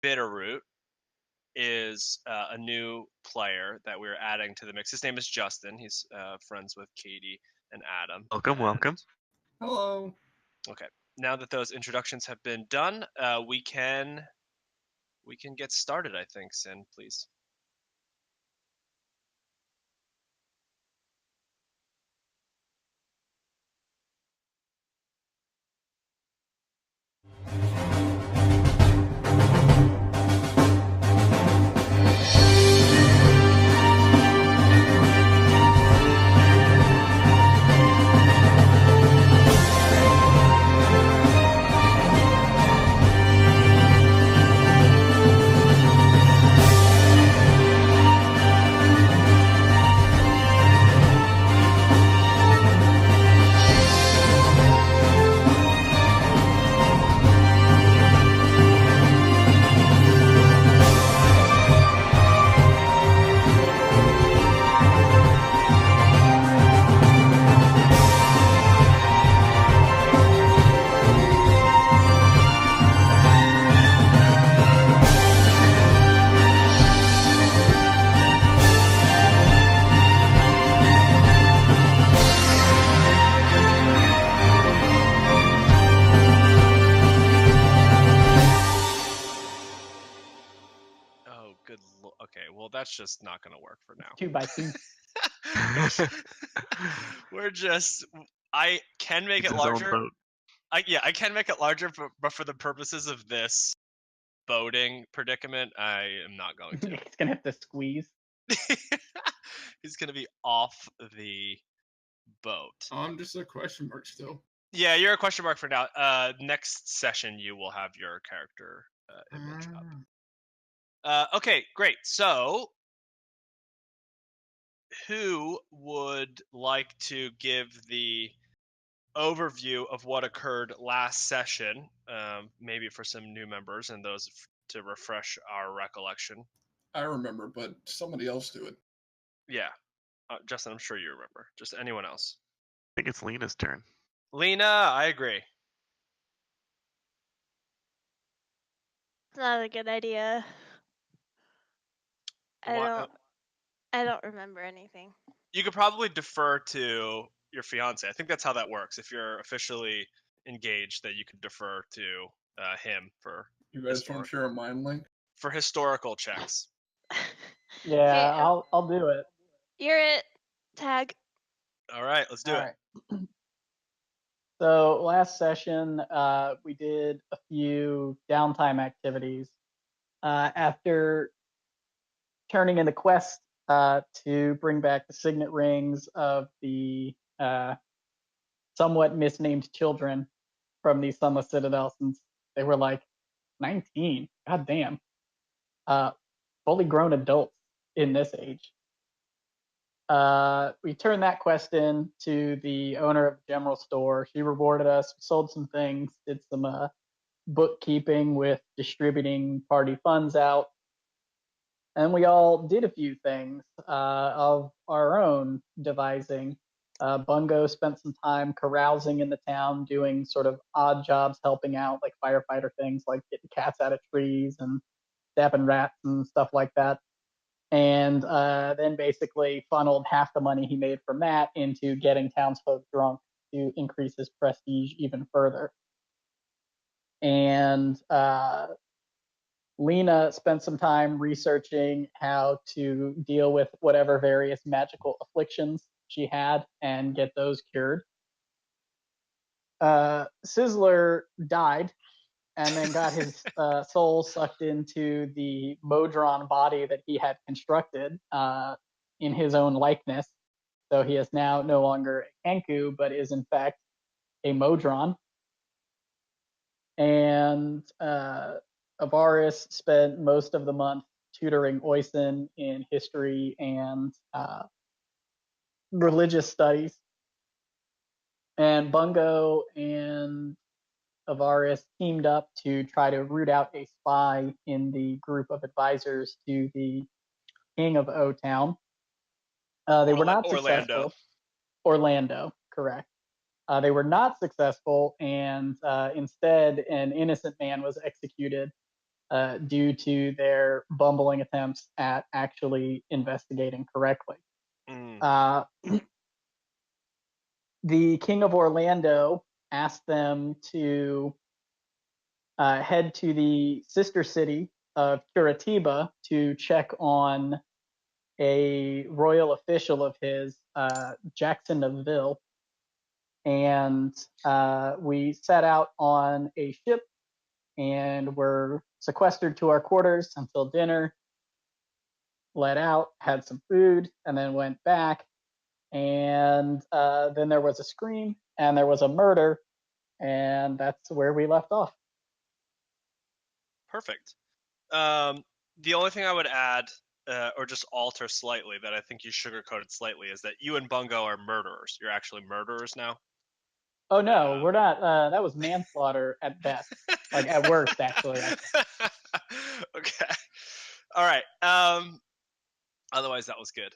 Bitteroot is a new player that we're adding to the mix. His name is Justin. He's friends with Katie and Adam. Welcome. Hello. Okay. Now that those introductions have been done, we can get started, I think. Sin, please. Okay, well that's just not going to work for now. 2x2. I can make it larger. I can make it larger, but for the purposes of this boating predicament, I am not going to. He's gonna have to squeeze. He's gonna be off the boat. I'm just a question mark still. Yeah, you're a question mark for now. Next session you will have your character image up. Okay, great. So, who would like to give the overview of what occurred last session? Maybe for some new members and those to refresh our recollection. I remember, but somebody else do it. Yeah. Justin, I'm sure you remember. Just anyone else. I think it's Lina's turn. Lina, I agree. It's not a good idea. I don't remember anything. You could probably defer to your fiance. I think that's how that works. If you're officially engaged, that you could defer to him for. You guys want to share a mind link? For historical checks. Yeah, okay, I'll do it. You're it. Tag. All right, let's do it. Right. So last session, we did a few downtime activities. After turning in the quest to bring back the signet rings of the somewhat misnamed children from the Sunless Citadel, since they were like 19. God damn. Fully grown adults in this age. We turned that quest in to the owner of the general store. She rewarded us, sold some things, did some bookkeeping with distributing party funds out. And we all did a few things of our own devising. Bungo spent some time carousing in the town, doing sort of odd jobs, helping out, like firefighter things, like getting cats out of trees and stabbing rats and stuff like that. And then basically funneled half the money he made from that into getting townsfolk drunk to increase his prestige even further. And Lina spent some time researching how to deal with whatever various magical afflictions she had and get those cured. Sizzler died and then got his soul sucked into the Modron body that he had constructed in his own likeness. So he is now no longer a Kenku, but is in fact a Modron. And Ivaris spent most of the month tutoring Oisin in history and religious studies. And Bungo and Ivaris teamed up to try to root out a spy in the group of advisors to the king of O-Town. They were not successful. Orlando, correct. They were not successful, and instead an innocent man was executed due to their bumbling attempts at actually investigating correctly. Mm. The King of Orlando asked them to head to the sister city of Curitiba to check on a royal official of his, Jackson of Ville. And we set out on a ship and were sequestered to our quarters until dinner, let out, had some food, and then went back. And then there was a scream and there was a murder, and that's where we left off. Perfect. The only thing I would add, or just alter slightly, that I think you sugarcoated slightly, is that you and Bungo are murderers. You're actually murderers now. Oh no, we're not. That was manslaughter at best, like at worst, actually. Okay. All right. Otherwise, that was good.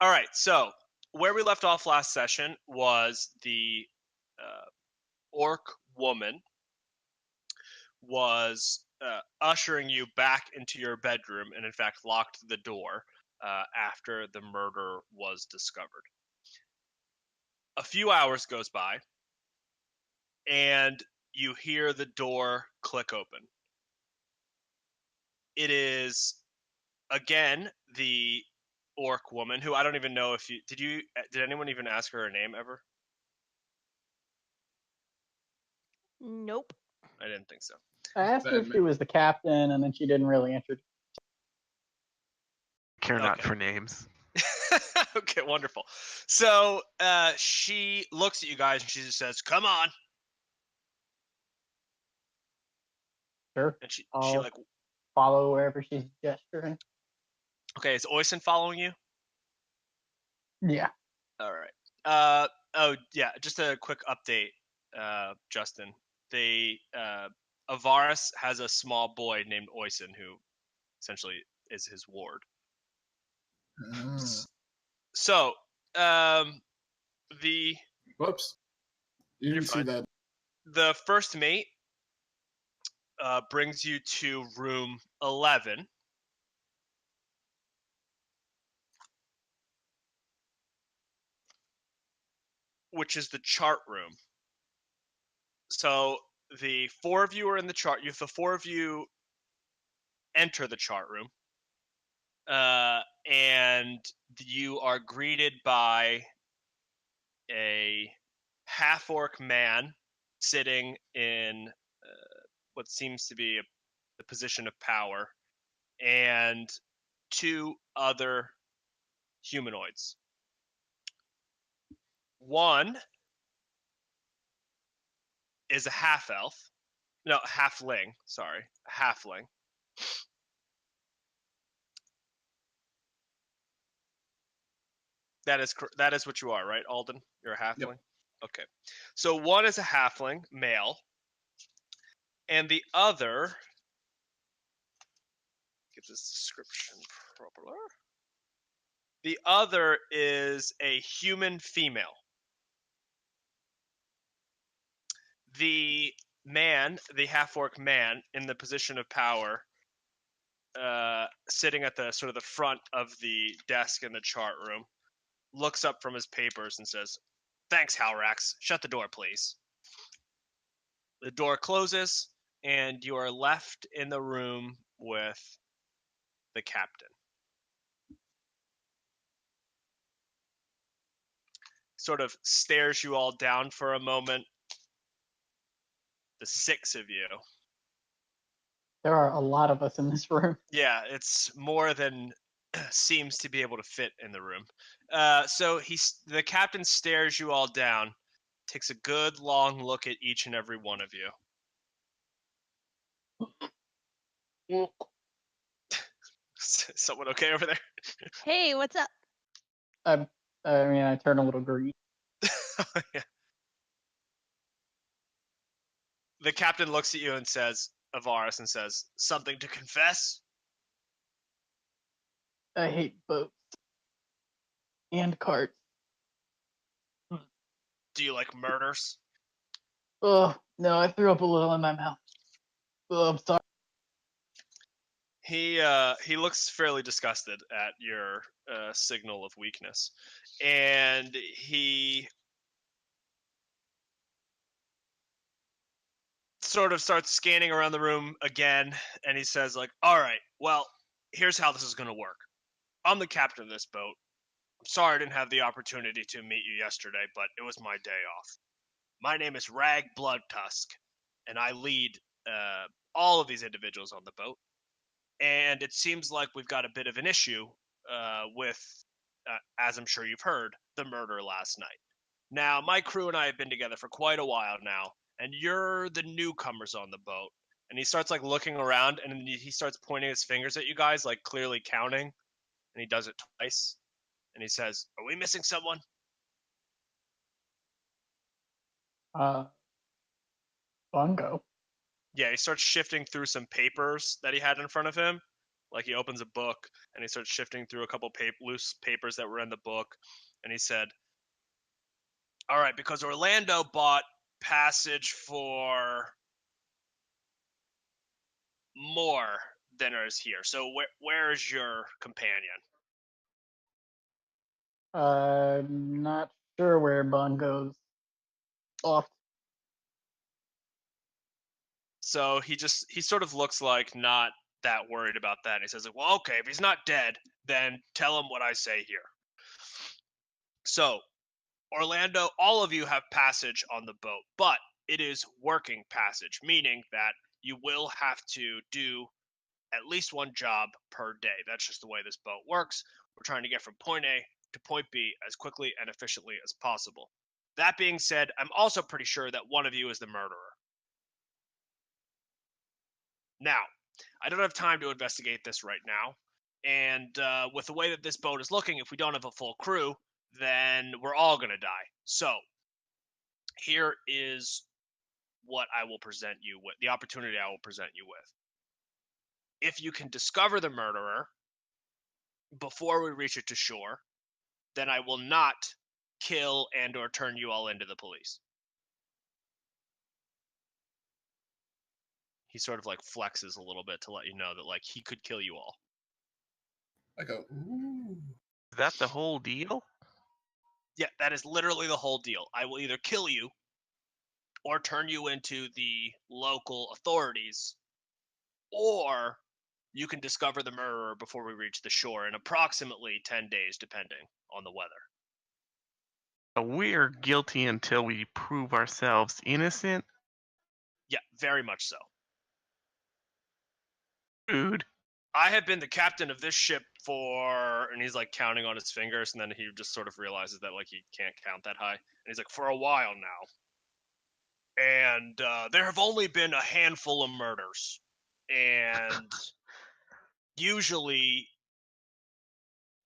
All right. So where we left off last session was the orc woman was ushering you back into your bedroom, and in fact locked the door after the murder was discovered. A few hours goes by, and you hear the door click open. It is again the orc woman, who I don't even know if did anyone even ask her name ever? Nope. I didn't think so. I asked her if she was the captain, and then she didn't really introduce. Care not Okay. for names. Okay, wonderful. So she looks at you guys and she just says, "Come on." Sure. And she I'll like, follow wherever she's gesturing. okay, is Oysen following you? Yeah. All right. Oh yeah, just a quick update, Justin. Ivaris has a small boy named Oysen who essentially is his ward. So, the Whoops. You You're didn't see fine. that. the first mate brings you to room 11. Which is the chart room. So the four of you are in the chart. The four of you enter the chart room, and you are greeted by a half-orc man sitting in what seems to be the position of power, and two other humanoids. One is a half-elf. No, halfling. Sorry, a halfling. That is what you are, right, Alden? You're a halfling? Yep. Okay. So one is a halfling, male, and the other, get this description proper. The other is a human female. The man, the half-orc man in the position of power, sitting at the sort of the front of the desk in the chart room, looks up from his papers and says, "Thanks, Halrax. Shut the door, please." The door closes, and you are left in the room with the captain. Sort of stares you all down for a moment. The six of you. There are a lot of us in this room. Yeah, it's more than seems to be able to fit in the room. So the captain stares you all down, takes a good long look at each and every one of you. Someone okay over there? Hey, what's up? I turn a little green. Yeah. The captain looks at you and says, Ivaris, and says, "Something to confess?" I hate boats and carts. Do you like murders? Oh no, I threw up a little in my mouth. I'm sorry. He looks fairly disgusted at your signal of weakness, and he sort of starts scanning around the room again, and he says, like, all right, well, here's how this is going to work. I'm the captain of this boat. I'm sorry I didn't have the opportunity to meet you yesterday, but it was my day off. My name is Rag Bloodtusk, and I lead all of these individuals on the boat. And it seems like we've got a bit of an issue with, as I'm sure you've heard, the murder last night. Now, my crew and I have been together for quite a while now, and you're the newcomers on the boat. And he starts like looking around, and he starts pointing his fingers at you guys, like clearly counting. And he does it twice. And he says, "Are we missing someone?" Bungo. Yeah, he starts shifting through some papers that he had in front of him. Like he opens a book and he starts shifting through a couple loose papers that were in the book. And he said, all right, because Orlando bought passage for more than is here. So where is your companion? I'm not sure where Bungo's off. So he sort of looks like not that worried about that. And he says, well, okay, if he's not dead, then tell him what I say here. So, Orlando, all of you have passage on the boat, but it is working passage, meaning that you will have to do at least one job per day. That's just the way this boat works. We're trying to get from point A to point B as quickly and efficiently as possible. That being said, I'm also pretty sure that one of you is the murderer. Now, I don't have time to investigate this right now, and with the way that this boat is looking, if we don't have a full crew, then we're all going to die. So, here is what I will present you with, the opportunity I will present you with. If you can discover the murderer before we reach it to shore, then I will not kill and or turn you all into the police. He sort of like flexes a little bit to let you know that like he could kill you all. I go, ooh. Is that the whole deal? Yeah, that is literally the whole deal. I will either kill you or turn you into the local authorities, or you can discover the murderer before we reach the shore in approximately 10 days, depending on the weather. We're guilty until we prove ourselves innocent? Yeah, very much so. Dude. I have been the captain of this ship for, and he's like counting on his fingers, and then he just sort of realizes that like he can't count that high. And he's like, for a while now. And there have only been a handful of murders. And usually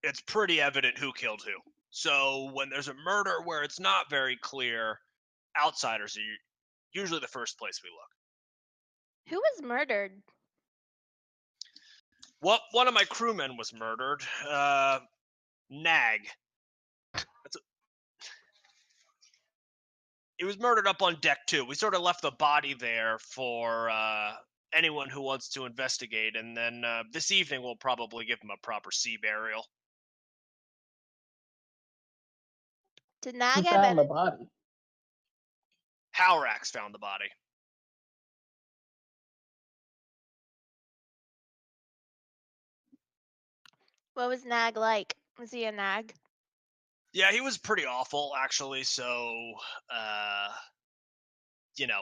it's pretty evident who killed who. So when there's a murder where it's not very clear, outsiders are usually the first place we look. Who was murdered? Well, one of my crewmen was murdered. Nag. He was murdered up on deck 2. We sort of left the body there for anyone who wants to investigate, and then this evening we'll probably give him a proper sea burial. Did Who Nag have found the any? body? Howrax found the body. What was Nag like? Was he a Nag? Yeah, he was pretty awful, actually, so, you know,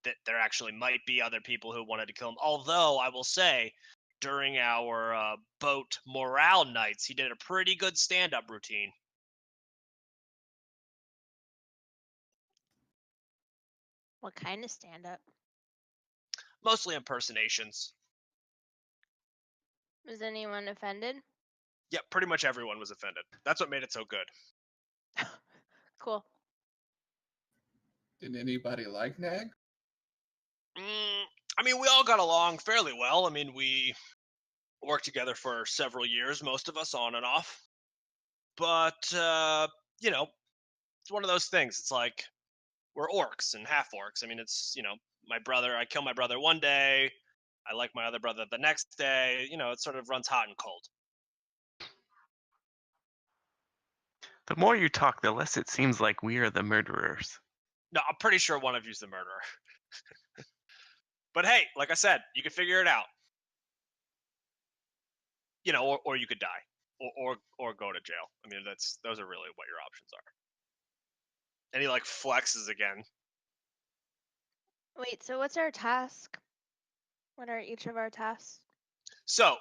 that there actually might be other people who wanted to kill him. Although, I will say, during our boat morale nights, he did a pretty good stand-up routine. What kind of stand-up? Mostly impersonations. Was anyone offended? Yeah, pretty much everyone was offended. That's what made it so good. Cool. Did anybody like Nag? I mean, we all got along fairly well. I mean, we worked together for several years, most of us on and off. But, you know, it's one of those things. It's like, we're orcs and half-orcs. I mean, it's, you know, my brother, I kill my brother one day, I like my other brother the next day. You know, it sort of runs hot and cold. The more you talk, the less it seems like we are the murderers. No, I'm pretty sure one of you's the murderer. But hey, like I said, you can figure it out. You know, or you could die, or go to jail. I mean, those are really what your options are. And he like flexes again. Wait, so what's our task? What are each of our tasks? So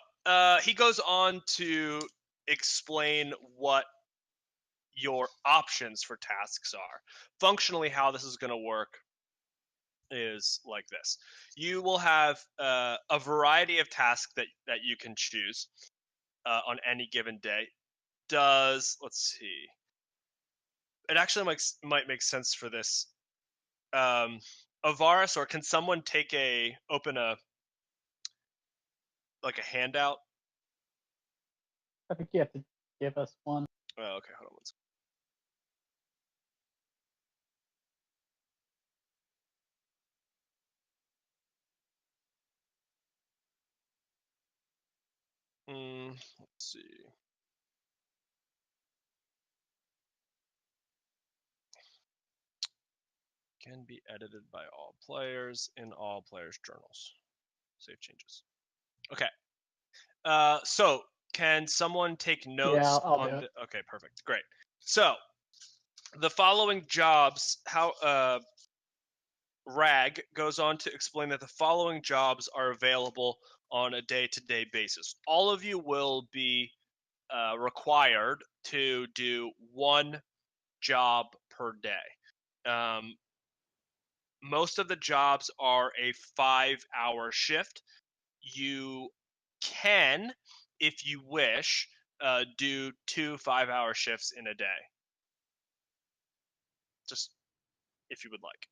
he goes on to explain what your options for tasks are. Functionally, how this is going to work is like this. You will have a variety of tasks that you can choose on any given day. Let's see. It actually might make sense for this. Ivaris, or can someone open a handout? I think you have to give us one. Oh, okay, hold on one second. Let's see. Can be edited by all players in all players' journals. Save changes. Okay. So can someone take notes? Yeah, I'll on do it. Okay, perfect. Great. So the following jobs, Rag goes on to explain that the following jobs are available on a day-to-day basis. All of you will be required to do one job per day. Most of the jobs are a 5-hour shift. You can, if you wish, do 2 5-hour shifts in a day. Just if you would like.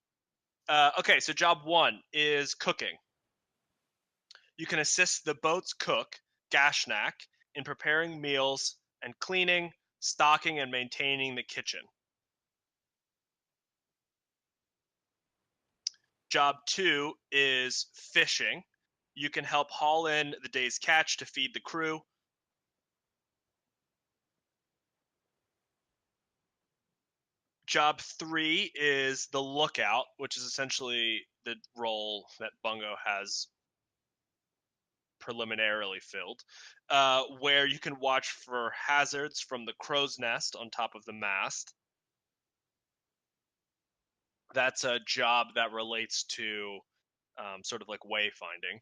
Okay, so job 1 is cooking. You can assist the boat's cook, Gashnak, in preparing meals and cleaning, stocking, and maintaining the kitchen. Job 2 is fishing. You can help haul in the day's catch to feed the crew. Job 3 is the lookout, which is essentially the role that Bungo has preliminarily filled, where you can watch for hazards from the crow's nest on top of the mast. That's a job that relates to sort of like wayfinding.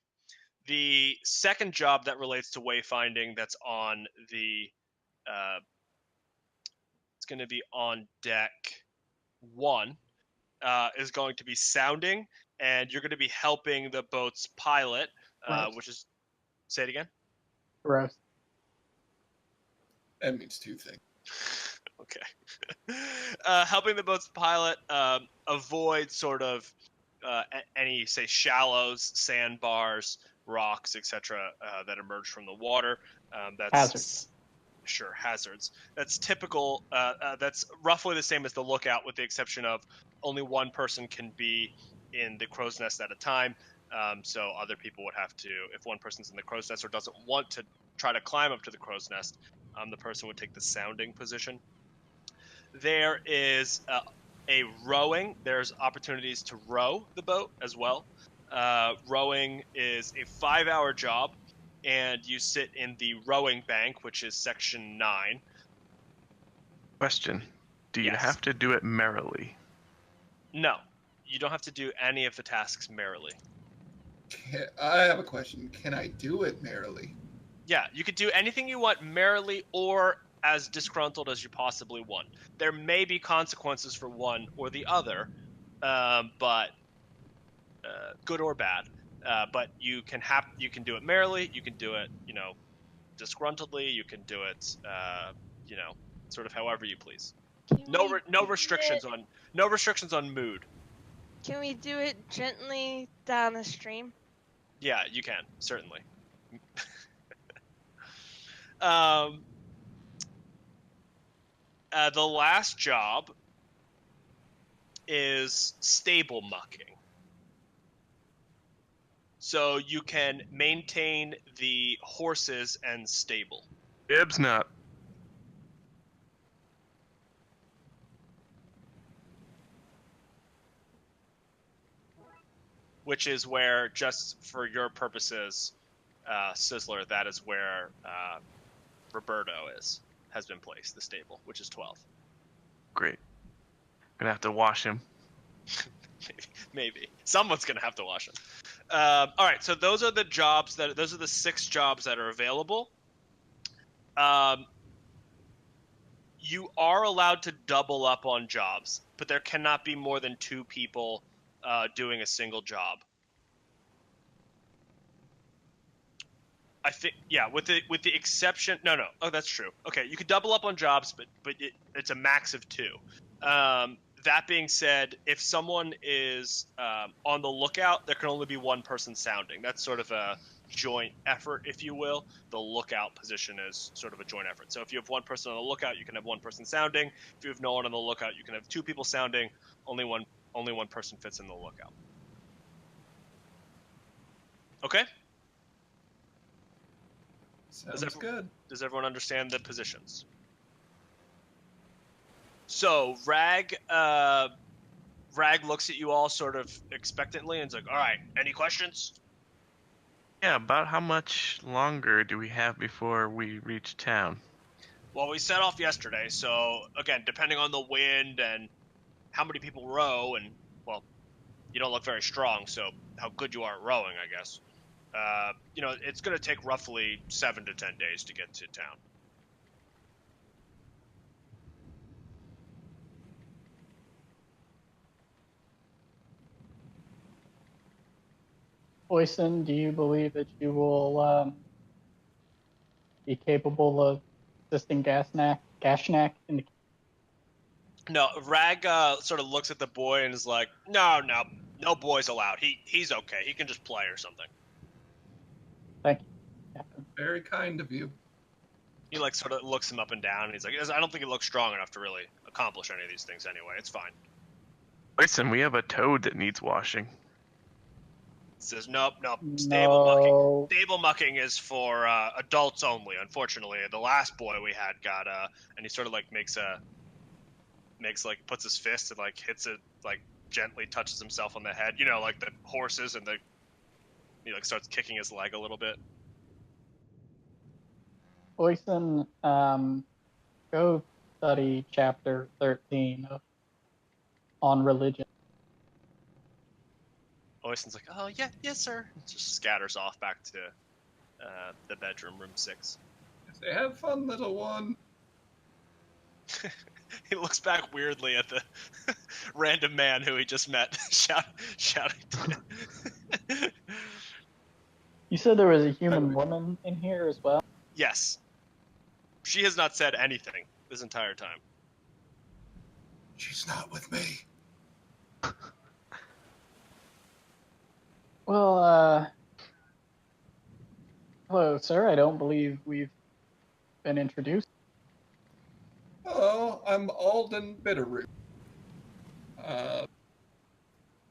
The second job that relates to wayfinding that's on the it's going to be on deck 1 is going to be sounding, and you're going to be helping the boat's pilot, which is, say it again. Gross. That means 2 things. Okay. Helping the boat's pilot avoid sort of any, say, shallows, sandbars, rocks, etc., that emerge from the water. That's Hazards. Sure, hazards. That's typical. That's roughly the same as the lookout, with the exception of only one person can be in the crow's nest at a time. So other people would have to, if one person's in the crow's nest or doesn't want to try to climb up to the crow's nest, the person would take the sounding position. There is a rowing. There's opportunities to row the boat as well. Rowing is a 5-hour job, and you sit in the rowing bank, which is section 9. Question. Do you Yes. have to do it merrily? No, you don't have to do any of the tasks merrily. I have a question. Can I do it merrily? Yeah, you could do anything you want merrily or as disgruntled as you possibly want. There may be consequences for one or the other, but good or bad. But you can do it merrily. You can do it, disgruntledly. You can do it, sort of however you please. No restrictions on mood. Can we do it gently down the stream? Yeah, you can, certainly. The last job is stable mucking. So you can maintain the horses and stable. Dibs not. Which is where, just for your purposes, Sizzler, that is where Roberto has been placed, the stable, which is 12. Great. Gonna have to wash him. Maybe. Someone's going to have to wash him. All right, so those are the 6 jobs that are available. You are allowed to double up on jobs, but there cannot be more than 2 people doing a single job. I think, yeah, with the exception, no, oh, that's true. Okay, you could double up on jobs, but it's a max of 2. That being said, if someone is on the lookout, there can only be one person sounding. That's sort of a joint effort, if you will. The lookout position is sort of a joint effort. So if you have one person on the lookout, you can have one person sounding. If you have no one on the lookout, you can have 2 people sounding. Only one person fits in the lookout. Okay? Sounds good. Does everyone understand the positions? So Rag looks at you all sort of expectantly and is like, all right, any questions? Yeah, about how much longer do we have before we reach town? Well, we set off yesterday, so again, depending on the wind and how many people row, and well, you don't look very strong, so how good you are at rowing, I guess. It's going to take roughly 7 to 10 days to get to town. Poison, do you believe that you will be capable of assisting Gashnak in the... No, Rag sort of looks at the boy and is like, no boys allowed. He's okay. He can just play or something. Thank you, Captain. Very kind of you. He sort of looks him up and down, and he's like, I don't think he looks strong enough to really accomplish any of these things anyway. It's fine. Listen, we have a toad that needs washing. Says, nope. No. Stable mucking is for adults only. Unfortunately, the last boy we had got and he sort of puts his fist and hits it, gently touches himself on the head. Like the horses, and he starts kicking his leg a little bit. Poison, go study chapter 13 on religion. Oisten's like, oh yeah, yes sir. Just scatters off back to the bedroom, room 6. Say, have fun, little one. He looks back weirdly at the random man who he just met, shouting to him. You said there was a human woman in here as well? Yes. She has not said anything this entire time. She's not with me. Well, hello, sir. I don't believe we've been introduced. Hello, I'm Alden Bitteroot.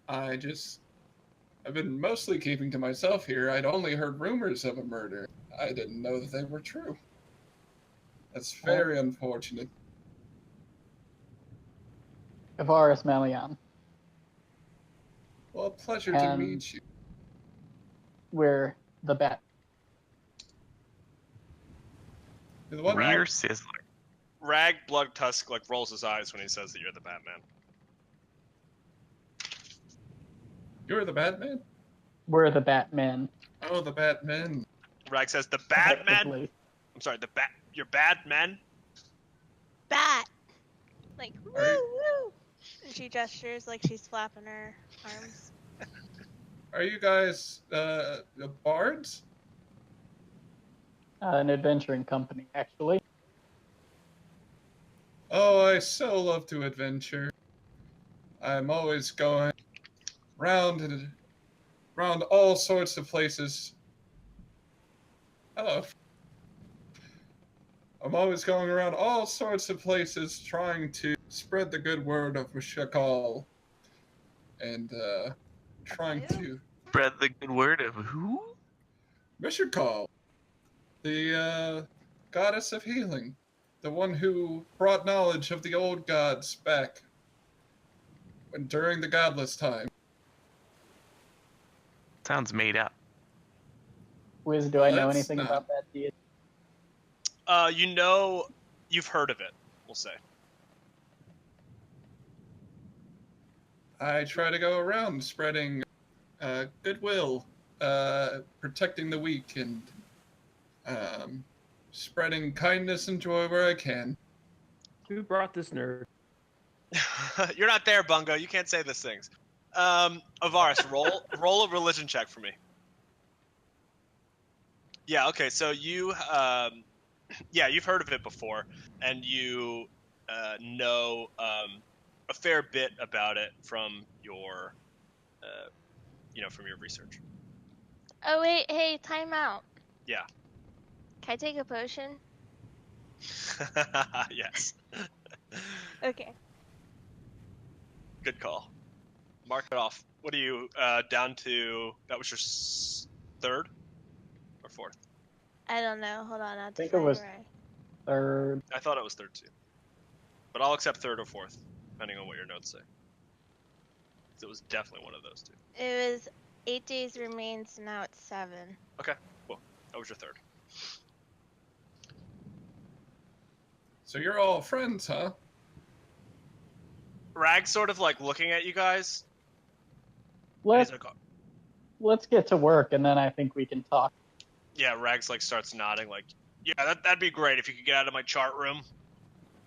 I've been mostly keeping to myself here. I'd only heard rumors of a murder. I didn't know that they were true. That's very unfortunate. Ivaris Meliamne. Well, a pleasure to meet you. We're the Bat. The one Rear Sizzler. Rag Bloodtusk rolls his eyes when he says that you're the Batman. You're the Batman? We're the Batmen. Oh, the Batman. Rag says, the Batman? Effectively. I'm sorry, you're Batman? Bat! Woo, woo! And she gestures like she's flapping her arms. Are you guys, bards? An adventuring company, actually. Oh, I so love to adventure. I'm always going round all sorts of places. Hello. I'm always going around all sorts of places trying to spread the good word of Mishakal. And, trying to Spread the good word of who? Mishakal, the goddess of healing, the one who brought knowledge of the old gods back during the godless time. Sounds made up. Wiz, do I know Let's anything not. about that deity? You know, you've heard of it, we'll say. I try to go around spreading goodwill, protecting the weak, and spreading kindness and joy where I can. Who brought this nerd? You're not there, Bungo. You can't say those things. Ivaris, roll a religion check for me. Yeah, okay, so you've heard of it before, and you know a fair bit about it from your, from your research. Oh wait, hey, time out. Yeah. Can I take a potion? Yes. Okay. Good call. Mark it off. What are you down to? That was your third or fourth? I don't know. Hold on, I have to think it find was- right. Third. I thought it was third too, but I'll accept third or fourth, depending on what your notes say. 'Cause it was definitely one of those two. It was 8 days remains. Now it's 7. Okay, cool. That was your third. So you're all friends, huh? Rag's sort of like looking at you guys. and Let's he's like, let's get to work, and then I think we can talk. yeah, Rags like starts nodding, like, yeah, that'd be great if you could get out of my chart room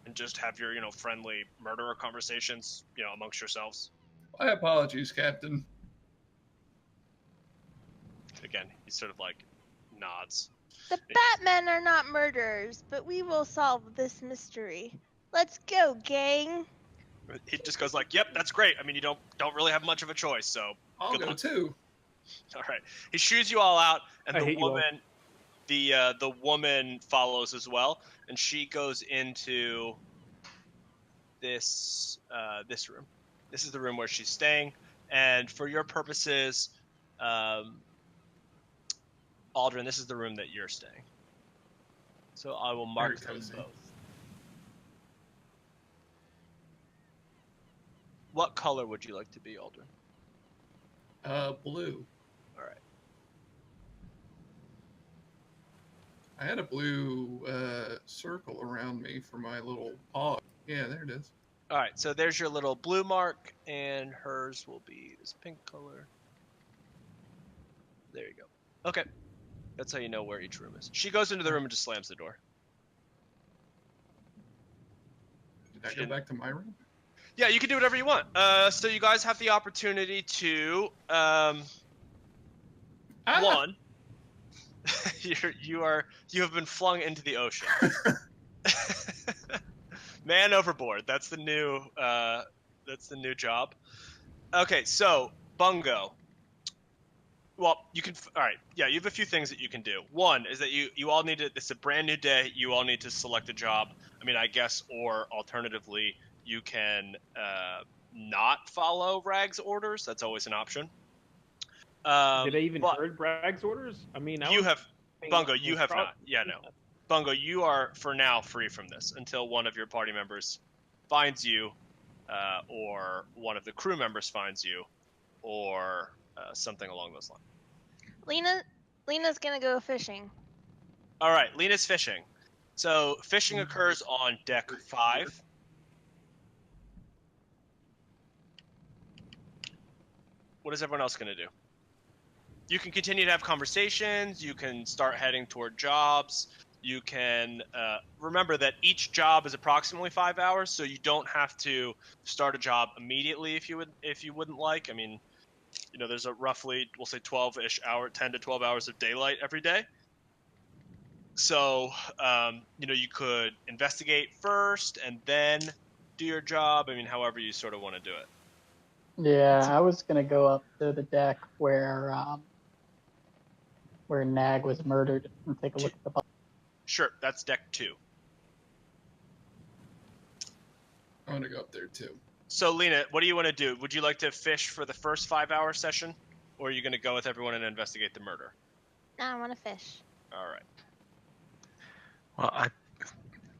and just have your, friendly murderer conversations, amongst yourselves. My apologies, Captain. Again, he sort of like nods. The Batmen are not murderers, but we will solve this mystery. Let's go, gang. He just goes like, "Yep, that's great. I mean, you don't really have much of a choice, so I'll good go luck." too. All right." He shoos you all out, and I the hate you all. woman, the woman follows as well, and she goes into this room. This is the room where she's staying, and for your purposes, Aldrin, this is the room that you're staying. So I will mark Very them cozy. both. What color would you like to be, Aldrin? Blue. All right. I had a blue circle around me for my little paw. Yeah, there it is. All right, so there's your little blue mark, and hers will be this pink color. There you go. Okay. That's how you know where each room is. She goes into the room and just slams the door. Did I She go didn't- back to my room? Yeah, you can do whatever you want. So you guys have the opportunity to, one, you have been flung into the ocean. Man overboard. That's the new job. Okay, so Bungo. Well, you can. All right. Yeah, you have a few things that you can do. One is that you all need to. It's a brand new day. You all need to select a job. I mean, I guess, or alternatively, you can not follow Rag's orders. That's always an option. Did I even but heard Bragg's orders? I mean, you have Bungo. You have not. Yeah, no. Bungo, you are for now free from this until one of your party members finds you, or one of the crew members finds you, or something along those lines. Lina's gonna go fishing. All right, Lina's fishing. So fishing occurs on deck 5. What is everyone else going to do? You can continue to have conversations. You can start heading toward jobs. You can remember that each job is approximately 5 hours, so you don't have to start a job immediately if you wouldn't like. I mean, there's a roughly, we'll say 12-ish hour, 10 to 12 hours of daylight every day. So, you could investigate first and then do your job. I mean, however you sort of want to do it. Yeah, I was gonna go up to the deck where Nag was murdered and take a look at the body. Sure, that's deck 2. I want to go up there too. So, Lina, what do you want to do? Would you like to fish for the first 5-hour session? or are you going to go with everyone and investigate the murder? No, I want to fish. All right. Well,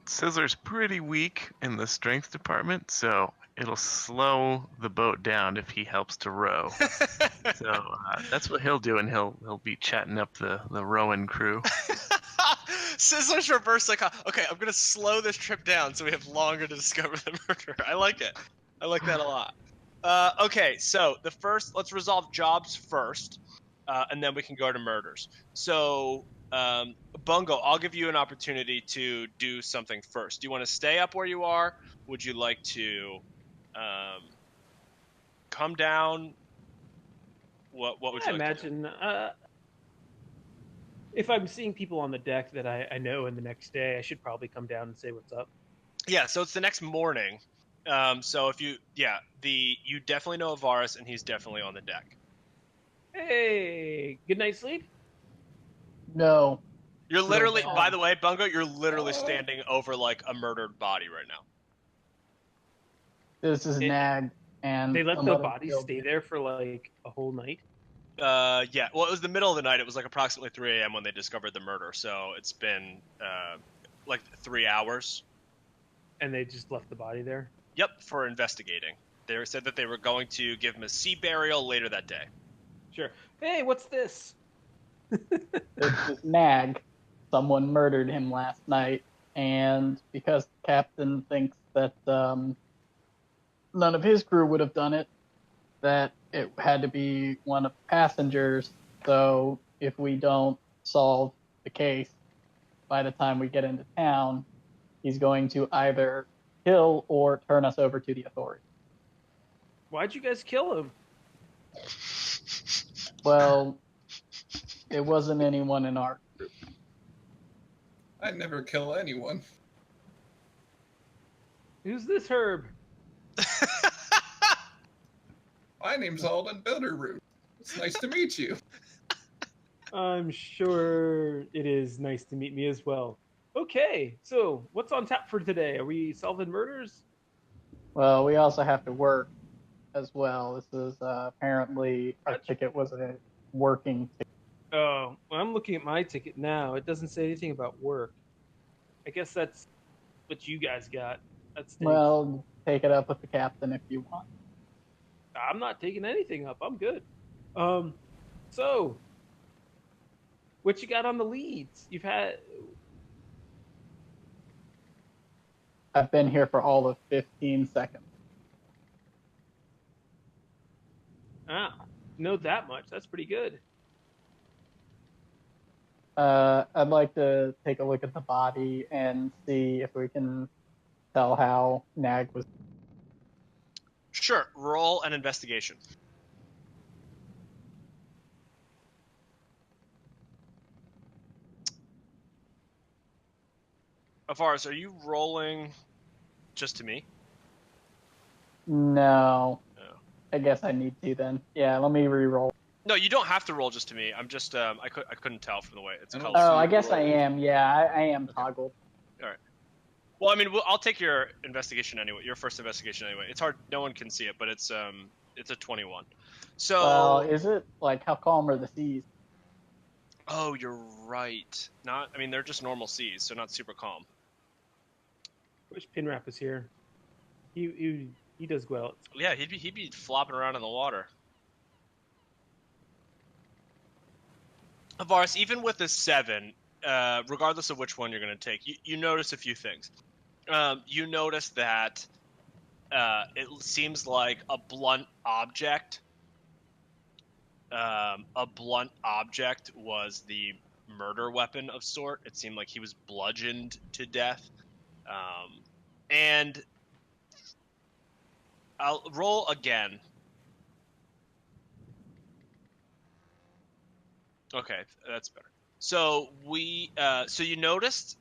Scissor's pretty weak in the strength department, so it'll slow the boat down if he helps to row. So that's what he'll do, and he'll be chatting up the rowing crew. Sizzler's reverse psychology. Okay, I'm gonna slow this trip down so we have longer to discover the murder. I like it. I like that a lot. Okay, so let's resolve jobs first, and then we can go to murders. So, Bungo, I'll give you an opportunity to do something first. Do you want to stay up where you are? Would you like to come down? What would you I like to do? imagine if I'm seeing people on the deck that I know in the next day, I should probably come down and say what's up. Yeah, so it's the next morning. So if you definitely know Ivaris, and he's definitely on the deck. Hey, good night's sleep. No. You're literally, No. by the way, Bungo, you're literally standing over like a murdered body right now. This is Nag, and They let the somebody body killed stay him. there for like a whole night. Yeah. Well, it was the middle of the night. It was like approximately 3 a.m. when they discovered the murder. So it's been like 3 hours. And they just left the body there? Yep, for investigating. They said that they were going to give him a sea burial later that day. Sure. Hey, what's this? This is Nag. Someone murdered him last night, and because the captain thinks that none of his crew would have done it, that it had to be one of the passengers. So if we don't solve the case by the time we get into town, he's going to either kill or turn us over to the authorities. Why'd you guys kill him? Well, it wasn't anyone in our group. I never kill anyone. Who's this herb? My name's Alden Bitteroot. It's nice to meet you. I'm sure it is nice to meet me as well. Okay, so what's on tap for today? Are we solving murders? Well, we also have to work as well. This is apparently our Gotcha. ticket was a working ticket. Oh, well, I'm looking at my ticket now. It doesn't say anything about work. I guess that's what you guys got. That stinks. Well, take it up with the captain if you want. I'm not taking anything up. I'm good. So what you got on the leads? I've been here for all of 15 seconds. Know that much. That's pretty good. I'd like to take a look at the body and see if we can tell how Nag was. Sure. Roll an investigation. Ivaris, are you rolling just to me? No. Oh. I guess I need to then. Yeah, let me re-roll. No, you don't have to roll just to me. I'm just I couldn't tell from the way it's I don't colored. Oh, see I guess I roll. am. Yeah, I am toggled. Well, I mean, I'll take your investigation anyway. Your first investigation anyway. It's hard. No one can see it, but it's a 21. So. Well, is it like how calm are the seas? Oh, you're right. I mean, they're just normal seas, so not super calm. Wish Pinwrap is here. He does well. Yeah, he'd be flopping around in the water. Ivaris, even with a 7, regardless of which one you're going to take, you notice a few things. You notice that it seems like a blunt object. A blunt object was the murder weapon of sort. It seemed like he was bludgeoned to death. And I'll roll again. Okay, that's better. So so you noticed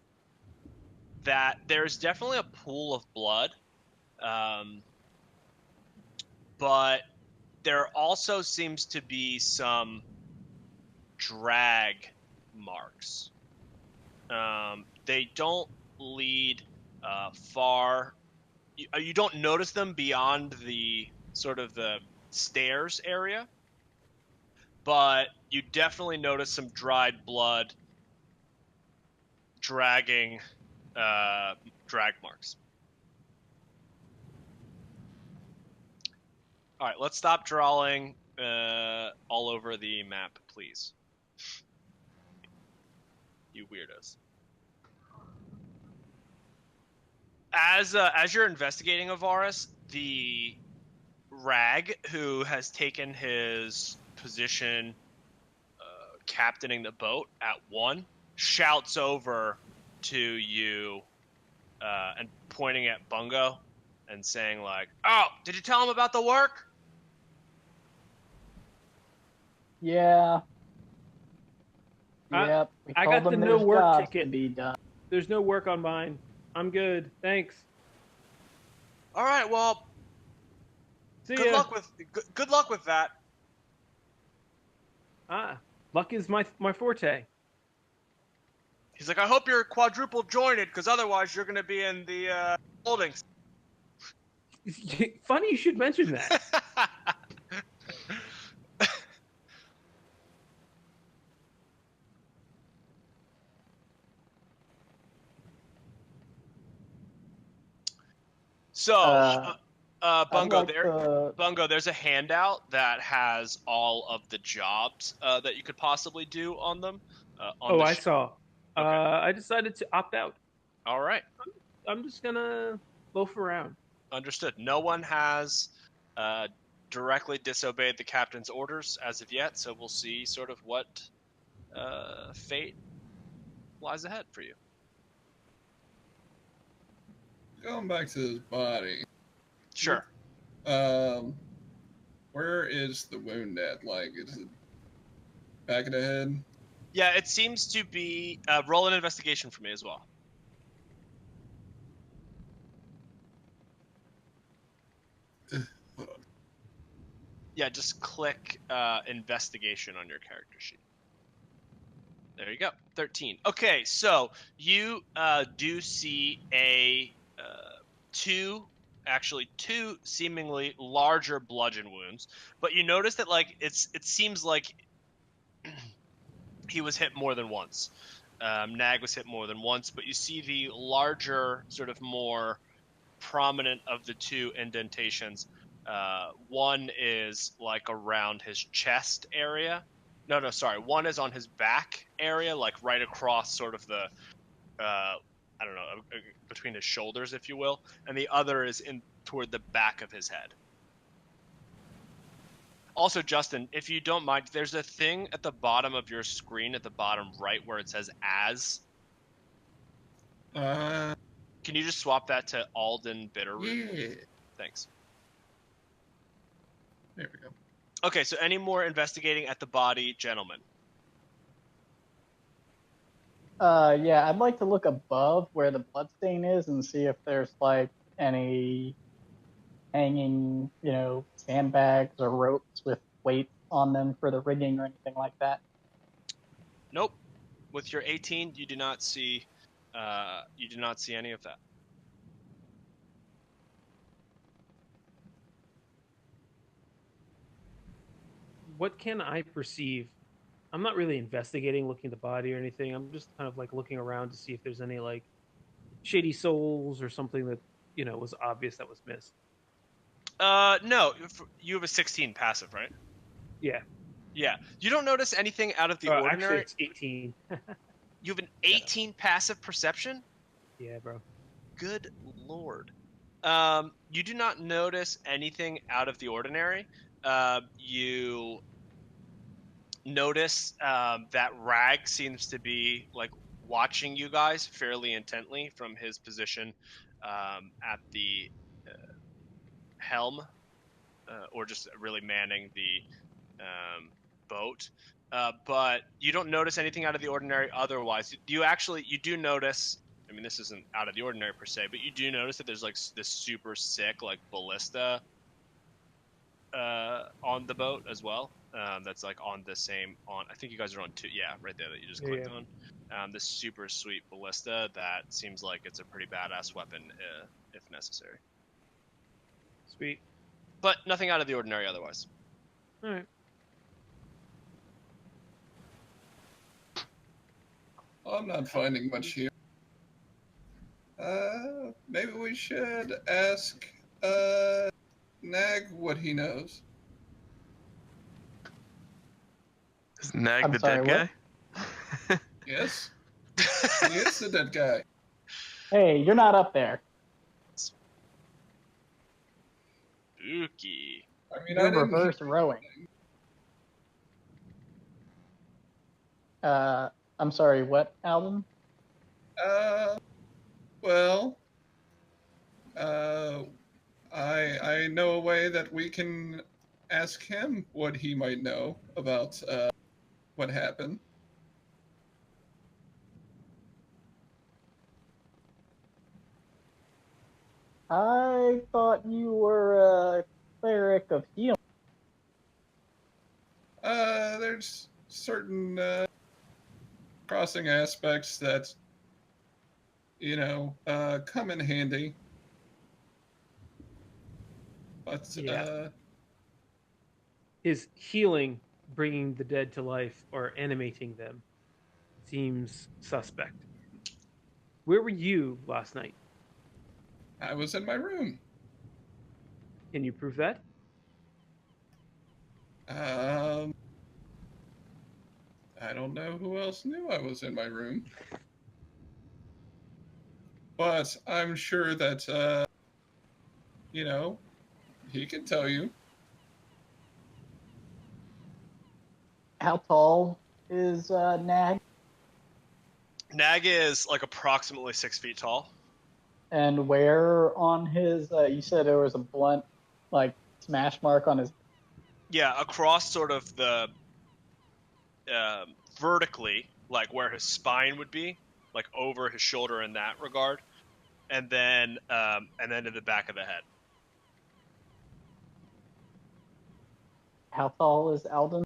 that there's definitely a pool of blood, but there also seems to be some drag marks. They don't lead far. You don't notice them beyond the sort of the stairs area, but you definitely notice some dried blood dragging drag marks. All right, let's stop drawing all over the map, please. You weirdos. As you're investigating Ivaris, the Rag, who has taken his position captaining the boat at 1, shouts over to you and pointing at Bungo and saying like, "Oh, did you tell him about the work?" Yeah. I- Yep. We I told got the them no there's work jobs ticket. to be done. There's no work on mine. I'm good. Thanks. All right, well, See good ya. luck with that. Luck is my forte. He's like, I hope you're quadruple jointed, because otherwise you're gonna be in the holdings. Funny you should mention that. So, Bungo, like Bungo, there's a handout that has all of the jobs that you could possibly do on them. I saw. Okay. I decided to opt out. All right. I'm just gonna loaf around. Understood. No one has directly disobeyed the captain's orders as of yet, so we'll see sort of what fate lies ahead for you. Going back to his body. Sure. Where is the wound at? Like, is it back of the head? Yeah, it seems to be. Roll an investigation for me as well. Hold on. Yeah, just click investigation on your character sheet. There you go, 13. Okay, so you do see two seemingly larger bludgeon wounds, but you notice that like it seems like he was hit more than once. Nag was hit more than once, but you see the larger, sort of more prominent of the two indentations. One is like around his chest area. No, sorry. One is on his back area, like right across sort of the, I don't know, between his shoulders, if you will. And the other is in toward the back of his head. Also, Justin, if you don't mind, there's a thing at the bottom of your screen, at the bottom right, where it says "as." Uh, Can you just swap that to Alden Bitteroot? yeah. Thanks. There we go. Okay, so any more investigating at the body, gentlemen? Yeah, I'd like to look above where the bloodstain is and see if there's like any hanging, sandbags or ropes with weights on them for the rigging or anything like that. Nope. With your 18, you do not see any of that. What can I perceive? I'm not really investigating, looking at the body or anything. I'm just kind of like looking around to see if there's any like shady souls or something that was obvious that was missed. No, you have a 16 passive, right? Yeah. Yeah. You don't notice anything out of the ordinary. Actually, it's 18. You have an 18 passive perception? Yeah, bro. Good lord. You do not notice anything out of the ordinary. You notice that Rag seems to be like watching you guys fairly intently from his position at the helm, or just really manning the boat. But you don't notice anything out of the ordinary otherwise. You do notice, I mean, this isn't out of the ordinary per se, but you do notice that there's like this super sick like ballista on the boat as well. That's like on the same, I think you guys are on 2, yeah, right there that you just clicked on. This super sweet ballista that seems like it's a pretty badass weapon if necessary. Sweet. But nothing out of the ordinary otherwise. All right. I'm not finding much here. Maybe we should ask Nag what he knows. Is Nag I'm the sorry, dead guy? Yes, he is the dead guy. Hey, you're not up there. Spooky. I mean, You're I didn't. reverse rowing. I'm sorry, what, Alden? Well, uh, I know a way that we can ask him what he might know about what happened. I thought you were a cleric of healing. There's certain crossing aspects that come in handy. But Yeah. Is healing bringing the dead to life or animating them seems suspect. Where were you last night? I was in my room. Can you prove that? I don't know who else knew I was in my room. But I'm sure that, he can tell you. How tall is Nag? Nag is like approximately 6 feet tall. And where on his, you said there was a blunt, like, smash mark on his. Yeah, across sort of the vertically, like where his spine would be, like over his shoulder in that regard, and then in the back of the head. How tall is Alden?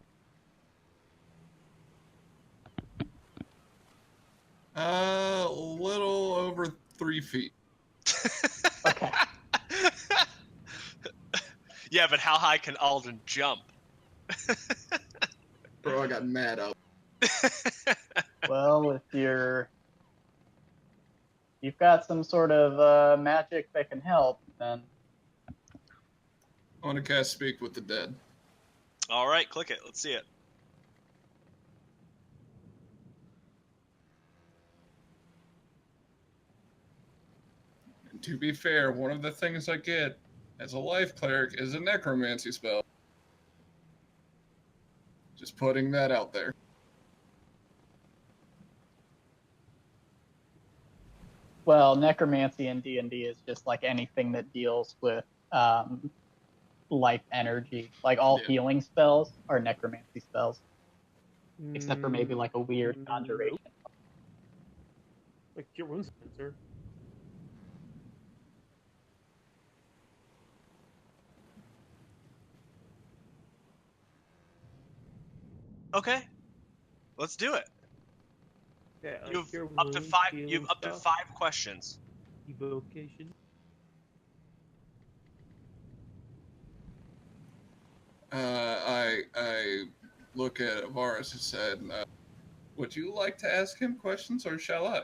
A little over 3 feet. Okay. Yeah, but how high can Alden jump? Bro, I got mad up. Well, if you've got some sort of magic that can help, then I want to cast Speak with the Dead. All right, click it. Let's see it. And to be fair, one of the things I get as a life cleric is a necromancy spell. Just putting that out there. well, necromancy in D&D is just like anything that deals with life energy. Like all Yeah. healing spells are necromancy spells, except for maybe like a weird Nope. conjuration. Like your wound dispenser. Okay, let's do it. Yeah, like You've your up to wound five. healing You've up to stuff, 5 questions. evocation. I look at Ivaris and said, would you like to ask him questions or shall I?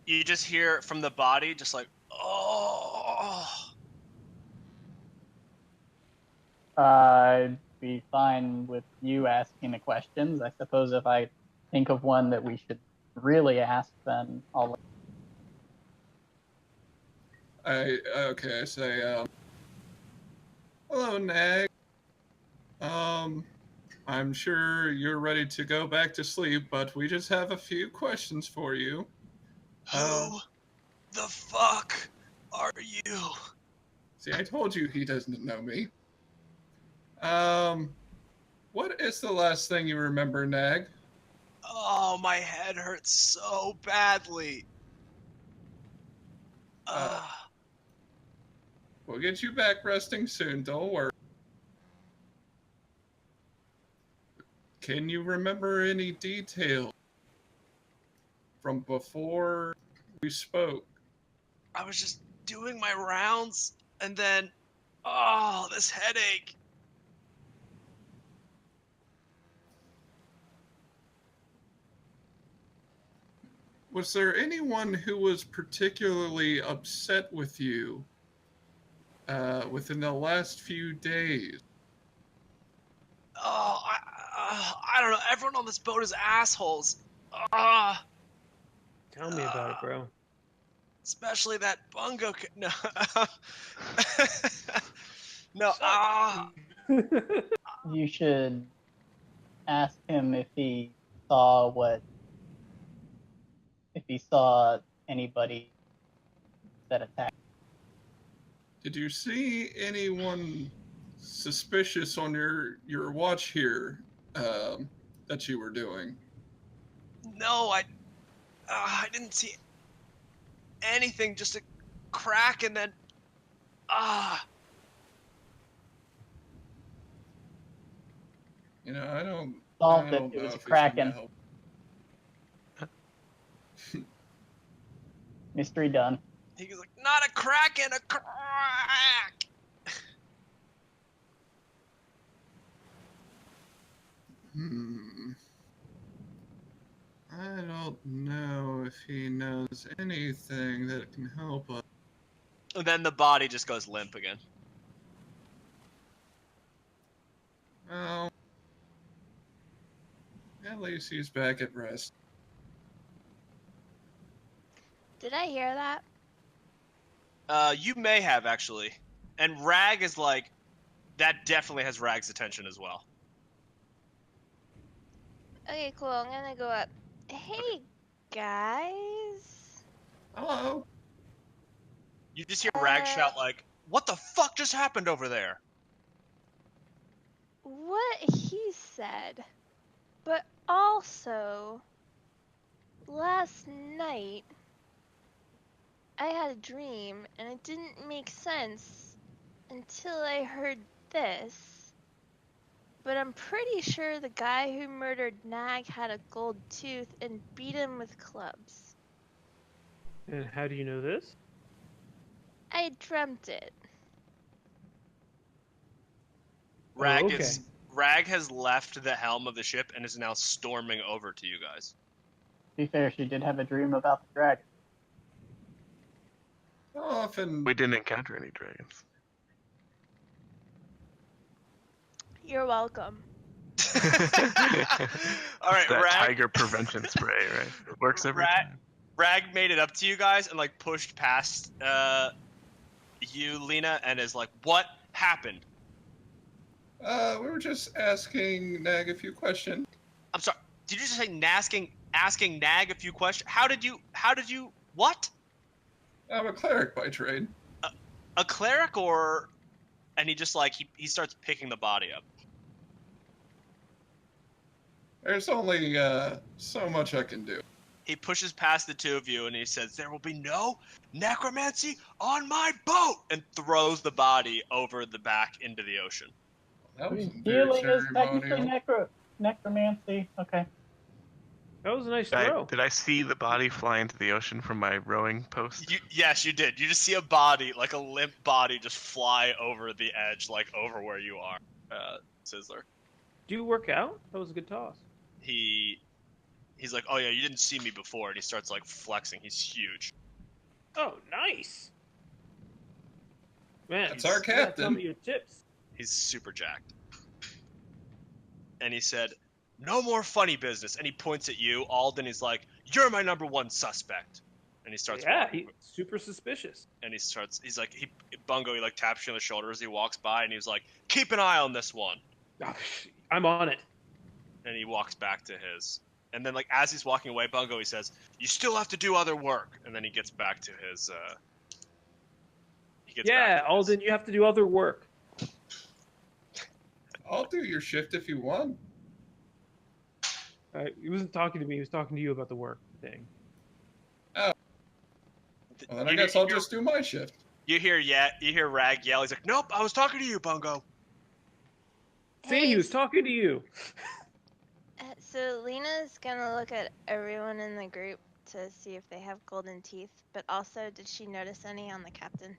You just hear from the body, just like, oh. I'd be fine with you asking the questions. I suppose if I think of one that we should really ask, then I'll. I say, hello, Nag. I'm sure you're ready to go back to sleep, but we just have a few questions for you. Who the fuck are you? See, I told you he doesn't know me. What is the last thing you remember, Nag? Oh, my head hurts so badly. We'll get you back resting soon, don't worry. Can you remember any detail from before we spoke? I was just doing my rounds, and then, oh, this headache. Was there anyone who was particularly upset with you within the last few days? Oh, I don't know. Everyone on this boat is assholes. Ah, Tell me about it, bro. especially that Bungo. No, no. You should ask him if he saw anybody that attacked. Did you see anyone suspicious on your watch here that you were doing? No, I didn't see anything. Just a crack, and then You know, I don't Solved it. know It was if it's Kraken. gonna help. Mystery done. he was like, "Not a crack and a crack." I don't know if he knows anything that can help us. And then the body just goes limp again. Well, at least he's back at rest. Did I hear that? You may have actually, and Rag is like, that definitely has Rag's attention as well. Okay, cool. I'm gonna go up. Hey, guys. Hello. You just hear Rag shout like, "What the fuck just happened over there?" What he said, but also last night I had a dream and it didn't make sense until I heard this. But I'm pretty sure the guy who murdered Nag had a gold tooth and beat him with clubs. And how do you know this? I dreamt it. Rag okay. Rag has left the helm of the ship and is now storming over to you guys. To be fair, she did have a dream about the dragon. How often? We didn't encounter any dragons. You're welcome. All right, That Rag. tiger prevention spray, right? It works every time. Rag made it up to you guys and like pushed past you, Lina, and is like, "What happened?" We were just asking Nag a few questions. I'm sorry. Did you just say asking Nag a few questions? How did you? What? I'm a cleric by trade. A cleric or? And he just like he starts picking the body up. There's only so much I can do. He pushes past the two of you and he says, "There will be no necromancy on my boat," and throws the body over the back into the ocean. That was very Healing is technically ceremonial. necromancy. Okay. That was a nice throw. Did I see the body fly into the ocean from my rowing post? Yes, you did. You just see a body, like a limp body, just fly over the edge, like over where you are, Sizzler. Do you work out? That was a good toss. He's like, "Oh yeah, you didn't see me before," and he starts like flexing. He's huge. Oh, nice. Man, That's our captain. Some of your tips. He's super jacked. And he said, "No more funny business." And he points at you, Alden. He's like, "You're my number one suspect." And he starts walking. He's super suspicious. And he's like, Bungo, he like taps you on the shoulder as he walks by, and he's like, "Keep an eye on this one." I'm on it. And he walks back to his. And then like as he's walking away, Bungo, he says, "You still have to do other work." And then he gets back to his. Alden, you have to do other work. I'll do your shift if you want. He wasn't talking to me. He was talking to you about the work thing. Oh. Well, then I guess I'll just do my shift. You hear Rag yell. He's like, "Nope, I was talking to you, Bungo." See, he was talking to you. So Lena's gonna look at everyone in the group to see if they have golden teeth, but also did she notice any on the captain?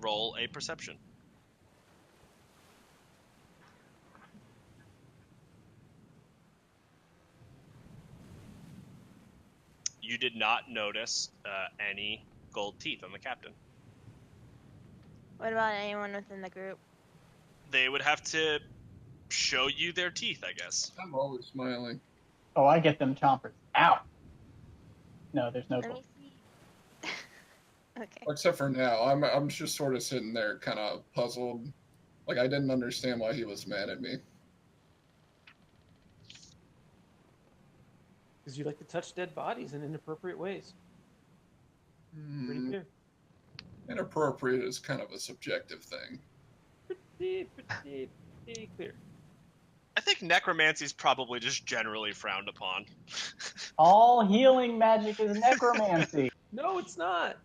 Roll a perception. you did not notice any gold teeth on the captain. What about anyone within the group? They would have to show you their teeth, I guess. I'm always smiling. Oh, I get them chompers. Ow! No, there's no Let gold. me see. Okay. Except for now, I'm just sort of sitting there, kind of puzzled. Like I didn't understand why he was mad at me. Because you like to touch dead bodies in inappropriate ways. Pretty clear. Inappropriate is kind of a subjective thing. Pretty clear. I think necromancy is probably just generally frowned upon. All healing magic is necromancy. No, it's not.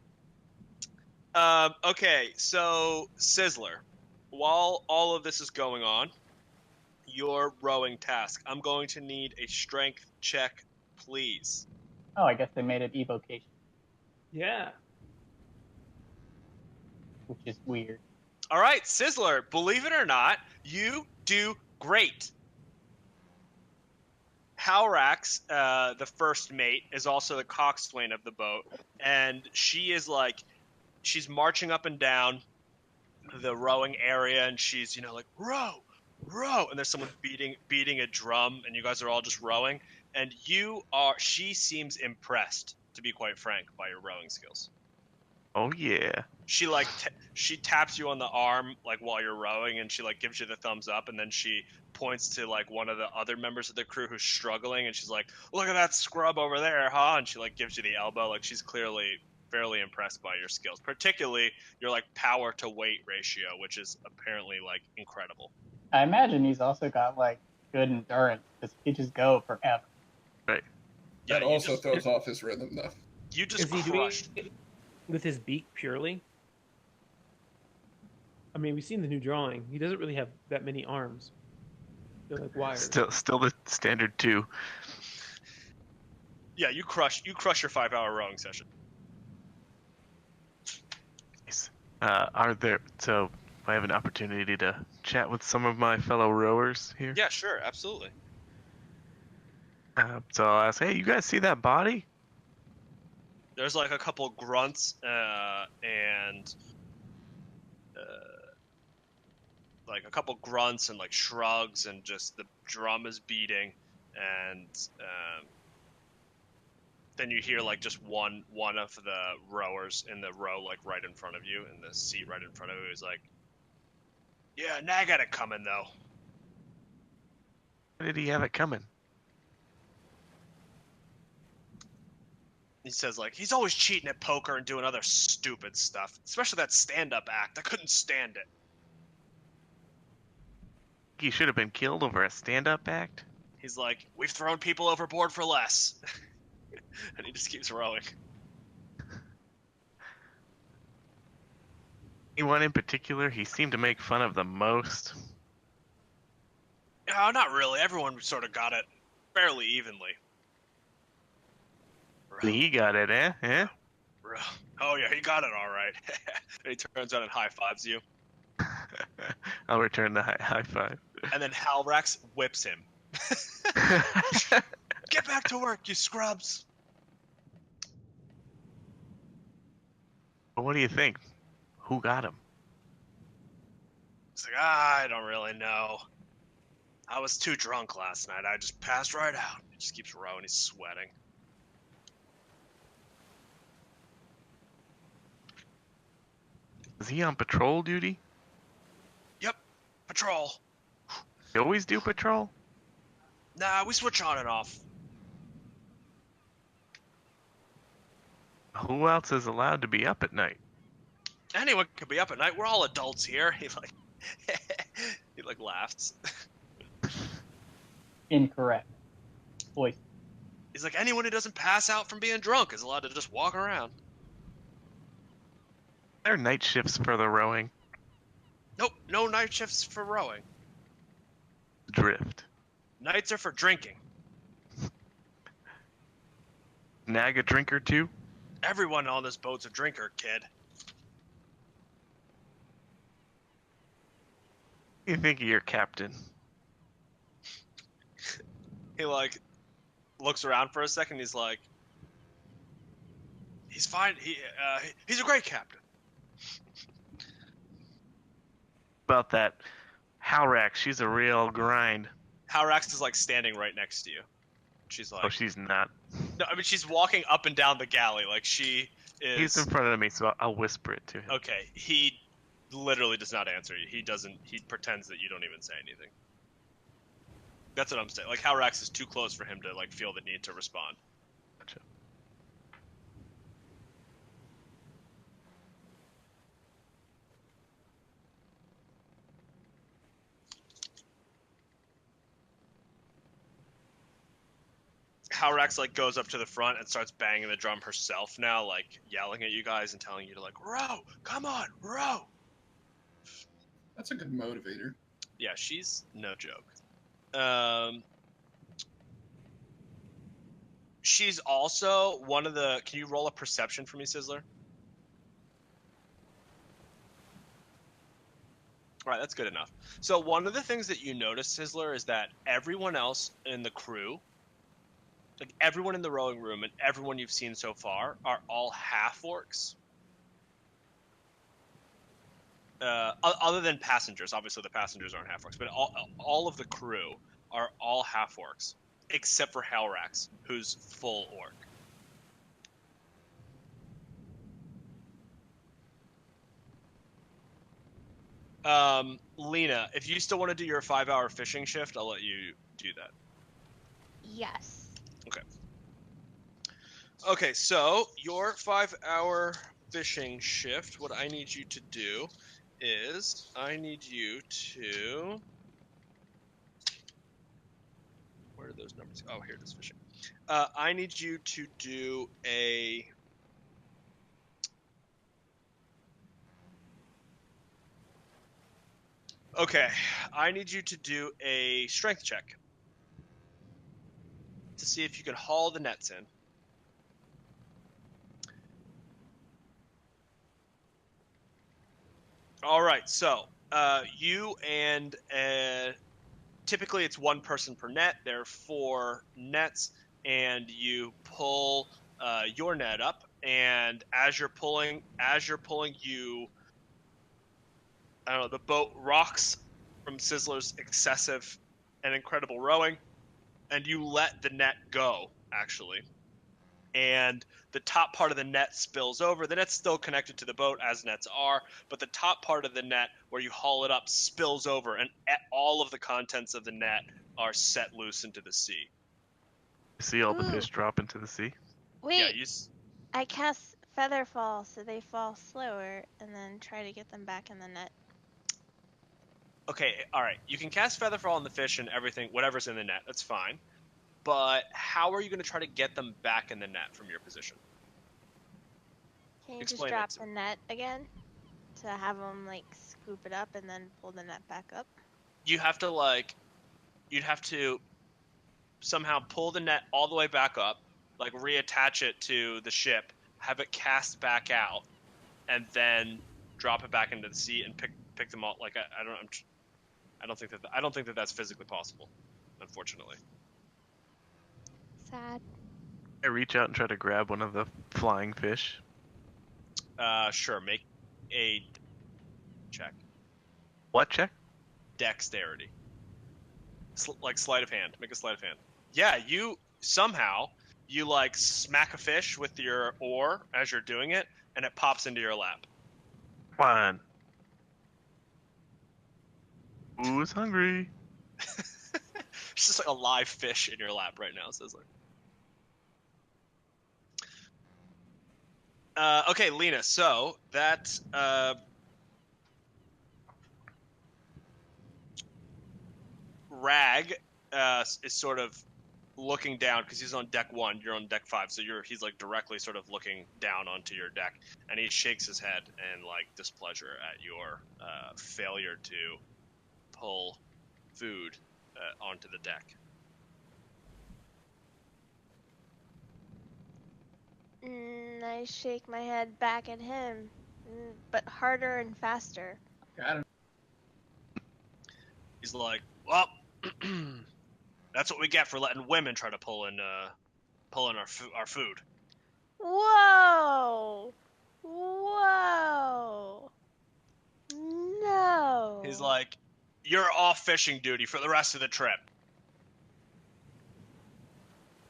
Okay, so Sizzler, while all of this is going on, your rowing task, I'm going to need a strength check, please. Oh, I guess they made it evocation, Yeah. which is weird. All right, Sizzler, believe it or not, you do great. Halrax, the first mate, is also the coxswain of the boat, and she's marching up and down the rowing area, and she's, like, row, and there's someone beating a drum, and you guys are all just rowing, and she seems impressed, to be quite frank, by your rowing skills. Oh yeah. She she taps you on the arm while you're rowing, and she gives you the thumbs up, and then she points to one of the other members of the crew who's struggling, and she's like, "Look at that scrub over there, huh?" And she gives you the elbow. She's clearly fairly impressed by your skills, particularly your power to weight ratio, which is apparently incredible. I imagine he's also got good endurance because he just go forever. Right. Yeah, That also throws off his rhythm, though. You just Is he crushed. doing it with his beak purely? I mean, we've seen the new drawing. He doesn't really have that many arms. They're like wires. Still the standard 2. Yeah, you crush your 5-hour rowing session. Nice. So I have an opportunity to chat with some of my fellow rowers here. Yeah, sure, absolutely. So I'll ask, hey, you guys see that body? There's a couple grunts and a couple grunts and shrugs, and just the drum is beating, and then you hear just one of the rowers in the row right in front of you, in the seat right in front of you, is like, "Yeah, now I got it coming though." Why did he have it coming? He says he's always cheating at poker and doing other stupid stuff, especially that stand-up act. I couldn't stand it. He should have been killed over a stand-up act? He's like, "We've thrown people overboard for less." And he just keeps rowing. Anyone in particular he seemed to make fun of the most? No, not really. Everyone sort of got it fairly evenly. He got it, eh? Eh? Oh yeah, he got it all right. And he turns around and high-fives you. I'll return the high five. And then Halrax whips him. Get back to work, you scrubs! But what do you think? Who got him? He's like, I don't really know. I was too drunk last night. I just passed right out. He just keeps rowing. He's sweating. Is he on patrol duty? Yep. Patrol. You always do patrol? Nah, we switch on and off. Who else is allowed to be up at night? Anyone could be up at night. We're all adults here. He laughs. Incorrect. Voice. He's like, anyone who doesn't pass out from being drunk is allowed to just walk around. There are night shifts for the rowing. Nope, no night shifts for rowing. Drift. Nights are for drinking. Nag a drinker too? Everyone on this boat's a drinker, kid. What do you think of your captain? He looks around for a second. He's like, He's fine. He's a great captain. About that Halrax, she's a real grind. Halrax is like standing right next to you. She's like, Oh, she's not. no, I mean she's walking up and down the galley like she is. He's in front of me, so I'll whisper it to him. Okay, he literally does not answer you. He doesn't. He pretends that you don't even say anything. That's what I'm saying. Like Halrax is too close for him to like feel the need to respond. Gotcha. Halrax like goes up to the front and starts banging the drum herself now, like yelling at you guys and telling you to like row. Come on, row. That's a good motivator. Yeah, she's no joke. She's also one of the. Can you roll a perception for me, Sizzler? All right, that's good enough. So one of the things that you notice, Sizzler, is that everyone else in the crew, like everyone in the rowing room and everyone you've seen so far, are all half-orcs. Other than passengers. Obviously, the passengers aren't half-orcs, but all of the crew are all half-orcs, except for Halrax, who's full orc. Lina, if you still want to do your 5-hour fishing shift, I'll let you do that. Yes. Okay, so your 5-hour fishing shift, what I need you to do is I need you to... Where are those numbers? Oh, here it is, fishing. I need you to do a... Okay, I need you to do a strength check to see if you can haul the nets in. All right, so you and typically it's one person per net. There are 4 nets, and you pull your net up. And as you're pulling, you, I don't know, the boat rocks from Sizzler's excessive and incredible rowing, and you let the net go actually. And the top part of the net spills over. The net's still connected to the boat, as nets are, but the top part of the net where you haul it up spills over, and all of the contents of the net are set loose into the sea. See all the Ooh. fish drop into the sea? Wait, Yeah, I cast Featherfall so they fall slower and then try to get them back in the net. Okay, all right. You can cast Featherfall on the fish and everything, whatever's in the net. That's fine. But how are you going to try to get them back in the net from your position? Can you Explain just drop it. the net again to have them like scoop it up and then pull the net back up? You'd have to somehow pull the net all the way back up, like reattach it to the ship, have it cast back out, and then drop it back into the sea and pick them all. Like I don't think that that's physically possible, unfortunately. Sad. I reach out and try to grab one of the flying fish. Sure. Make a check. What check? Dexterity. Like sleight of hand. Make a sleight of hand. Yeah, you somehow you like smack a fish with your oar as you're doing it, and it pops into your lap. Fine. Who's hungry? It's just like a live fish in your lap right now, Sizzler. Okay, Lina. So that Rag is sort of looking down because he's on deck 1. You're on deck 5, so he's like directly sort of looking down onto your deck, and he shakes his head in like displeasure at your failure to pull food onto the deck. I shake my head back at him, but harder and faster. Got him. He's like, well, that's what we get for letting women try to pull in our food. Whoa! Whoa! No! He's like, you're off fishing duty for the rest of the trip.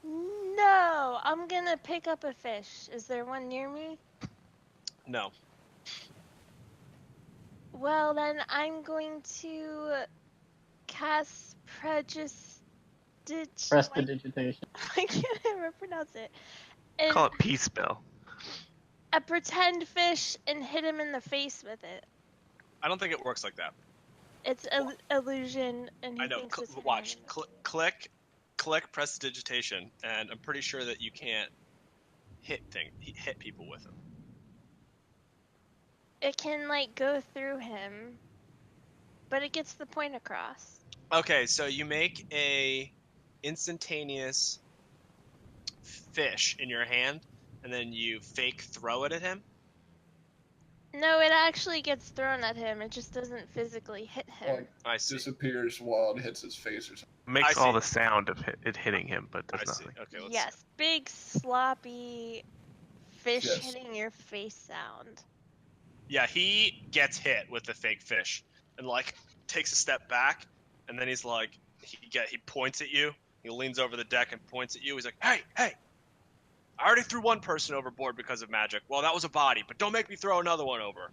No! I'm gonna pick up a fish. Is there one near me? No. Well, then I'm going to cast Prestidigitation. I can't ever pronounce it. And Call it peace spell. a pretend fish and hit him in the face with it. I don't think it works like that. It's illusion, and he I know. thinks it's hitting Watch. him in Click prestidigitation, and I'm pretty sure that you can't hit people with them. It can like go through him, but it gets the point across. Okay, so you make a instantaneous fish in your hand, and then you fake throw it at him. No, it actually gets thrown at him. It just doesn't physically hit him. Like, I see. disappears while it hits his face or something. Makes I all see. the sound of it hitting him, but I does see. nothing. Okay, let's Yes, big sloppy fish Yes. hitting your face sound. Yeah, he gets hit with the fake fish and like takes a step back, and then he's like, he points at you. He leans over the deck and points at you. He's like, hey, I already threw one person overboard because of magic. Well, that was a body, but don't make me throw another one over.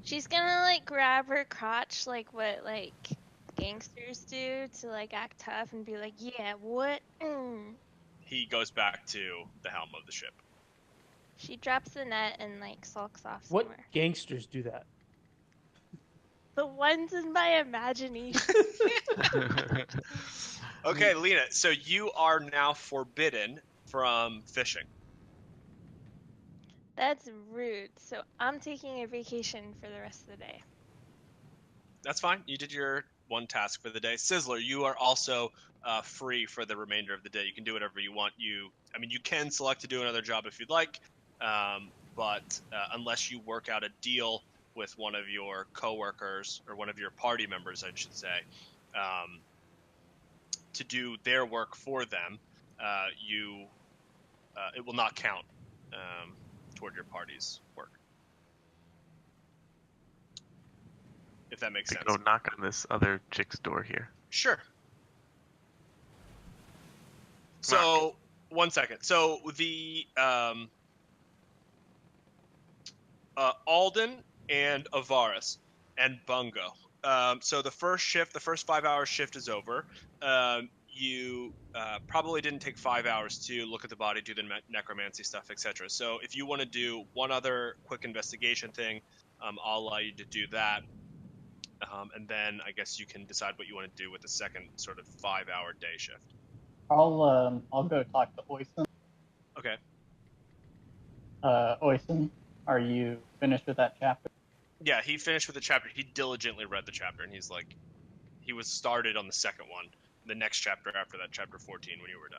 She's gonna like grab her crotch like what like gangsters do to like act tough and be like, yeah, what? He goes back to the helm of the ship. She drops the net and like sulks off What somewhere. gangsters do that? The ones in my imagination. Okay, Lina, so you are now forbidden from fishing. That's rude. So I'm taking a vacation for the rest of the day. That's fine. You did your one task for the day. Sizzler, you are also free for the remainder of the day. You can do whatever you want. You can select to do another job if you'd like, but unless you work out a deal with one of your coworkers or one of your party members, I should say, to do their work for them, it will not count toward your party's work. If that makes To sense. go knock on this other chick's door here. Sure. So, 1 second. So the Alden and Ivaris and Bungo. So the first 5-hour shift is over. You probably didn't take 5 hours to look at the body, do the necromancy stuff, etc. So if you want to do one other quick investigation thing, I'll allow you to do that. And then I guess you can decide what you want to do with the second sort of 5-hour day shift. I'll go talk to Oysen. Okay. Oysen, are you finished with that chapter? Yeah, he finished with the chapter. He diligently read the chapter, and he's like, he was started on the second one. The next chapter after that, chapter 14, when you were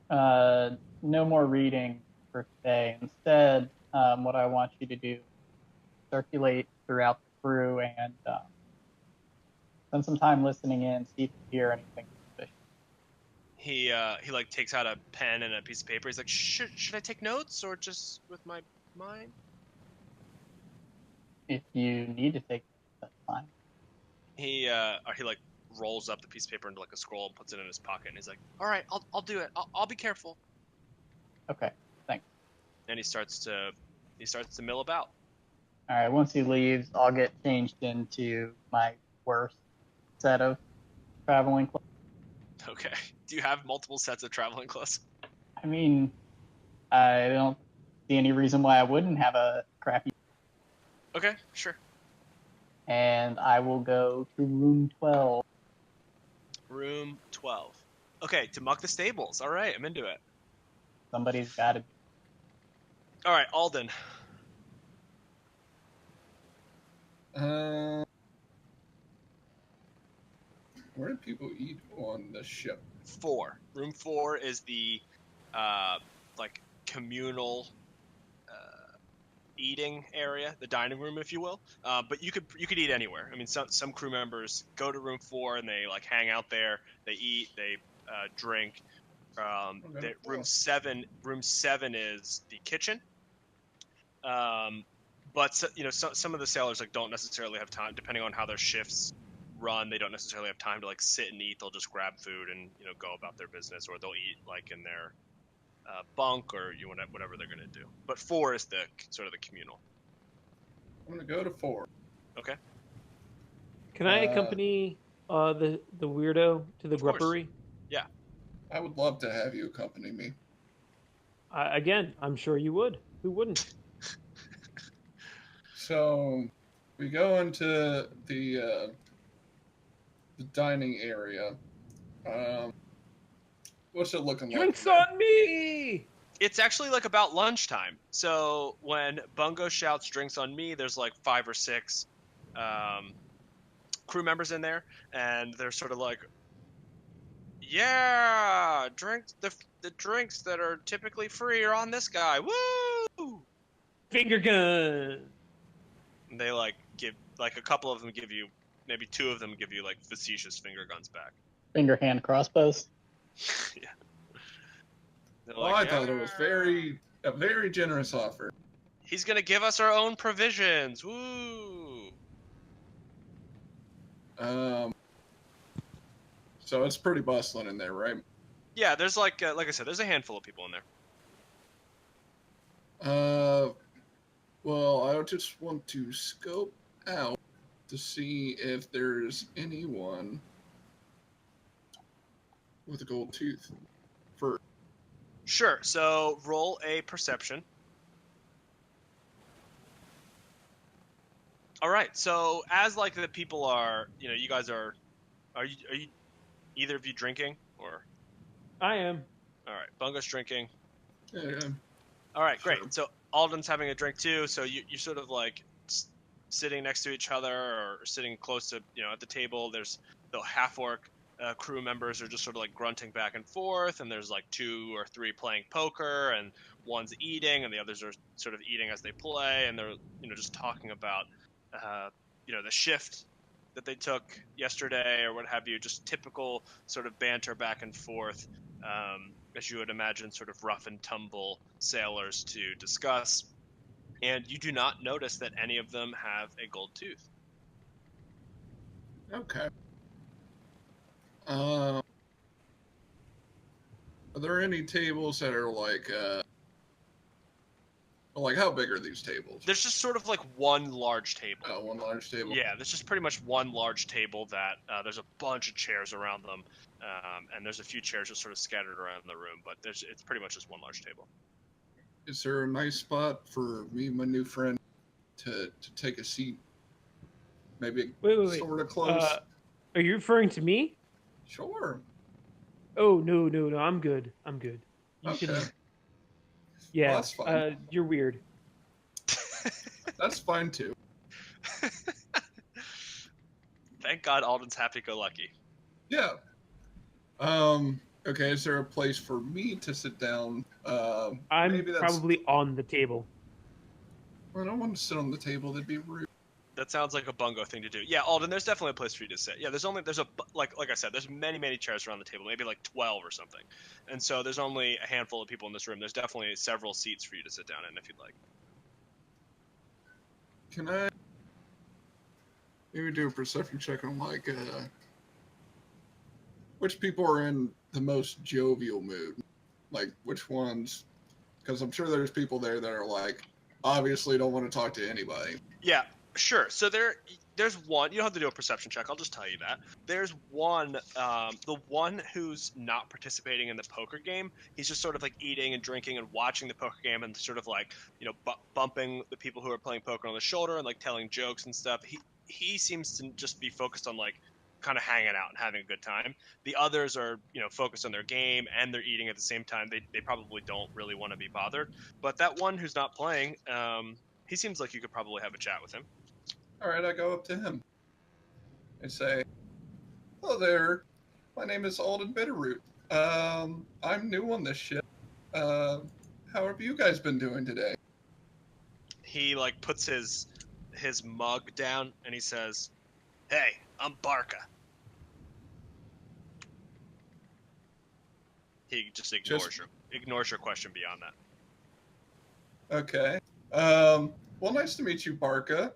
done. No more reading for today. Instead, what I want you to do, circulate throughout the crew and spend some time listening in, see if you hear anything suspicious. He like takes out a pen and a piece of paper. He's like, should I take notes or just with my mind? If you need to take notes, that's fine. He like rolls up the piece of paper into like a scroll and puts it in his pocket, and he's like, all right, I'll do it. I'll be careful. Okay, thanks. And he starts to mill about. All right, once he leaves, I'll get changed into my worst set of traveling clothes. Okay. Do you have multiple sets of traveling clothes? I mean, I don't see any reason why I wouldn't have a crappy. Okay, sure. And I will go to room 12. Room 12. Okay, to muck the stables. All right, I'm into it. Somebody's got to. All right, Alden. Where do people eat on the ship? 4. Room 4 is the like communal eating area, the dining room, if you will. But you could eat anywhere. I mean, some crew members go to room 4 and they like hang out there. They eat, they drink. Okay, Room cool. 7 is the kitchen. But some of the sailors like don't necessarily have time, depending on how their shifts run. They don't necessarily have time to like sit and eat. They'll just grab food and go about their business, or they'll eat like in their bunk or whatever they're gonna do. But 4 is the sort of the communal. I'm gonna go to 4. Okay. Can I accompany the weirdo to the Of course. gruppery? Yeah. I would love to have you accompany me. Again, I'm sure you would. Who wouldn't? So we go into the dining area. What's it looking like? Drinks there? on me! It's actually like about lunchtime. So when Bungo shouts "drinks on me," there's like 5 or 6 crew members in there, and they're sort of like, "Yeah, drinks. The drinks that are typically free are on this guy. Woo!" Finger gun. And they like give like a couple of them give you, maybe 2 of them give you like facetious finger guns back. Finger hand crossbows. Yeah. They're Well, like, I thought it was a very generous offer. He's gonna give us our own provisions. Woo! So it's pretty bustling in there, right? Yeah, there's like I said, there's a handful of people in there. Well, I just want to scope out to see if there's anyone with a gold tooth. Sure. So roll a perception. All right. So as like the people are, you guys are you either of you drinking or? I am. All right. Bungo's drinking. Yeah. All right. Great. Sure. So Alden's having a drink too. So you're sort of like sitting next to each other or sitting close to at the table. There's the half orc crew members are just sort of like grunting back and forth, and there's like 2 or 3 playing poker, and one's eating, and the others are sort of eating as they play, and they're just talking about the shift that they took yesterday or what have you. Just typical sort of banter back and forth, as you would imagine, sort of rough and tumble sailors to discuss. And you do not notice that any of them have a gold tooth. Okay. Are there any tables that are like how big are these tables? There's just sort of like one large table. Oh, one large table. Yeah, there's just pretty much one large table that there's a bunch of chairs around them, and there's a few chairs just sort of scattered around the room, but it's pretty much just one large table. Is there a nice spot for me and my new friend to take a seat? Maybe Wait. sort of close. Are you referring to me? Sure. Oh no, I'm good. You Okay. can. Yeah, Well, that's fine. You're weird. That's fine too. Thank God Alden's happy-go-lucky. Yeah. Okay, is there a place for me to sit down? I'm maybe that's... probably on the table. I don't want to sit on the table. That'd be rude. That sounds like a Bungo thing to do. Yeah, Alden, there's definitely a place for you to sit. Yeah, there's like I said, there's many chairs around the table, maybe like 12 or something. And so there's only a handful of people in this room. There's definitely several seats for you to sit down in if you'd like. Can I maybe do a perception check on like which people are in the most jovial mood? Like which ones? Because I'm sure there's people there that are like obviously don't want to talk to anybody. Yeah, sure. So there's one. You don't have to do a perception check. I'll just tell you that. There's one. The one who's not participating in the poker game. He's just sort of like eating and drinking and watching the poker game and sort of like bumping the people who are playing poker on the shoulder and like telling jokes and stuff. He seems to just be focused on like kind of hanging out and having a good time. The others are focused on their game and they're eating at the same time. They probably don't really want to be bothered. But that one who's not playing, he seems like you could probably have a chat with him. All right, I go up to him and say, "Hello there. My name is Alden Bitteroot. I'm new on this ship. How have you guys been doing today?" He like puts his mug down and he says, "Hey, I'm Barca." He just Just- ignores your question beyond that. Okay. Well, nice to meet you, Barca.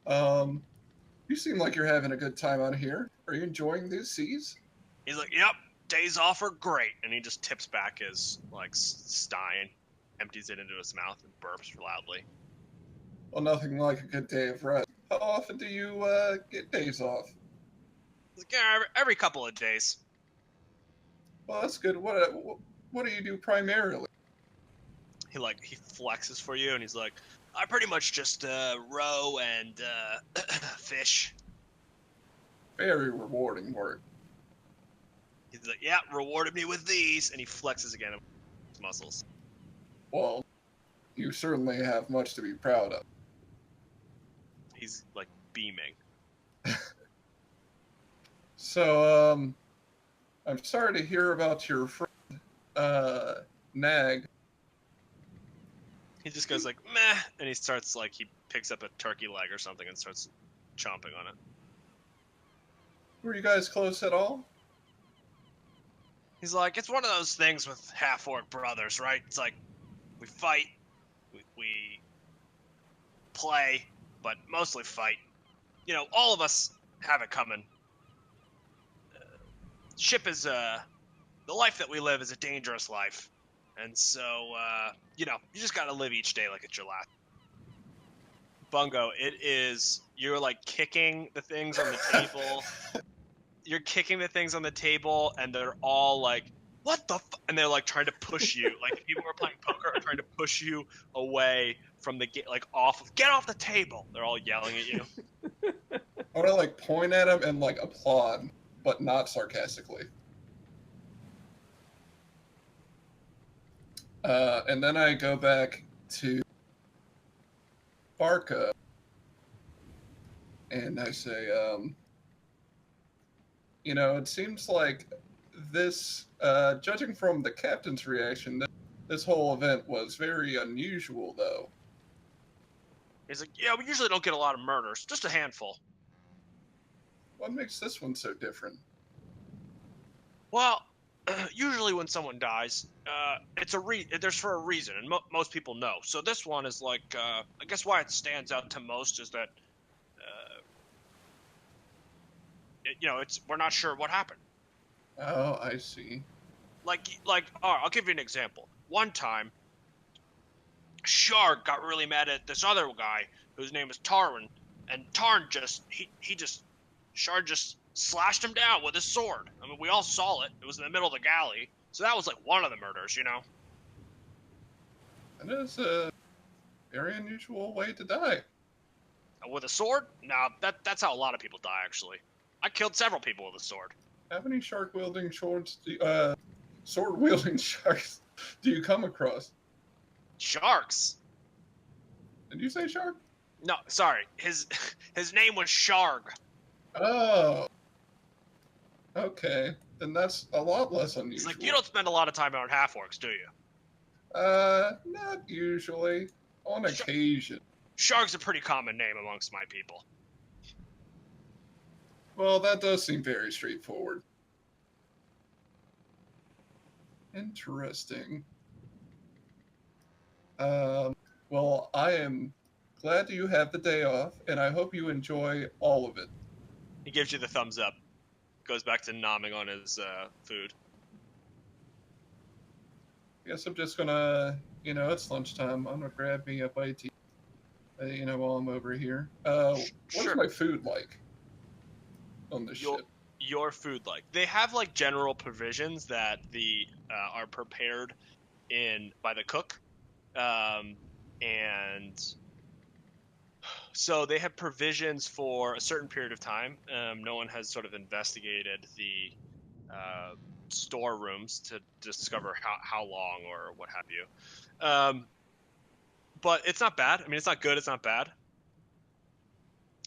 You seem like you're having a good time out here. Are you enjoying these seas? He's like, "Yep, days off are great," and he just tips back his like stein, empties it into his mouth, and burps loudly. Well, nothing like a good day of rest. How often do you get days off? He's like, "Yeah, every couple of days." Well, that's good. What do you do primarily? He flexes for you, and he's like, "I pretty much just row and fish." Very rewarding work. He's like, "Yeah, rewarded me with these," and he flexes again his muscles. Well, you certainly have much to be proud of. He's like beaming. So, I'm sorry to hear about your friend, Nag. He just goes like, "Meh," and he starts like he picks up a turkey leg or something and starts chomping on it. Were you guys close at all? He's like, "It's one of those things with half-orc brothers, right? It's like we fight, we play, but mostly fight. You know, all of us have it coming. Ship is the life that we live is a dangerous life, and so you know, you just gotta live each day like it's your last." Bungo, you're like kicking the things on the table. You're kicking the things on the table, and they're all like, "What the?" And they're like trying to push you. Like people who are playing poker are trying to push you away from the like get off the table. They're all yelling at you. I want to like point at him and like applaud, but not sarcastically. And then I go back to Barca, and I say, you know, it seems like this, judging from the captain's reaction, this whole event was very unusual, though. He's like, "Yeah, we usually don't get a lot of murders, just a handful." What makes this one so different? Well, usually when someone dies, there's for a reason, and most people know. So this one is like, I guess why it stands out to most is that, you know, we're not sure what happened. Oh, I see. Like, all right, I'll give you an example. One time, Shark got really mad at this other guy whose name is Tarwin, and Tarn Shard just slashed him down with his sword. I mean, we all saw it. It was in the middle of the galley. So that was like one of the murders, you know? That is a very unusual way to die. With a sword? No, that's how a lot of people die, actually. I killed several people with a sword. How many sword-wielding sharks do you come across? Sharks? Did you say shark? No, sorry. His name was Sharg. Oh. Okay. Then that's a lot less unusual. It's like, you don't spend a lot of time on half-orcs, do you? Not usually. On occasion. Sharg's a pretty common name amongst my people. Well, that does seem very straightforward. Interesting. Well, I am glad you have the day off, and I hope you enjoy all of it. He gives you the thumbs up. Goes back to nomming on his food. Guess I'm just gonna, you know, it's lunchtime. I'm gonna grab me a bite to eat, you know, while I'm over here. What's Sure. my food like on this ship? Your food like? They have like general provisions that are prepared by the cook, and so they have provisions for a certain period of time. No one has sort of investigated the storerooms to discover how long or what have you. But it's not bad. I mean, it's not good. It's not bad.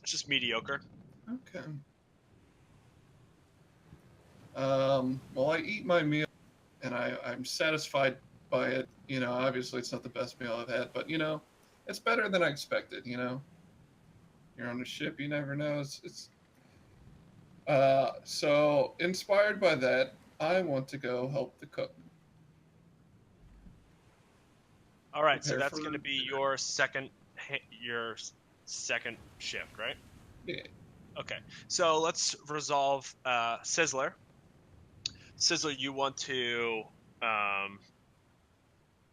It's just mediocre. Okay. Well, I eat my meal, and I'm satisfied by it. You know, obviously it's not the best meal I've had, but, you know, it's better than I expected, you know? You're on a ship, you never know. So inspired by that, I want to go help the cook. All right, so Prepare that's for going to be dinner. your second shift, right? Yeah. Okay, so let's resolve Sizzler. Sizzler, you want to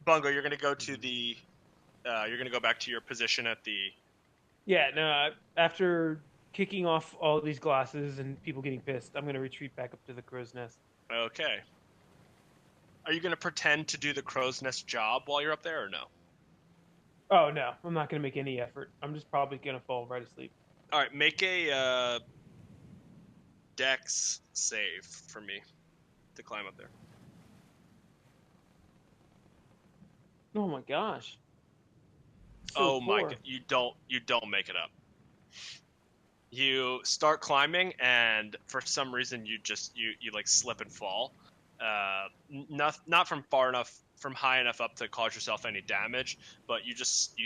Bungo, you're going to go to the you're going to go back to your position at the Yeah, no. After kicking off all these glasses and people getting pissed, I'm gonna retreat back up to the crow's nest. Okay. Are you going to pretend to do the crow's nest job while you're up there or no? Oh no, I'm not gonna make any effort. I'm just probably gonna fall right asleep. All right, make a dex save for me to climb up there. Oh my gosh. Oh my Poor. god, you don't make it up. You start climbing and for some reason you like slip and fall. Not from high enough up to cause yourself any damage, but you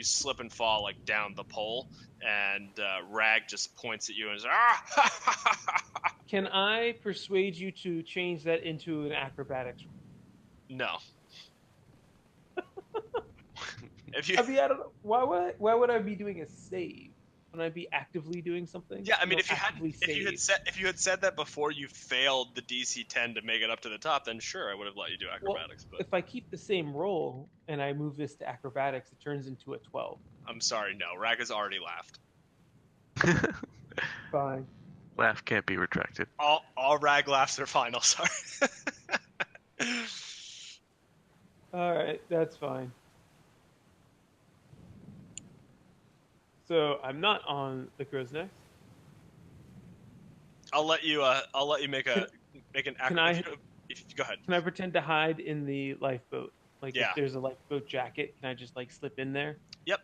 slip and fall like down the pole, and Rag just points at you and says, "Ah!" Can I persuade you to change that into an acrobatics? No. If you I mean, I don't know. Why would I be doing a save? Wouldn't I be actively doing something? Yeah, I mean, Don't actively save. if you had said that before you failed the DC 10 to make it up to the top, then sure, I would have let you do acrobatics. But If I keep the same roll and I move this to acrobatics, it turns into a 12. I'm sorry, no. Rag has already laughed. Fine. Laugh can't be retracted. All Rag laughs are final. Sorry. All right, that's fine. So I'm not on the crow's nest. I'll let you make an acrobatics. Go ahead. Can I pretend to hide in the lifeboat? Like Yeah. if there's a lifeboat jacket, can I just like slip in there? Yep.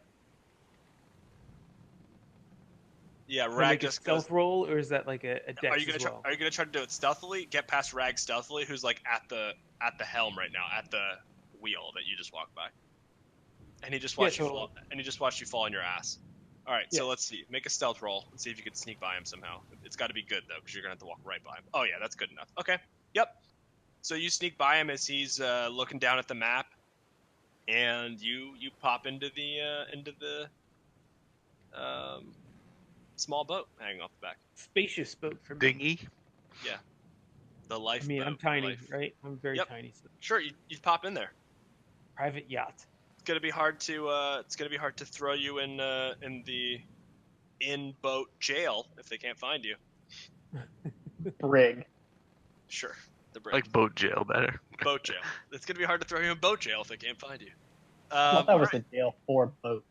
Yeah, Can I Rag make a just stealth goes. roll, or is that like a dex Are you gonna as well? Are you gonna try to do it stealthily? Get past Rag stealthily, who's like at the helm right now, at the wheel that you just walked by, and he just watched you totally. fall. And he just watched you fall on your ass. All right, so Yes. let's see. Make a stealth roll and see if you can sneak by him somehow. It's got to be good though, because you're gonna have to walk right by him. Oh yeah, that's good enough. Okay. Yep. So you sneak by him as he's looking down at the map, and you pop into the small boat hanging off the back. Spacious boat for me. Dinghy. Yeah. The life. I mean, I'm tiny, right? I'm very Yep. tiny. So Sure, you pop in there. private yacht. It's gonna be hard to throw you in the in-boat jail if they can't find you. Brig. Sure, the brig. Like boat jail better. Boat jail. It's gonna be hard to throw you in boat jail if they can't find you. I thought that was alright. a jail for boat.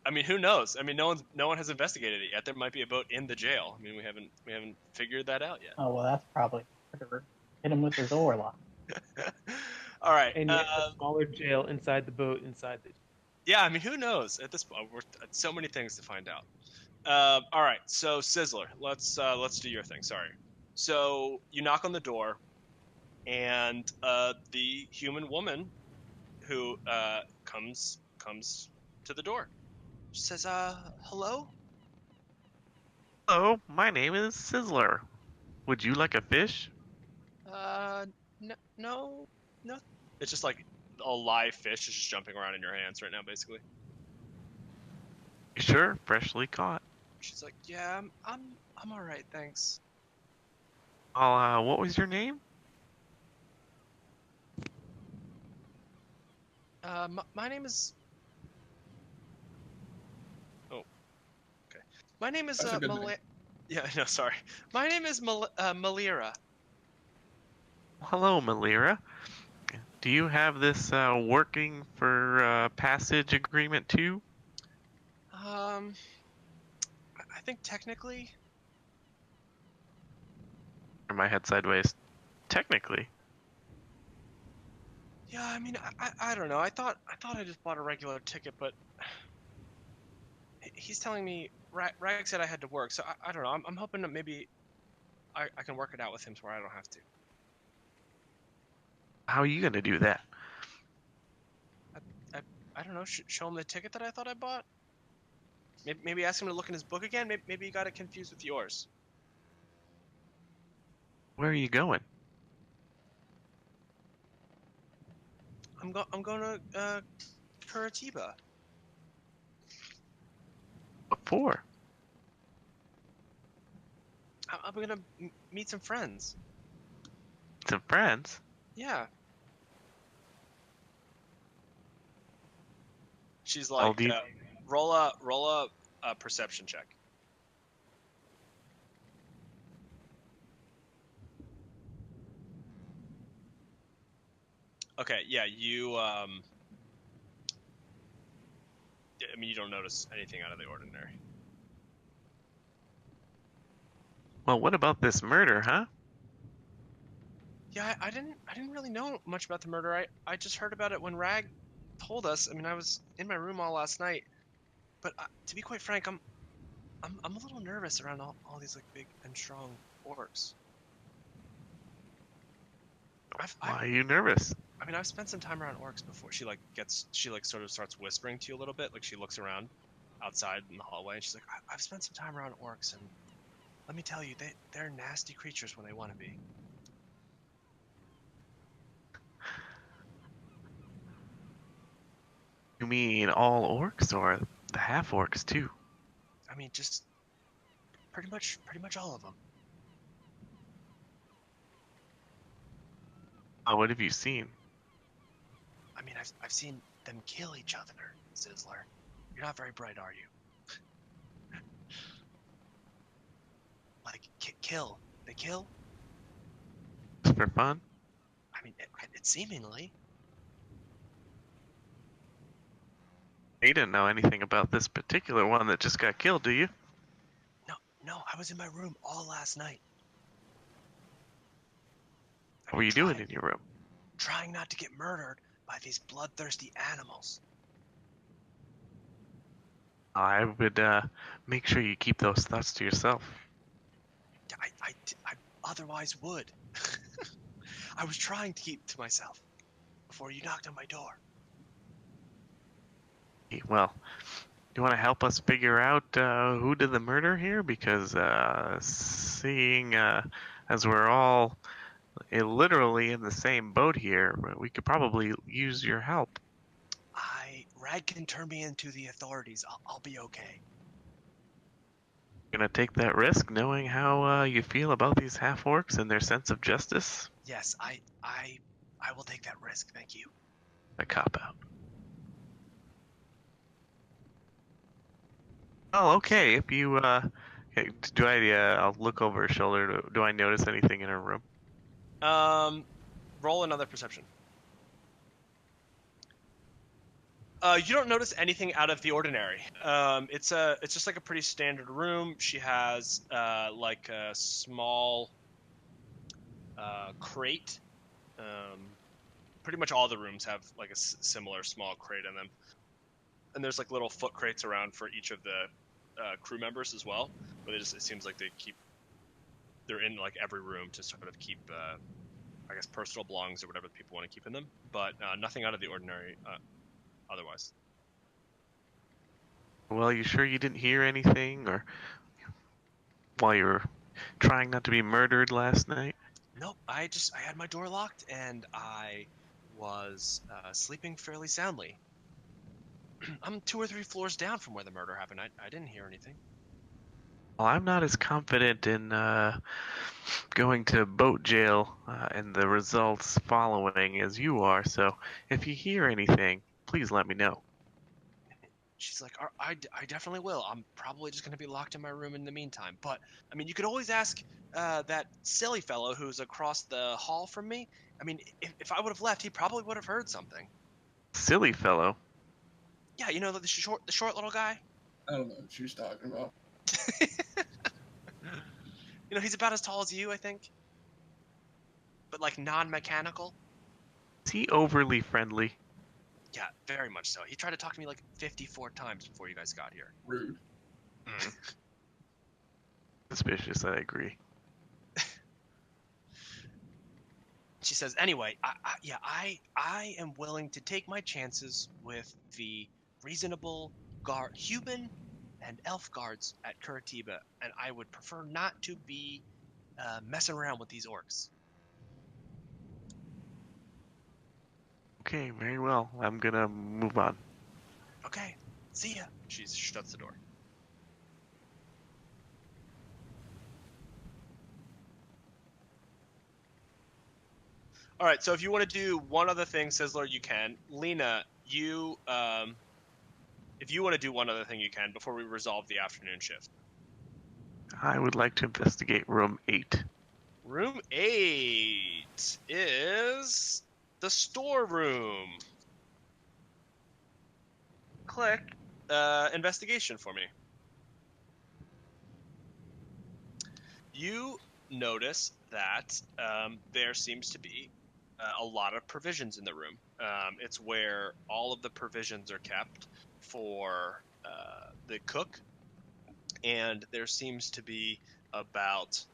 I mean, who knows? I mean, no one has investigated it yet. There might be a boat in the jail. I mean, we haven't figured that out yet. Oh well, that's probably harder. Hit him with his oar. All right. And yet a smaller jail inside the boat, inside the. Yeah, I mean, who knows? At this point, we're so many things to find out. All right, so Sizzler, let's do your thing. Sorry. So you knock on the door, and the human woman who comes to the door. She says, hello? Hello, my name is Sizzler. Would you like a fish? No. It's just like a live fish is just jumping around in your hands right now, basically. Sure, freshly caught. She's like, yeah, I'm all right, thanks. What was your name? My name is. Oh, okay. My name is That's a good name. Yeah, no, sorry. My name is Malira. Hello, Malira. Do you have this working for passage agreement too? I think technically. Or my head sideways. Technically. Yeah, I mean, I don't know. I thought I just bought a regular ticket, but he's telling me Rag said I had to work, so I don't know. I'm hoping that maybe I can work it out with him to where I don't have to. How are you gonna do that? I don't know. Show him the ticket that I thought I bought. Maybe ask him to look in his book again. Maybe he got it confused with yours. Where are you going? I'm going to Curitiba. What for? I'm gonna meet some friends. Some friends? Yeah. She's Well, like, roll a perception check. Okay, yeah, you I mean, you don't notice anything out of the ordinary. Well, what about this murder, huh? Yeah, I didn't really know much about the murder. I just heard about it when Rag told us. I mean, I was in my room all last night. But to be quite frank, I'm a little nervous around all these like big and strong orcs. Why are you nervous? I mean, I've spent some time around orcs before. She sort of starts whispering to you a little bit. Like she looks around outside in the hallway, and she's like, I've spent some time around orcs, and let me tell you, they're nasty creatures when they want to be. You mean all orcs or the half orcs too? I mean, just pretty much all of them. Oh, what have you seen? I mean, I've seen them kill each other, Sizzler. You're not very bright, are you? Like, kill. They kill? Just for fun? I mean, it seemingly. You didn't know anything about this particular one that just got killed, do you? No, I was in my room all last night. What were you doing in your room? Trying not to get murdered by these bloodthirsty animals. I would make sure you keep those thoughts to yourself. I otherwise would. I was trying to keep to myself before you knocked on my door. Well, you want to help us figure out who did the murder here? Because seeing as we're all literally in the same boat here, we could probably use your help. Rag can turn me into the authorities. I'll be okay. Gonna take that risk, knowing how you feel about these half orcs and their sense of justice? Yes, I will take that risk. Thank you. A cop out. Oh, okay. If you do I'll look over her shoulder. Do I notice anything in her room? Roll another perception. You don't notice anything out of the ordinary. It's just like a pretty standard room. She has like a small crate. Pretty much all the rooms have like a similar small crate in them, and there's like little foot crates around for each of the crew members as well. But it seems like they're in like every room to sort of keep I guess personal belongings or whatever people want to keep in them. But nothing out of the ordinary. Otherwise. Well, you sure you didn't hear anything, or while you were trying not to be murdered last night? Nope. I had my door locked and I was sleeping fairly soundly. I'm 2 or 3 floors down from where the murder happened. I didn't hear anything. Well, I'm not as confident in going to boat jail and the results following as you are, so if you hear anything, please let me know. She's like, I definitely will. I'm probably just going to be locked in my room in the meantime. But, I mean, you could always ask that silly fellow who's across the hall from me. I mean, if I would have left, he probably would have heard something. Silly fellow? Yeah, you know, the short little guy? I don't know what she's talking about. You know, he's about as tall as you, I think. But, like, non-mechanical. Is he overly friendly? Yeah, very much so. He tried to talk to me like 54 times before you guys got here. Rude. Suspicious, I agree. She says, anyway, I am willing to take my chances with the reasonable human and elf guards at Curitiba, and I would prefer not to be messing around with these orcs. Okay, very well. I'm gonna move on. Okay, see ya. She shuts the door. All right, so if you want to do one other thing, Sizzler, you can. Lina, you, if you want to do one other thing, you can before we resolve the afternoon shift. I would like to investigate room 8. Room 8 is the storeroom. Click investigation for me. You notice that there seems to be a lot of provisions in the room. It's where all of the provisions are kept for the cook, and there seems to be about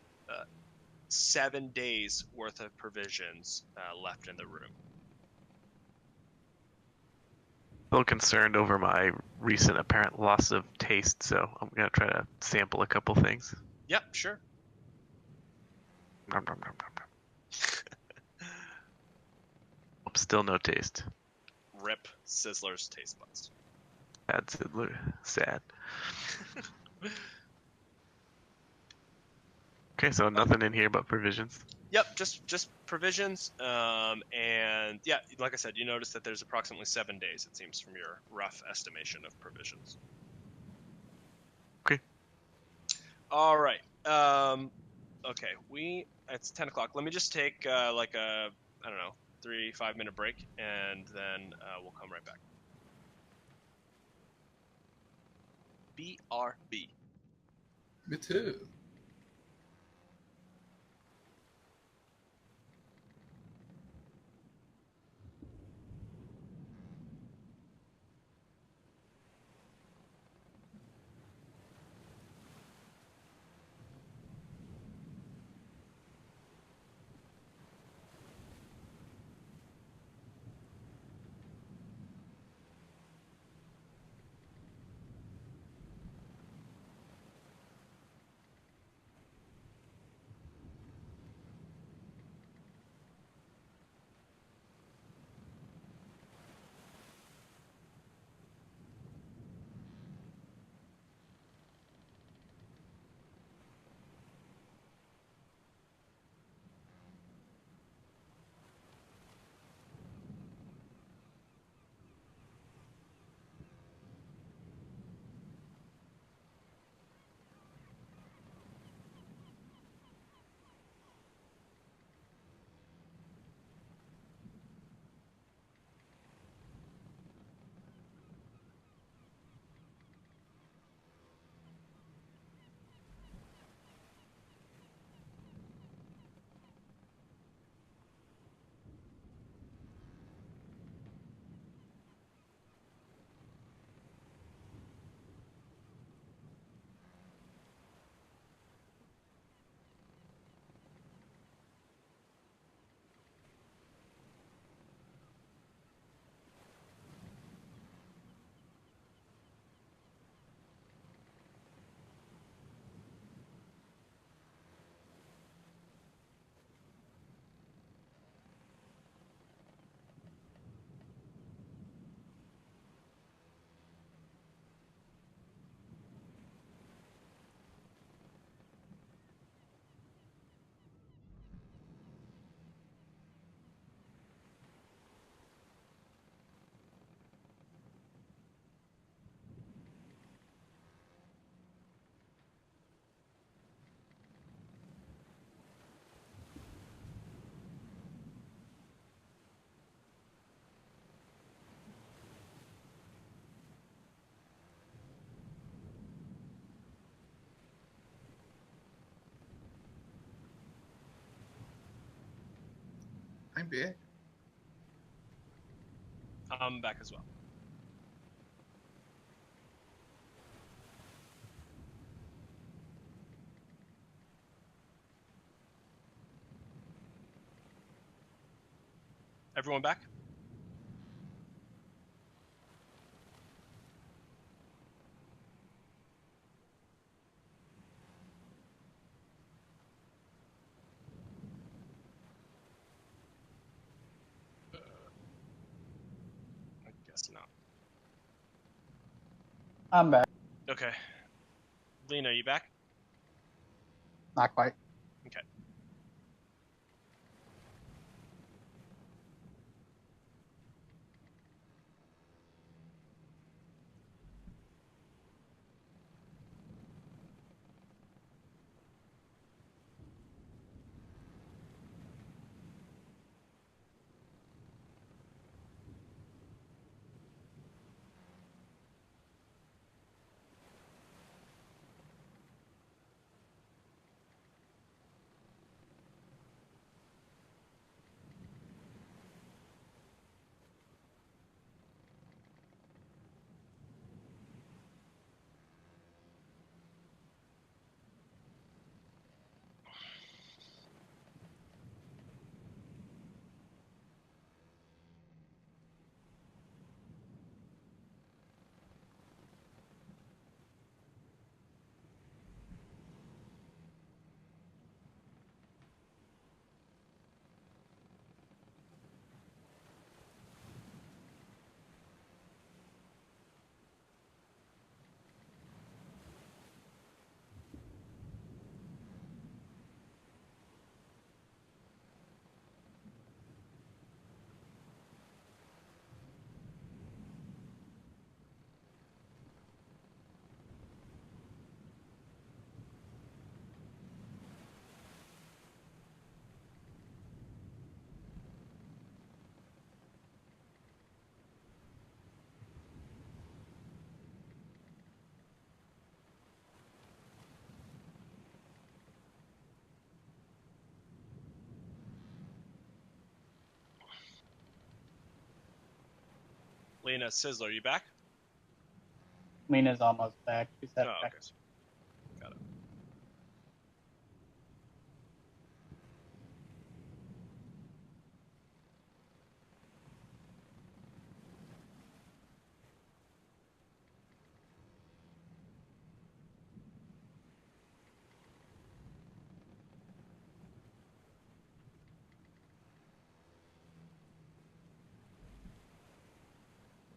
7 days worth of provisions left in the room. A little concerned over my recent apparent loss of taste, so I'm gonna try to sample a couple things. Yep, sure. Nom, nom, nom, nom, nom. Oh, still no taste. Rip Sizzler's taste buds. Sad Sizzler. Sad. Okay, so nothing in here but provisions. Yep, just provisions, and yeah, like I said, you notice that there's approximately 7 days, it seems, from your rough estimation of provisions. Okay. All right. Okay, it's 10 o'clock. Let me just take like a, I don't know, 3-5 minute break, and then we'll come right back. BRB. Me too. I'm back. I'm back as well. Everyone back? I guess not. I'm back. Okay. Lina, are you back? Not quite. Okay. Lina, Sizzler, are you back? Lina's almost back. She said Oh, back. okay. Got it.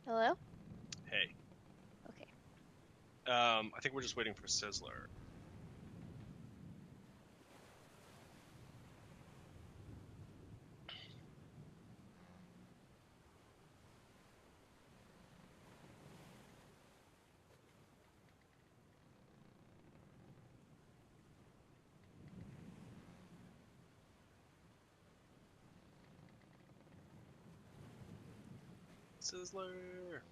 Hello? Hey. Okay. I think we're just waiting for Sizzler. Sizzler.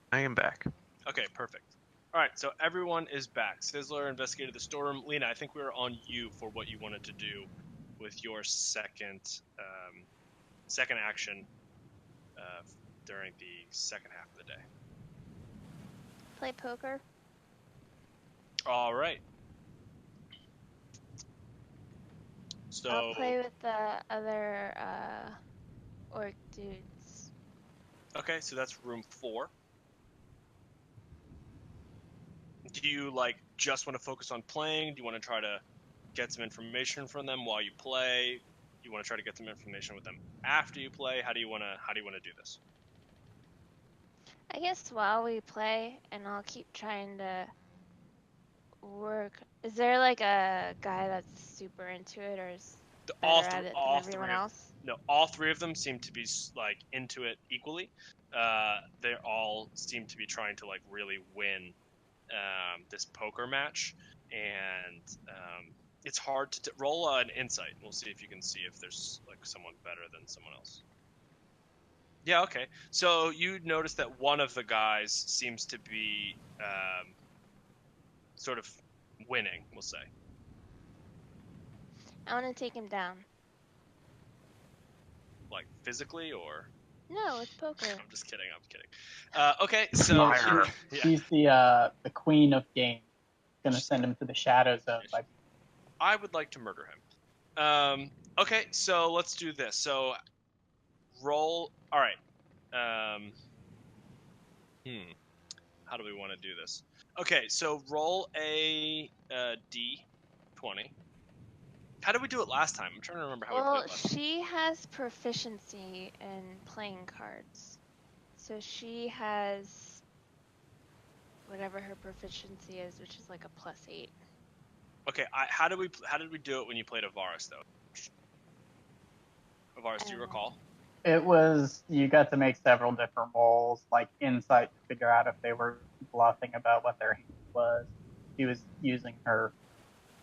I am back. Okay, perfect. All right, so everyone is back. Sizzler investigated the storeroom. Lina, I think we were on you for what you wanted to do with your second action during the second half of the day. Play poker. All right. So I'll play with the other orc dudes. okay, so that's room 4. Do you just want to focus on playing? Do you want to try to get some information from them while you play? You want to try to get some information with them after you play? How do you want to do this? I guess while we play, and I'll keep trying to work. Is there like a guy that's super into it, or is better at it than everyone else? No, all 3 of them seem to be into it equally. They all seem to be trying to really win this poker match, and it's hard to roll an insight. We'll see if you can see if there's someone better than someone else. Yeah, okay. So you notice that one of the guys seems to be sort of winning, we'll say. I want to take him down. Physically or? No, it's poker. I'm just kidding. Okay, so She's the queen of games. Gonna send him to the shadows of. I would like to murder him. Okay, so let's do this. So roll. All right. How do we want to do this? Okay, so roll a d20. How did we do it last time? I'm trying to remember how we Well, played last time. she has proficiency in playing cards. So she has whatever her proficiency is, which is like a +8. Okay, how did we do it when you played Ivaris though? Ivaris, do you recall? It was, you got to make several different rolls, like insight to figure out if they were bluffing about what their hand was. She was using her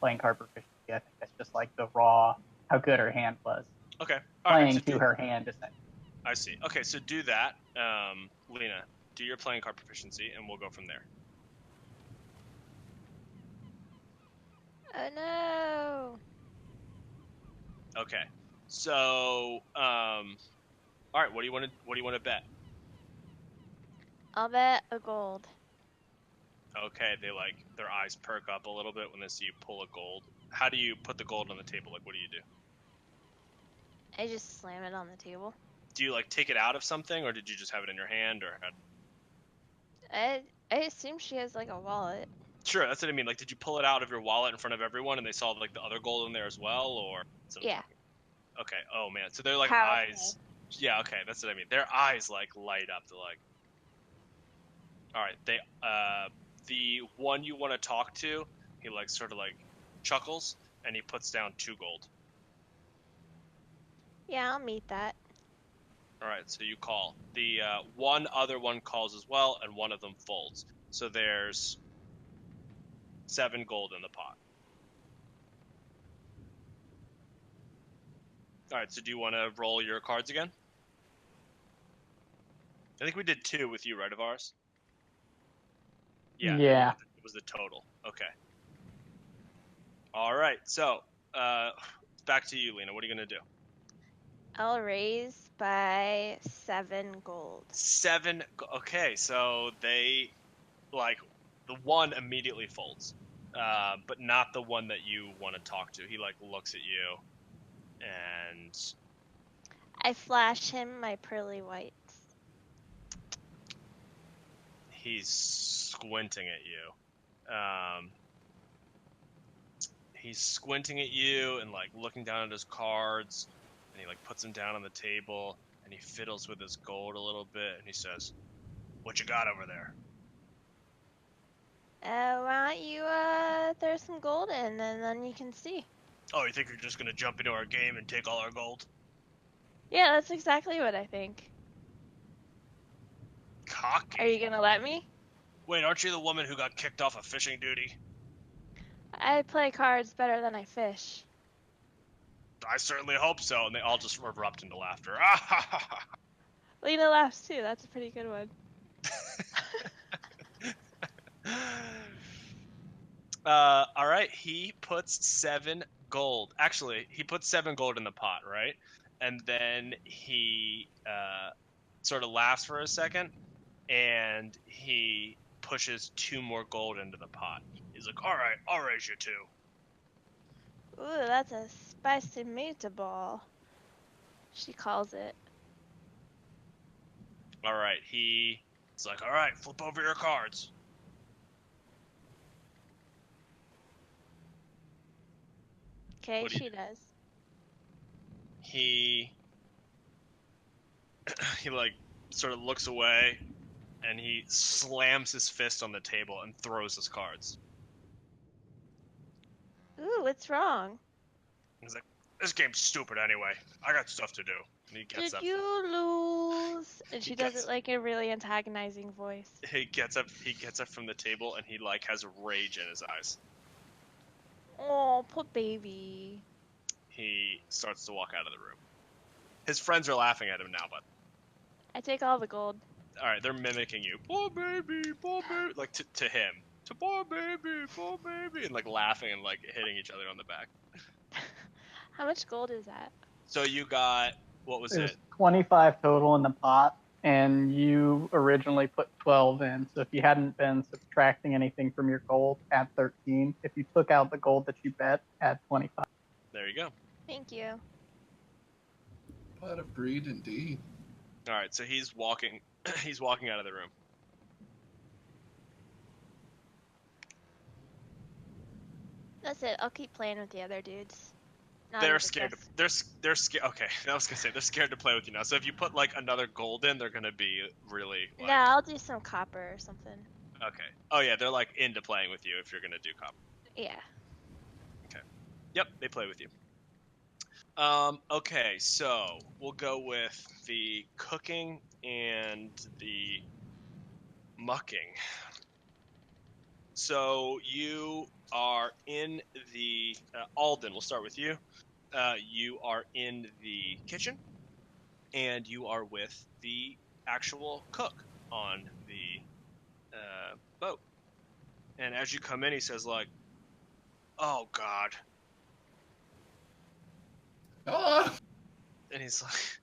playing card proficiency. I think that's just like the raw, how good her hand was. Okay. Playing to her hand, essentially. I see. Okay, so do that. Lina, do your playing card proficiency, and we'll go from there. Oh no! Okay. So, all right. What do you want to bet? I'll bet a gold. Okay, their eyes perk up a little bit when they see you pull a gold. How do you put the gold on the table? Like, what do you do? I just slam it on the table. Do you take it out of something, or did you just have it in your hand, or? I assume she has like a wallet. Sure, that's what I mean. Like, did you pull it out of your wallet in front of everyone, and they saw the other gold in there as well, or? Yeah. Okay. Oh man. So they're Powerful. eyes. Yeah. Okay. That's what I mean. Their eyes light up. They're like. All right. They the one you want to talk to, he sort of chuckles, and he puts down 2 gold. Yeah, I'll meet that. All right. So you call. The one other one calls as well, and one of them folds. So there's 7 gold in the pot. All right, so do you want to roll your cards again? I think we did 2 with you, right, Ivaris? Yeah. Yeah. It was the total. Okay. All right, so back to you, Lina. What are you going to do? I'll raise by 7 gold. 7. Okay, so they, the one immediately folds, but not the one that you want to talk to. He, looks at you, and... I flash him my pearly whites. He's squinting at you. He's squinting at you and looking down at his cards, and he puts them down on the table, and he fiddles with his gold a little bit, and he says, "What you got over there?" Why don't you throw some gold in, and then you can see. Oh, you think you're just gonna jump into our game and take all our gold? Yeah, that's exactly what I think. Cocky. Are you gonna let me? Wait, aren't you the woman who got kicked off of fishing duty? I play cards better than I fish. I certainly hope so. And they all just erupt into laughter. Lina laughs too. That's a pretty good one. All right. He puts 7 gold. Actually, he puts 7 gold in the pot, right? And then he sort of laughs for a second, and he pushes 2 more gold into the pot. He's like, "All right, I'll raise you 2." Ooh, that's a spicy meatball. She calls it. All right. He's like, "All right, flip over your cards." Okay, she does. He sort of looks away, and he slams his fist on the table and throws his cards. Ooh, what's wrong? He's like, "This game's stupid anyway. I got stuff to do." And he gets Did up. you lose? And she does gets- it like a really antagonizing voice. He gets up from the table, and he has rage in his eyes. Oh, poor baby. He starts to walk out of the room. His friends are laughing at him now, but I take all the gold. all right, they're mimicking you. Poor baby, to him. To poor baby, and laughing and hitting each other on the back. How much gold is that? So you got, what was There's it? 25 total in the pot, and you originally put 12 in. So if you hadn't been subtracting anything from your gold, add 13. If you took out the gold that you bet, add 25. There you go. Thank you. What a breed indeed. All right, so he's walking. He's walking out of the room. That's it. I'll keep playing with the other dudes. Not They're with the scared. guests. They're scared. Okay, I was gonna say they're scared to play with you now. So if you put like another gold in, they're gonna be really like. No, I'll do some copper or something. Okay. Oh yeah, they're like into playing with you if you're gonna do copper. Yeah. Yep, they play with you. Okay, so we'll go with the cooking and the mucking. So you are in the Alden. We'll start with you. You are in the kitchen, and you are with the actual cook on the boat. And as you come in, he says, like, "Oh God," Ah! and he's like,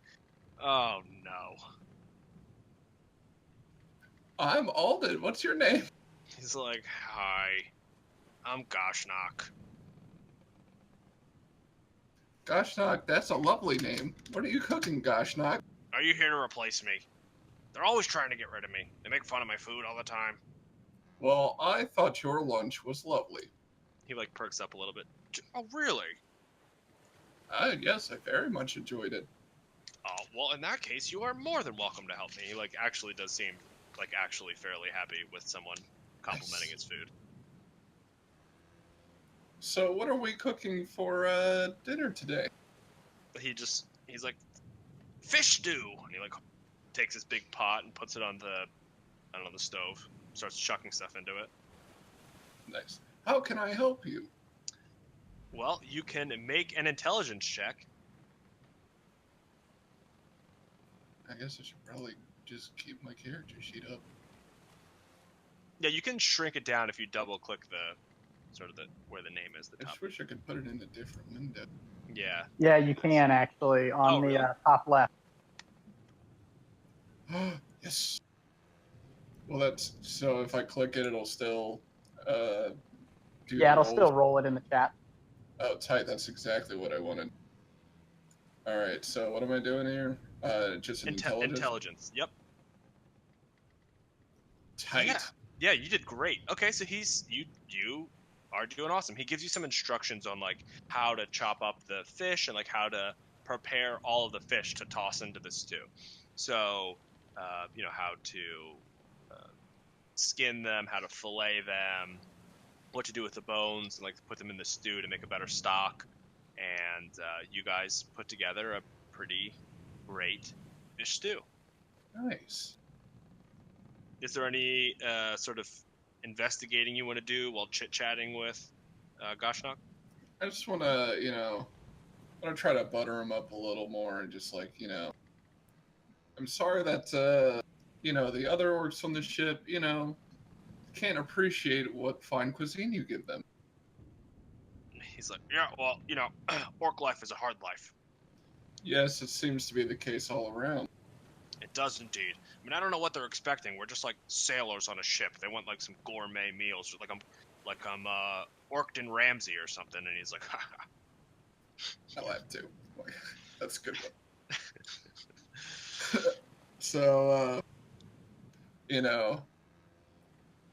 "Oh no." I'm Alden. What's your name? He's like, "Hi, I'm Goshnock." Goshnock, that's a lovely name. What are you cooking, Goshnock? Are you here to replace me? They're always trying to get rid of me. They make fun of my food all the time. Well, I thought your lunch was lovely. He like perks up a little bit. Oh, really? Yes, I very much enjoyed it. Oh, well, in that case, you are more than welcome to help me. He like actually does seem like actually fairly happy with someone complimenting his food. So, what are we cooking for dinner today? He's like, fish stew, and he like takes his big pot and puts it on the stove. Starts chucking stuff into it. Nice. How can I help you? Well, you can make an intelligence check. I guess I should probably just keep my character sheet up. Yeah, you can shrink it down if you double click the where the name is. The I top. just wish I could put it in a different window. Yeah. Yeah, you can actually on Oh, the really? top left. Yes. Well, that's so. If I click it, it'll still do. Yeah, it'll the still rolls. roll it in the chat. Oh, tight. That's exactly what I wanted. All right. So what am I doing here? Just an intelligence. Intelligence. Yep. Tight. Yeah, you did great. Okay, so you are doing awesome. He gives you some instructions on like how to chop up the fish and like how to prepare all of the fish to toss into the stew. So, how to skin them, how to fillet them, what to do with the bones, and like put them in the stew to make a better stock. And you guys put together a pretty great fish stew. Nice. Is there any sort of investigating you want to do while chit-chatting with Goshnock? I just want to, try to butter him up a little more and just like, I'm sorry that, the other orcs on the ship, can't appreciate what fine cuisine you give them. He's like, yeah, well, orc life is a hard life. Yes, it seems to be the case all around. It does indeed. I mean, I don't know what they're expecting. We're just like sailors on a ship. They want like some gourmet meals, like I'm Orkton Ramsay or something. And he's like, haha. I laugh too. That's a good one. So,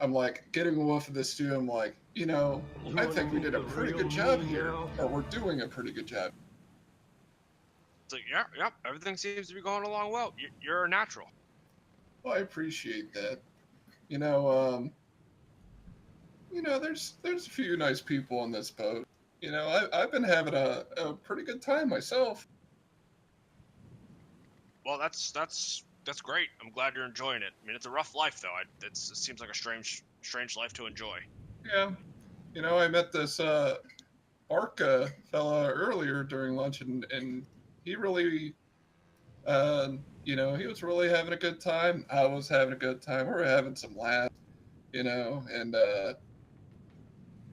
I'm like getting a whiff of this stew. I'm like, I think we did a pretty good job here, or we're doing a pretty good job. It's like, yeah, everything seems to be going along well. You're a natural. Well, I appreciate that. There's a few nice people on this boat. I've been having a pretty good time myself. Well, that's great. I'm glad you're enjoying it. I mean, it's a rough life though. It seems like a strange life to enjoy. Yeah. I met this Arca fella earlier during lunch, and he really, he was really having a good time. I was having a good time. We were having some laughs, and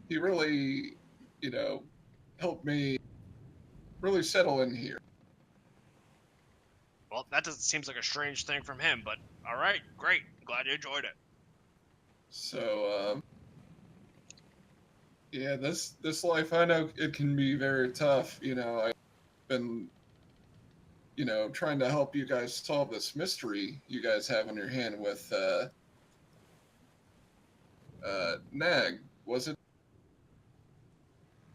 he really, helped me really settle in here. Well, that doesn't seems like a strange thing from him, but all right, great. Glad you enjoyed it. So, yeah, this life, I know it can be very tough. been, trying to help you guys solve this mystery you guys have on your hand with Nag, was it?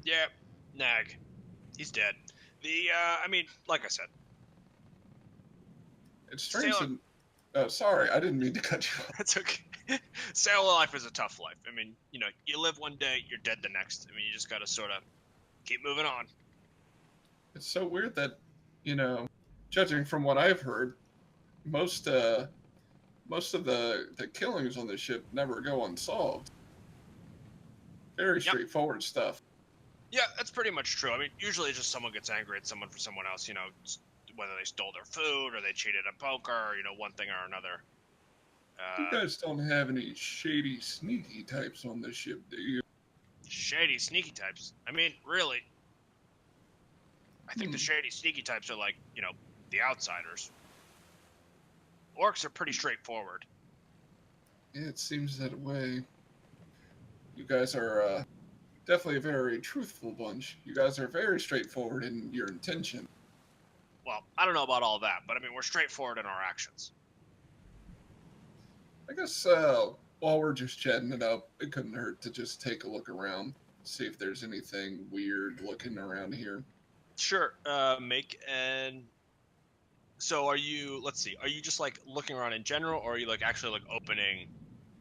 Yeah, Nag. He's dead. I mean, like I said, It's strange. Sailor. Oh, sorry, I didn't mean to cut you off. That's okay. Sailor life is a tough life. I mean, you live one day, you're dead the next. I mean, you just gotta sort of keep moving on. It's so weird that, judging from what I've heard, most of the killings on the ship never go unsolved. Very straightforward stuff. Yeah, that's pretty much true. I mean, usually just someone gets angry at someone for someone else, whether they stole their food or they cheated at poker, or, one thing or another. You guys don't have any shady, sneaky types on this ship, do you? Shady, sneaky types. I mean, really. I think the shady, sneaky types are like, the outsiders. Orcs are pretty straightforward. Yeah, it seems that way. You guys are definitely a very truthful bunch. You guys are very straightforward in your intention. Well, I don't know about all that, but I mean, we're straightforward in our actions. I guess while we're just chatting it up, it couldn't hurt to just take a look around, see if there's anything weird looking around here. Sure. So are you? Let's see. Are you just like looking around in general, or are you like actually like opening?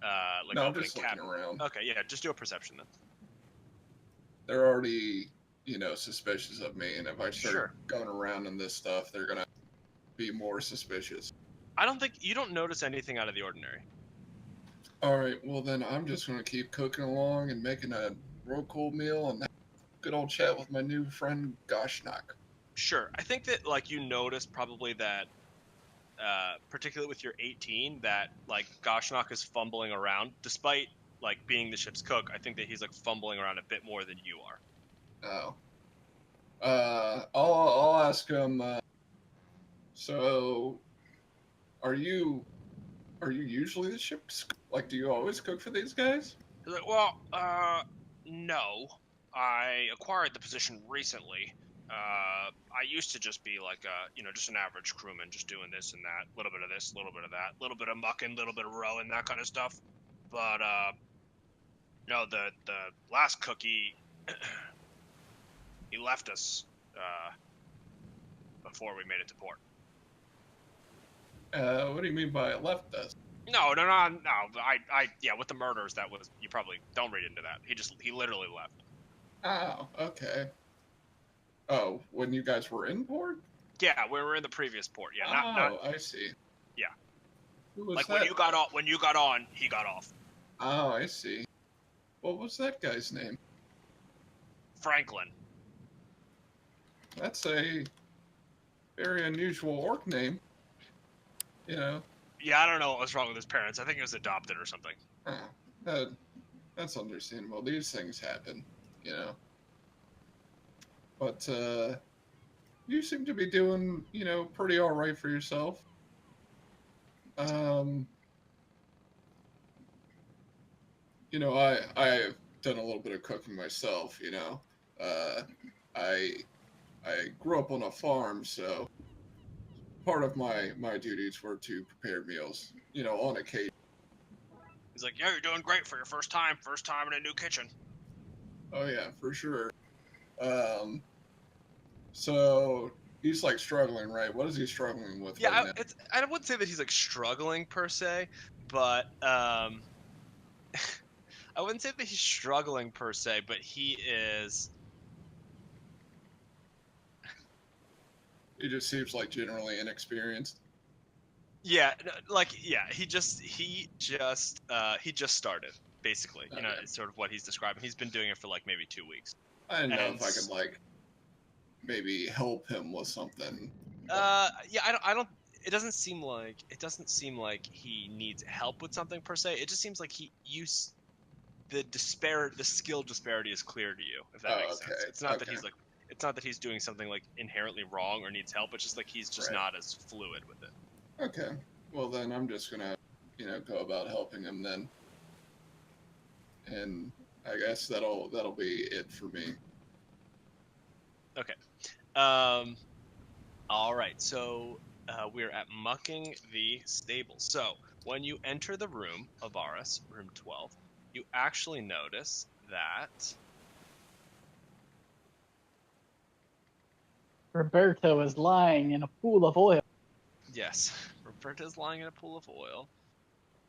No, I'm just looking around. Okay, yeah, just do a perception then. They're already, suspicious of me, and if I start going around in this stuff, they're gonna be more suspicious. I don't think you don't notice anything out of the ordinary. All right, well then I'm just gonna keep cooking along and making a real cool meal and have a good old chat with my new friend Goshnak. Sure, I think that like you noticed probably that, particularly with your 18, that like Goshnak is fumbling around, despite like being the ship's cook. I think that he's like fumbling around a bit more than you are. Oh. I'll ask him. So, are you usually the ship's like? Do you always cook for these guys? He's like, well, no. I acquired the position recently. I used to just be like just an average crewman, just doing this and that, a little bit of this, a little bit of that, a little bit of mucking, a little bit of rowing, that kind of stuff. But no, the last cookie, he left us before we made it to port. What do you mean by left us? No. Yeah, with the murders, that was, you probably don't read into that. He literally left. Oh, okay. Oh, when you guys were in port? Yeah, we were in the previous port. Yeah, I see. Yeah. Who was like that? when you got on, he got off. Oh, I see. What was that guy's name? Franklin. That's a very unusual orc name. Yeah, I don't know what was wrong with his parents. I think he was adopted or something. That's understandable. These things happen, But you seem to be doing, pretty all right for yourself. I've done a little bit of cooking myself. I grew up on a farm, so part of my duties were to prepare meals, on occasion. He's like, yeah, you're doing great for your first time in a new kitchen. Oh yeah, for sure. So he's like struggling, right? What is he struggling with? Yeah, right now? I wouldn't say that he's like struggling per se, but I wouldn't say that he's struggling per se, but he is. He just seems like generally inexperienced. Yeah, he just started, basically. Okay. It's sort of what he's describing. He's been doing it for like maybe 2 weeks. I don't know if I could like maybe help him with something. Yeah, I don't. It doesn't seem like he needs help with something per se. It just seems like the skill disparity is clear to you, if that makes sense. It's not that he's like. It's not that he's doing something like inherently wrong or needs help. It's just like he's just not as fluid with it. Okay. Well, then I'm just gonna, go about helping him then. And I guess that'll be it for me. Okay. All right, so we're at mucking the stable. So when you enter the room, Ivaris, room 12, you actually notice that Roberto is lying in a pool of oil. yes, Roberta's lying in a pool of oil,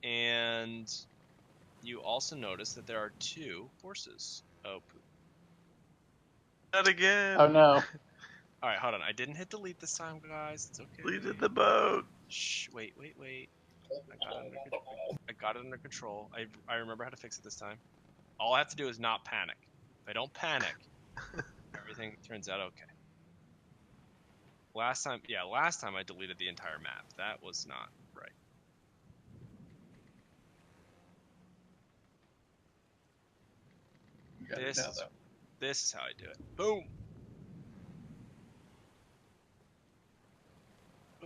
and you also notice that there are 2 horses. Oh, poop. Not again. Oh no. All right, hold on. I didn't hit delete this time, guys. It's okay. Deleted the boat. Shh, wait. I got it under control. I remember how to fix it this time. All I have to do is not panic. If I don't panic, everything turns out okay. Last time I deleted the entire map. That was not right. You got it now, though. This is how I do it. Boom.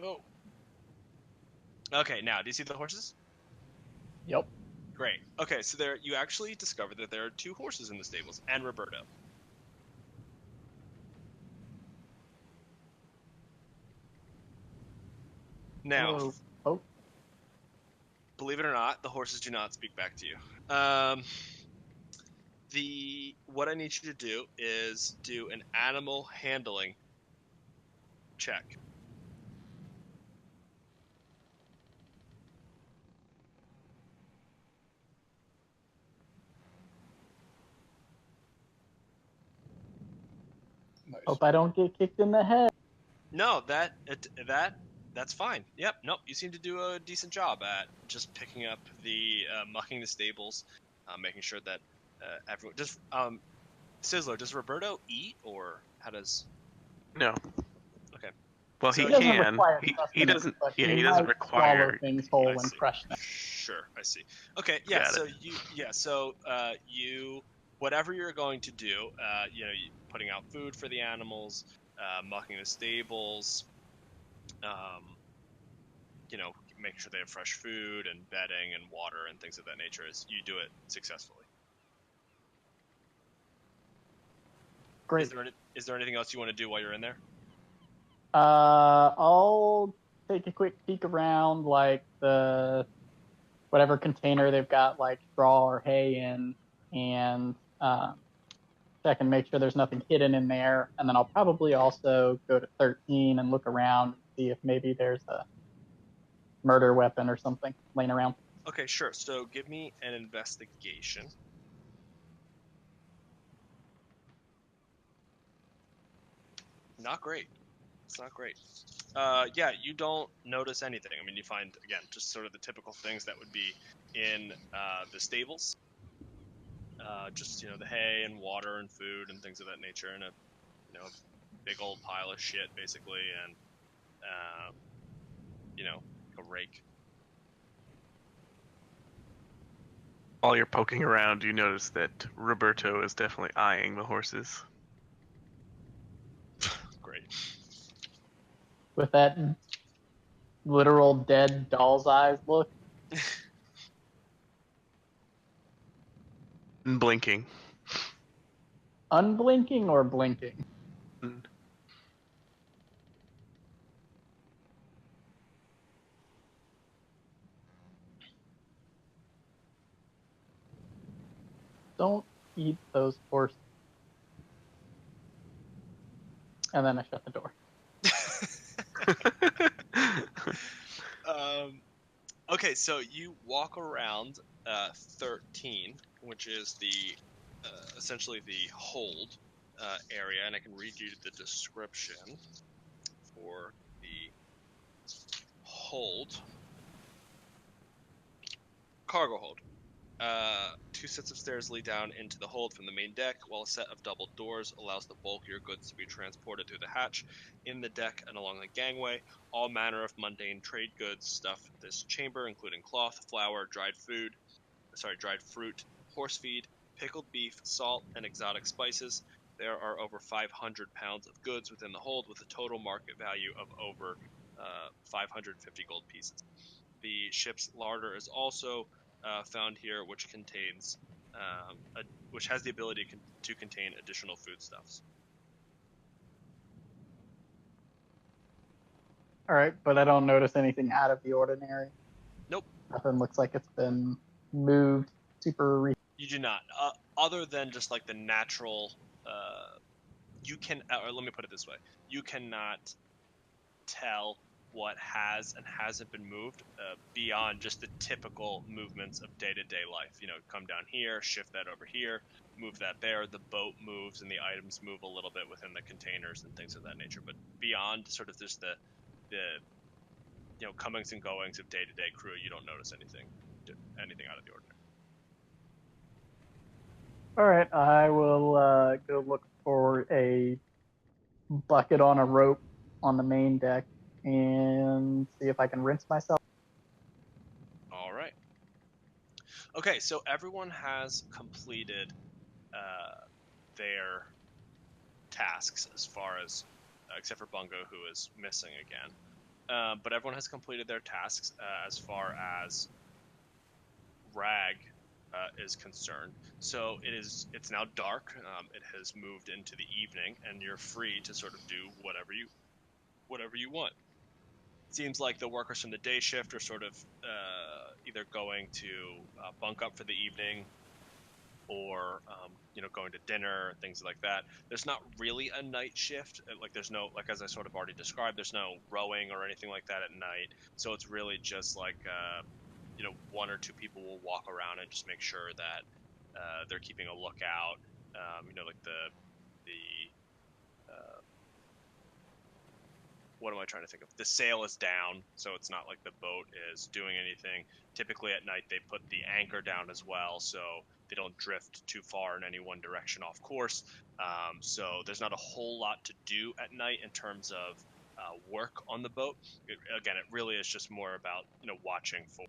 Oh. Okay, now do you see the horses? Yep. Great. Okay, so you actually discover that there are 2 horses in the stables and Roberto. Now, Oh. believe it or not, the horses do not speak back to you. What I need you to do is do an animal handling check. Nice. Hope I don't get kicked in the head. No, that's fine. Yep. Nope. You seem to do a decent job at just picking up the mucking the stables, making sure that everyone just Sizzler. Does Roberto eat, or how does? No. Okay. Well, So he he doesn't can. require He sustenance, doesn't. but Yeah, he might doesn't require. swallow things whole I and see. crush them. Sure, I see. Okay, yeah. Got So you whatever you're going to do, putting out food for the animals, mucking the stables, making sure they have fresh food and bedding and water and things of that nature. Is you do it successfully. Great. Is there anything else you want to do while you're in there? I'll take a quick peek around, like the whatever container they've got, like straw or hay in, and check and make sure there's nothing hidden in there. And then I'll probably also go to 13 and look around and see if maybe there's a murder weapon or something laying around. Okay, sure. So give me an investigation. Not great. It's not great. Yeah, you don't notice anything. I mean, you find, again, just sort of the typical things that would be in the stables. Just, the hay and water and food and things of that nature, and a big old pile of shit, basically, and, a rake. While you're poking around, you notice that Roberto is definitely eyeing the horses. Great. With that literal dead doll's eyes look. And blinking. Unblinking or blinking? Don't eat those horses. And then I shut the door. Okay, so you walk around 13, which is the essentially the hold area, and I can read you the description for the hold. Cargo hold. 2 sets of stairs lead down into the hold from the main deck, while a set of double doors allows the bulkier goods to be transported through the hatch in the deck and along the gangway. All manner of mundane trade goods stuff this chamber, including cloth, flour, dried fruit, horse feed, pickled beef, salt, and exotic spices. There are over 500 pounds of goods within the hold, with a total market value of over 550 gold pieces. The ship's larder is also found here, which contains, which has the ability to contain additional foodstuffs. All right, but I don't notice anything out of the ordinary. Nope. Nothing looks like it's been moved super. You do not. Other than just like the natural, you can. Or let me put it this way: you cannot tell what has and hasn't been moved beyond just the typical movements of day-to-day life. You know, come down here, shift that over here, move that there. The boat moves and the items move a little bit within the containers and things of that nature. But beyond sort of just the comings and goings of day-to-day crew, you don't notice anything out of the ordinary. All right, I will go look for a bucket on a rope on the main deck and see if I can rinse myself. All right. Okay, so everyone has completed their tasks as far as, except for Bungo, who is missing again. But everyone has completed their tasks as far as Rag is concerned. So it's now dark. It has moved into the evening, and you're free to sort of do whatever you want. Seems like the workers from the day shift are sort of either going to bunk up for the evening, or going to dinner, things like that. There's not really a night shift. Like there's no, like as I sort of already described, there's no rowing or anything like that at night. So it's really just like one or two people will walk around and just make sure that they're keeping a lookout. Like the what am I trying to think of? The sail is down, so it's not like the boat is doing anything. Typically at night they put the anchor down as well, so they don't drift too far in any one direction off course. So there's not a whole lot to do at night in terms of work on the boat. It really is just more about watching for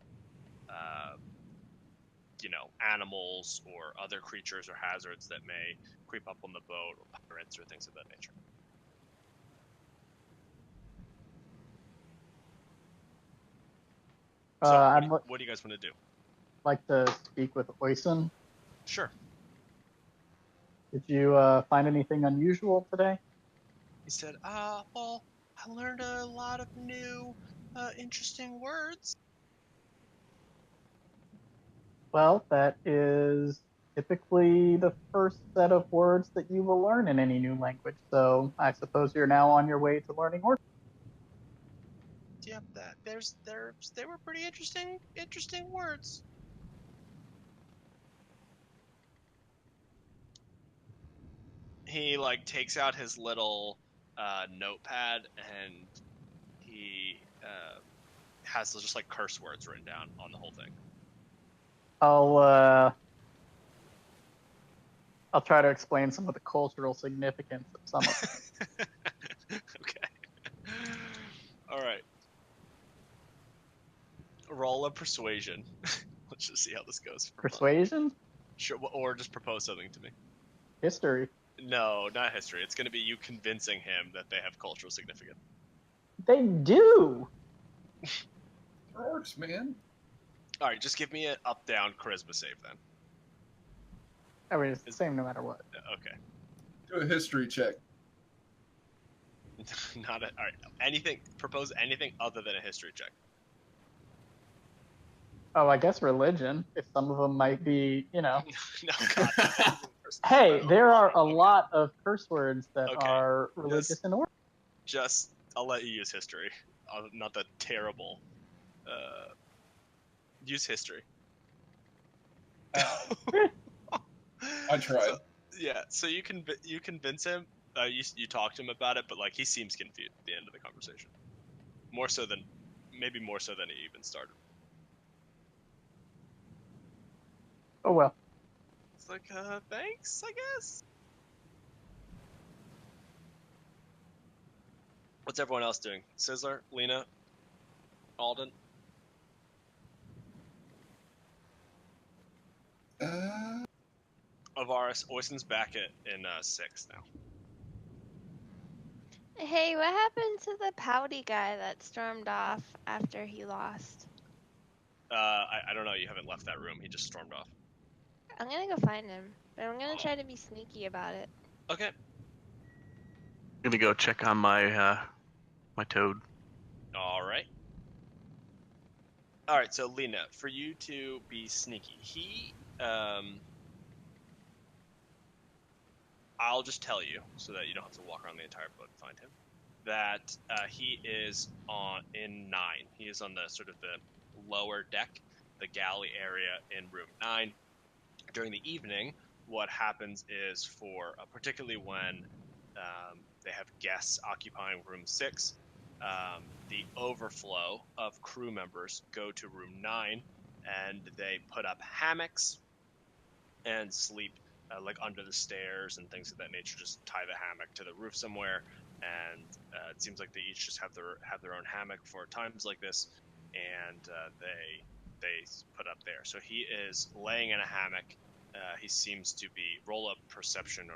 animals or other creatures or hazards that may creep up on the boat, or pirates or things of that nature. So what do you guys want to do? Like to speak with Oisin. Sure. Did you find anything unusual today? He said, well, I learned a lot of new, interesting words. Well, that is typically the first set of words that you will learn in any new language. So I suppose you're now on your way to learning Orc. Yep, they were pretty interesting words. He takes out his little notepad, and he has just curse words written down on the whole thing. I'll try to explain some of the cultural significance of some of them. Okay. All right. Roll a persuasion. Let's just see how this goes. Persuasion? Sure, or just propose something to me. History. No, not history. It's going to be you convincing him that they have cultural significance. They do! Orcs, man. All right, just give me an up-down charisma save then. I mean, it's the same no matter what. Okay. Do a history check. All right. Anything. Propose anything other than a history check. Oh, I guess religion. If some of them might be, No, God. Hey, there are a lot of curse words that are religious in order. I'll let you use history. Not the terrible. Use history. I tried. So you convince him. You talk to him about it, but he seems confused at the end of the conversation. Maybe more so than he even started. Oh well. It's thanks, I guess. What's everyone else doing? Sizzler, Lina, Alden? Ivaris, Oisin's back in 6 now. Hey, what happened to the pouty guy that stormed off after he lost? I don't know. You haven't left that room. He just stormed off. I'm gonna go find him, but I'm gonna try to be sneaky about it. Okay. I'm gonna go check on my my toad. All right. All right. So Lina, for you to be sneaky, I'll just tell you so that you don't have to walk around the entire boat to find him. That he is in 9. He is on the sort of the lower deck, the galley area in room 9. During the evening, what happens is particularly when they have guests occupying room 6, the overflow of crew members go to room 9 and they put up hammocks and sleep like under the stairs and things of that nature. Just tie the hammock to the roof somewhere, and it seems like they each just have their own hammock for times like this, and they put up there. So he is laying in a hammock. He seems to be roll up perception.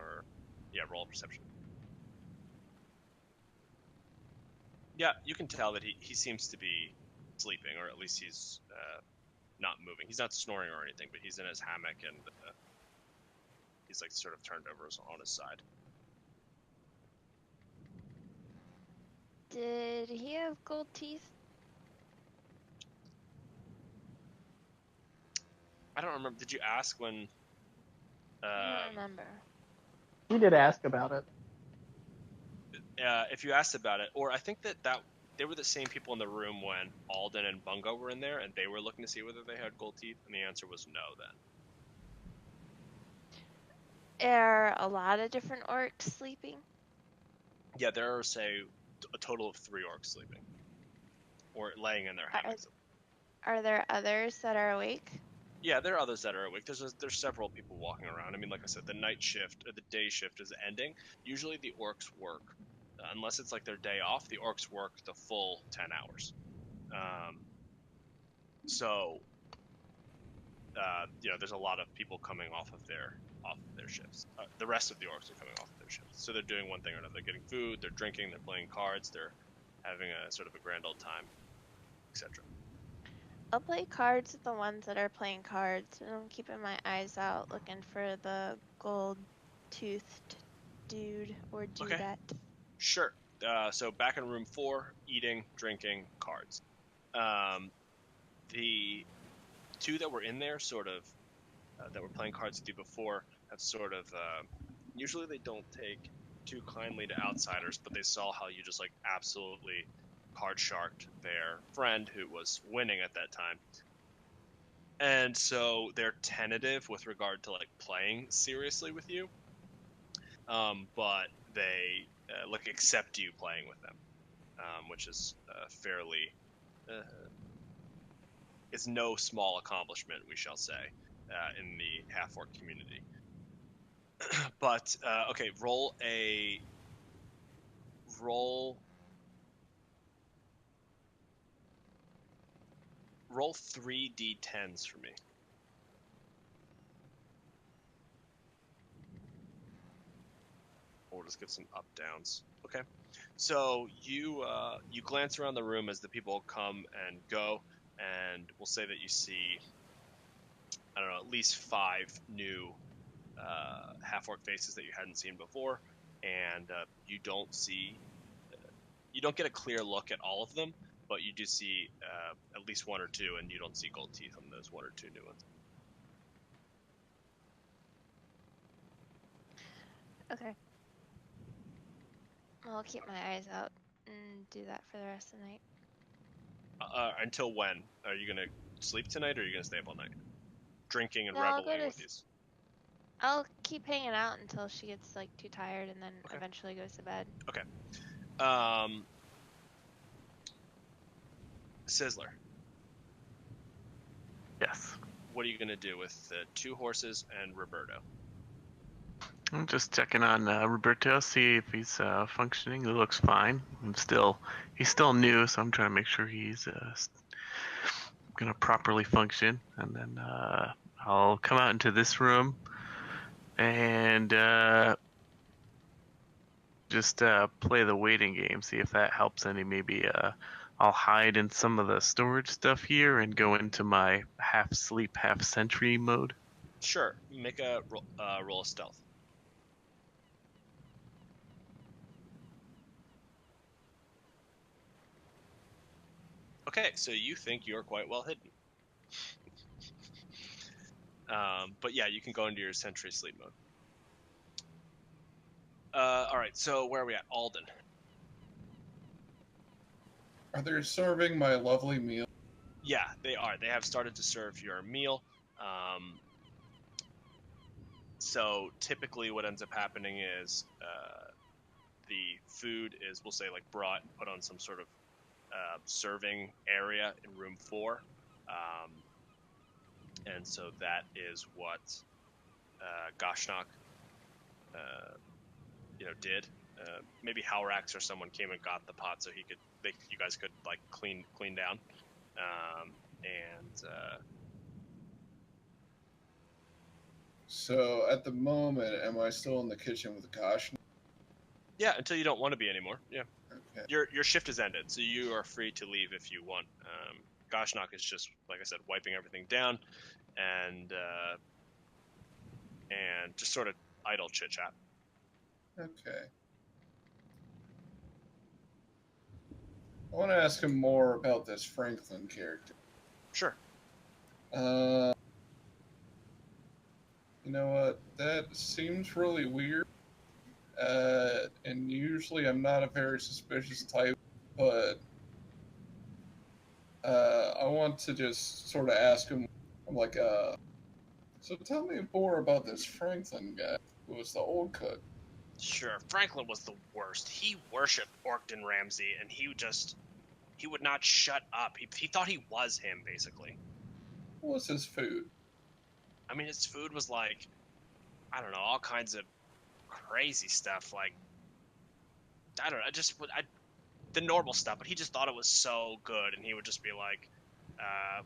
Yeah, you can tell that he seems to be sleeping, or at least he's not moving. He's not snoring or anything, but he's in his hammock and he's like sort of turned over on his side. Did he have gold teeth? I don't remember. Did you ask when? I don't remember. He did ask about it. If you asked about it, or I think that they were the same people in the room when Alden and Bungo were in there, and they were looking to see whether they had gold teeth, and the answer was no. Then. Are a lot of different orcs sleeping? Yeah, there are, say, a total of 3 orcs sleeping, or laying in their hammocks. Are there others that are awake? Yeah, there are others that are awake. There's several people walking around. I mean, like I said, the night shift or the day shift is ending. Usually the orcs work, unless it's like their day off, the orcs work the full 10 hours. So, there's a lot of people coming off of their shifts. The rest of the orcs are coming off of their shifts. So they're doing one thing or another. They're getting food, they're drinking, they're playing cards, they're having a sort of a grand old time, etc. I'll play cards with the ones that are playing cards, and I'm keeping my eyes out looking for the gold-toothed dude or dudette. Okay. Sure. So back in room 4, eating, drinking, cards. The 2 that were in there sort of that were playing cards with you before have sort of usually they don't take too kindly to outsiders, but they saw how you just like absolutely card sharked their friend who was winning at that time, and so they're tentative with regard to like playing seriously with you, but they like accept you playing with them, which is fairly is no small accomplishment, we shall say, in the half-orc community. But okay, roll 3 d10s for me. We'll just give some up downs. Okay, so you glance around the room as the people come and go, and we'll say that you see, I don't know, at least 5 new half-orc faces that you hadn't seen before, and you don't get a clear look at all of them, but you do see at least 1 or 2, and you don't see gold teeth on those 1 or 2 new ones. Okay. I'll keep my eyes out and do that for the rest of the night. Until when? Are you gonna sleep tonight, or are you gonna stay up all night? Drinking and No, I'll reveling go to with these. I'll keep hanging out until she gets like too tired, and then Okay. eventually goes to bed. Okay. Sizzler, Yes. what are you gonna do with the 2 horses and Roberto? I'm just checking on Roberto, see if he's functioning. He looks fine. He's still new, so I'm trying to make sure he's gonna properly function. And then I'll come out into this room and just play the waiting game, see if that helps any. Maybe I'll hide in some of the storage stuff here and go into my half sleep, half sentry mode. Sure. Make a roll of stealth. Okay, so you think you're quite well hidden. But yeah, you can go into your sentry sleep mode. All right, so where are we at? Alden. Are they serving my lovely meal? Yeah, they are. They have started to serve your meal. So typically what ends up happening is the food is, we'll say, like brought and put on some sort of serving area in room 4. And so that is what Gashnok did. Maybe Howrax or someone came and got the pot so you guys could like clean down. So at the moment, am I still in the kitchen with Gosh? Yeah, until you don't want to be anymore. Yeah. Okay. Your shift is ended, so you are free to leave if you want. Gashnok is just, like I said, wiping everything down and just sort of idle chit chat. Okay. I want to ask him more about this Franklin character. Sure. You know what? That seems really weird. And usually I'm not a very suspicious type, but I want to just sort of ask him. I'm like, so tell me more about this Franklin guy who was the old cook. Sure. Franklin was the worst. He worshipped Orkton Ramsey, and he would not shut up. He thought he was him, basically. What was his food? I mean, his food was like, I don't know, all kinds of crazy stuff. Like, I don't know, the normal stuff. But he just thought it was so good, and he would just be like,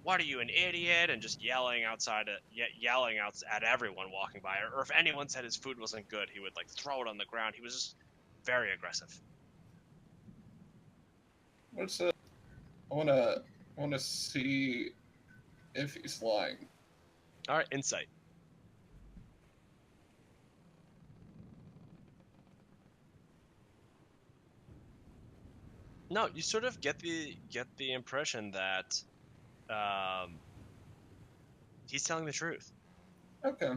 "What are you, an idiot?" and just yelling out at everyone walking by. Or if anyone said his food wasn't good, he would like throw it on the ground. He was just very aggressive. I wanna see if he's lying. All right, insight. No, you sort of get the impression that he's telling the truth. Okay.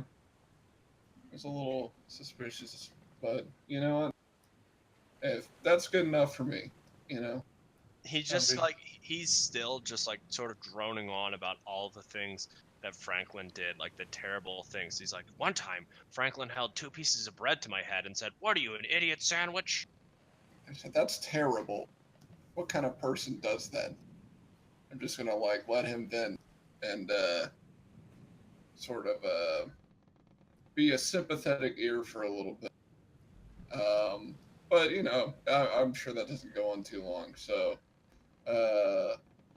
It's a little suspicious, but you know what? If that's good enough for me, you know. He's still just like sort of droning on about all the things that Franklin did, like the terrible things. He's like, one time Franklin held 2 pieces of bread to my head and said, "What are you, an idiot sandwich?" I said, that's terrible. What kind of person does that? I'm just gonna like let him vent and sort of be a sympathetic ear for a little bit. But you know, I'm sure that doesn't go on too long. So,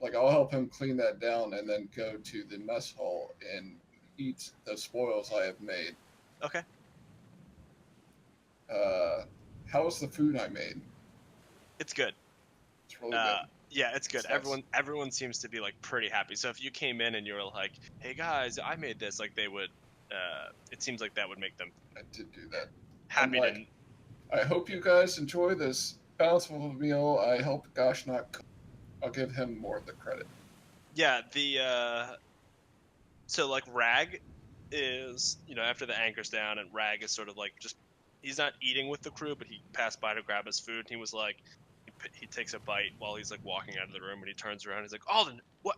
like I'll help him clean that down and then go to the mess hall and eat the spoils I have made. Okay. How was the food I made? It's good. It's really good. Yeah, it's good. Nice. Everyone seems to be like pretty happy. So if you came in and you were like, "Hey guys, I made this," like they would. It seems like that would make them I did do that. happy like, to. I hope you guys enjoy this bountiful meal. I helped Gashnok cook. I'll give him more of the credit. Yeah, so like Rag is, after the anchor's down, and Rag is sort of like he's not eating with the crew, but he passed by to grab his food, and he was like, he takes a bite while he's like walking out of the room, and he turns around, he's like, "Alden, what?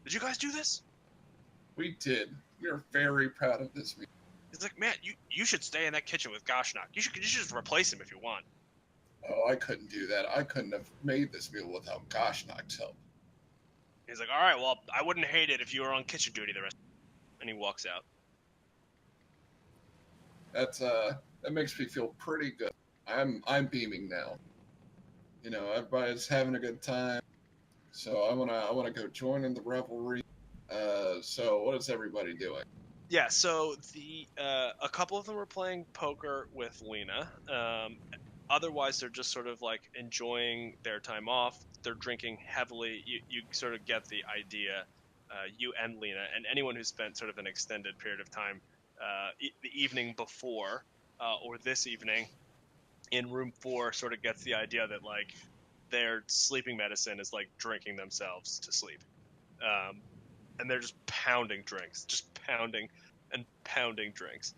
Did you guys do this?" We did. We are very proud of this meal. He's like, "Man, you should stay in that kitchen with Gashnok. You should just replace him if you want." Oh, I couldn't do that. I couldn't have made this meal without Gashnok's help. He's like, "All right, well, I wouldn't hate it if you were on kitchen duty the rest." And he walks out. That makes me feel pretty good. I'm beaming now. You know, everybody's having a good time. So I wanna go join in the revelry. So what is everybody doing? Yeah, so a couple of them are playing poker with Lina. Otherwise, they're just sort of like enjoying their time off. They're drinking heavily. You sort of get the idea. You and Lina, and anyone who spent sort of an extended period of time the evening before or this evening in room 4 sort of gets the idea that like their sleeping medicine is like drinking themselves to sleep. And they're just pounding drinks, just pounding and pounding drinks.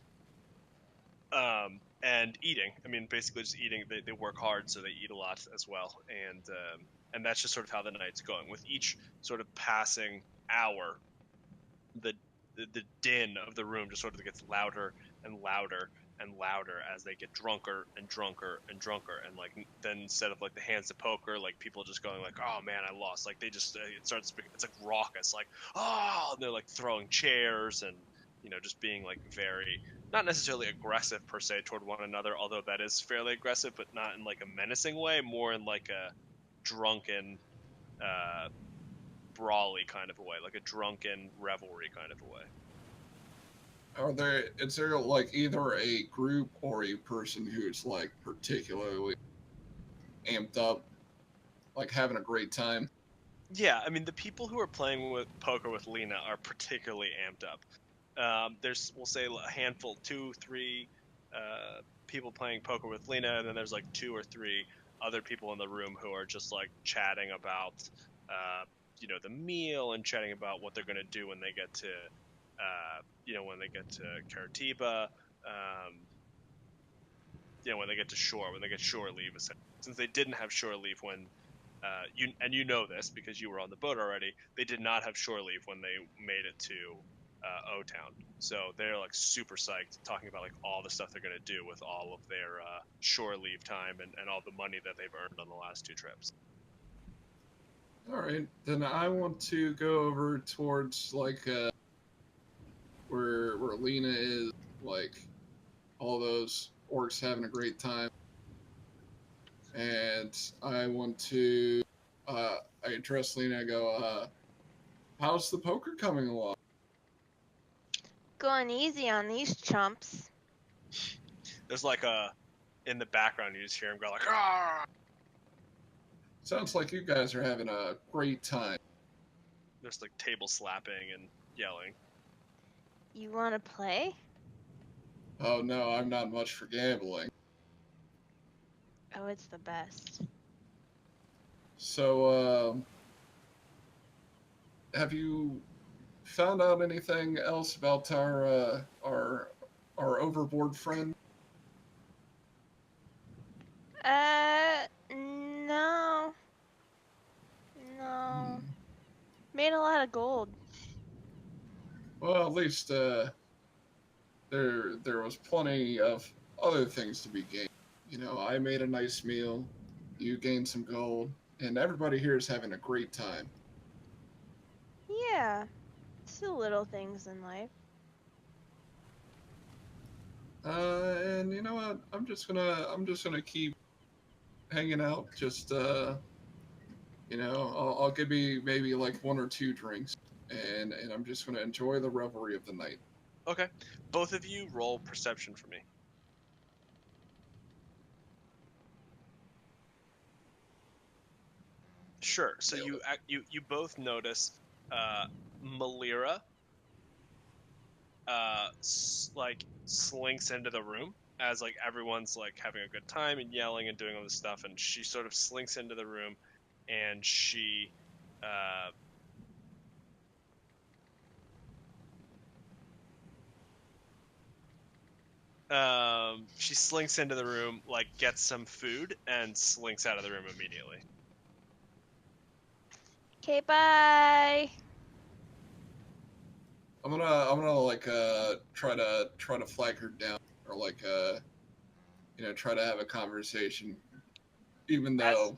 And eating. I mean, basically just eating. They work hard, so they eat a lot as well. And that's just sort of how the night's going. With each sort of passing hour, the din of the room just sort of gets louder and louder and louder as they get drunker and drunker and drunker. And like then instead of like the hands of poker, like people just going like, oh man, I lost. Like they just it's like raucous, like oh, and they're like throwing chairs and just being like very not necessarily aggressive per se toward one another, although that is fairly aggressive, but not in like a menacing way, more in like a drunken brawly kind of a way, like a drunken revelry kind of a way. Is there like either a group or a person who's like particularly amped up, like having a great time? Yeah, I mean the people who are playing with poker with Lina are particularly amped up. There's, we'll say, a handful, 2, 3 people playing poker with Lina, and then there's like 2 or 3 other people in the room who are just like chatting about, the meal and chatting about what they're gonna do when they get to, Karatiba, when they get to shore, when they get shore leave. Since they didn't have shore leave when, you know this because you were on the boat already, they did not have shore leave when they made it to O-Town. So they're like super psyched, talking about like all the stuff they're gonna do with all of their shore leave time and all the money that they've earned on the last 2 trips. All right, then I want to go over towards like where Lina is, like all those orcs having a great time, and I want to I address Lina. I go, how's the poker coming along? Going easy on these chumps. There's like in the background you just hear him go like, ah! Sounds like you guys are having a great time. There's like table slapping and yelling. You want to play? Oh no, I'm not much for gambling. Oh, it's the best. So, have you found out anything else about our overboard friend? No. No. Made a lot of gold. Well, at least there was plenty of other things to be gained. I made a nice meal, you gained some gold, and everybody here is having a great time. Yeah. It's the little things in life. And you know what? I'm just gonna keep hanging out. Just I'll give me maybe like 1 or 2 drinks, and I'm just gonna enjoy the revelry of the night. Okay, both of you roll perception for me. Sure. So you both notice Malira like slinks into the room as like everyone's like having a good time and yelling and doing all this stuff, and she sort of slinks into the room and she slinks into the room, like gets some food and slinks out of the room immediately. Okay, bye. I'm gonna like try to flag her down, or like try to have a conversation, even though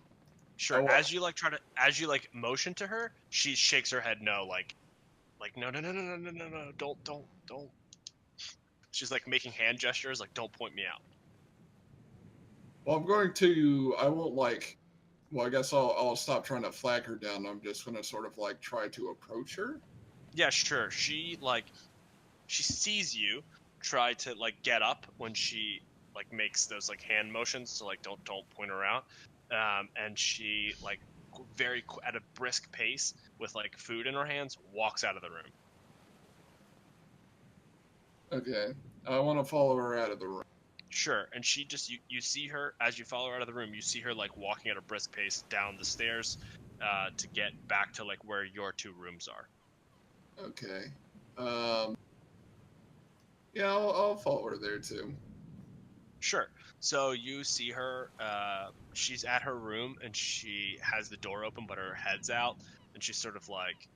as you like motion to her, she shakes her head no, like no, don't. She's like making hand gestures like don't point me out. Well, I won't like, well, I guess I'll stop trying to flag her down. I'm just gonna sort of like try to approach her. Yeah, sure. She sees you try to like get up when she like makes those like hand motions, so like don't point her out. And she like at a brisk pace with like food in her hands walks out of the room. Okay, I want to follow her out of the room. Sure, and she just you see her as you follow her out of the room. You see her like walking at a brisk pace down the stairs to get back to like where your 2 rooms are. Okay. Yeah, I'll follow her there too. Sure. So you see her. She's at her room and she has the door open, but her head's out, and she's sort of like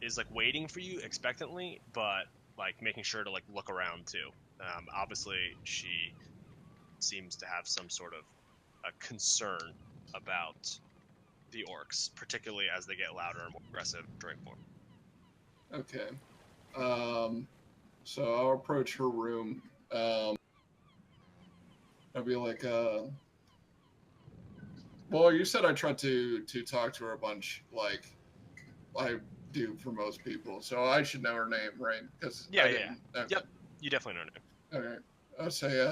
is like waiting for you expectantly, but like making sure to like look around too. Obviously, she seems to have some sort of a concern about the orcs, particularly as they get louder and more aggressive during war. Okay. So I'll approach her room. I'll be like, well, you said I tried to talk to her a bunch, like I do for most people, so I should know her name, right? Because Yeah. Okay. Yep, you definitely know her name. Okay. I'll say,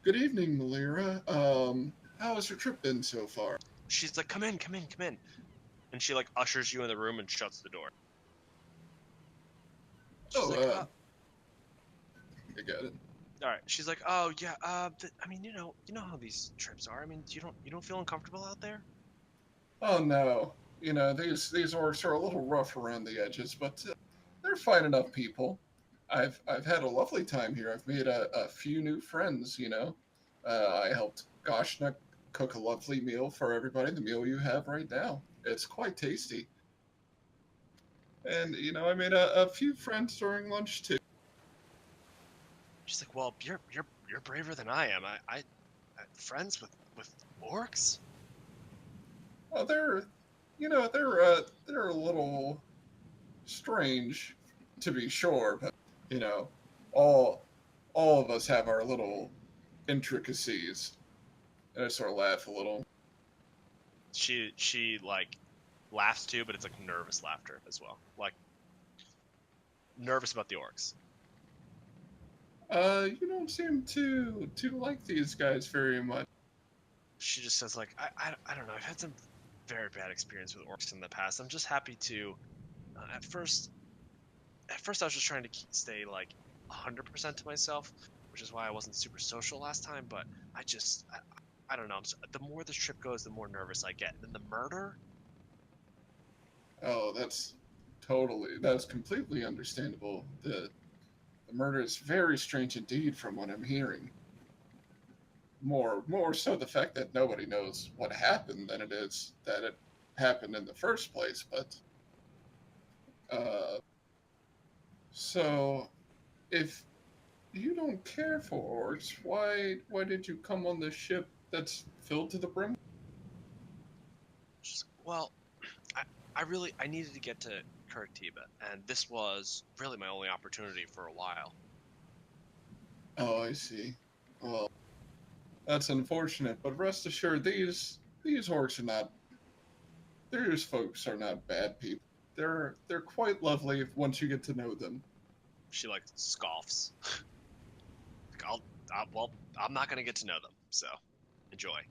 good evening, Melira. How has your trip been so far? She's like, come in, and she like ushers you in the room and shuts the door. She's like, I got it. all right. She's like, oh yeah. I mean, you know how these trips are. I mean, you don't feel uncomfortable out there? Oh no, you know these orcs are a little rough around the edges, but they're fine enough people. I've had a lovely time here. I've made a few new friends. You know, I helped Goshna cook a lovely meal for everybody. The meal you have right now, it's quite tasty. And you know, I made a few friends during lunch too. She's like, well, you're braver than I am. I friends with orcs? Oh, you know, they're a little strange, to be sure, but you know, all of us have our little intricacies. And I sort of laugh a little. She like laughs too, but it's like nervous laughter as well, like nervous about the orcs. You don't seem to like these guys very much. She just says like, I don't know. I've had some very bad experience with orcs in the past. I'm just happy to. At first, I was just trying to stay like 100% to myself, which is why I wasn't super social last time. But I don't know. The more this trip goes, the more nervous I get. And then the murder. Oh, that's completely understandable. The murder is very strange indeed, from what I'm hearing. More so the fact that nobody knows what happened than it is that it happened in the first place. But so if you don't care for orcs, why did you come on this ship that's filled to the brim? Well, I needed to get to Curitiba, and this was really my only opportunity for a while. Oh, I see. Well, that's unfortunate, but rest assured, these orcs are not. These folks are not bad people. They're quite lovely once you get to know them. She like scoffs. Well, I'm not gonna get to know them, so enjoy.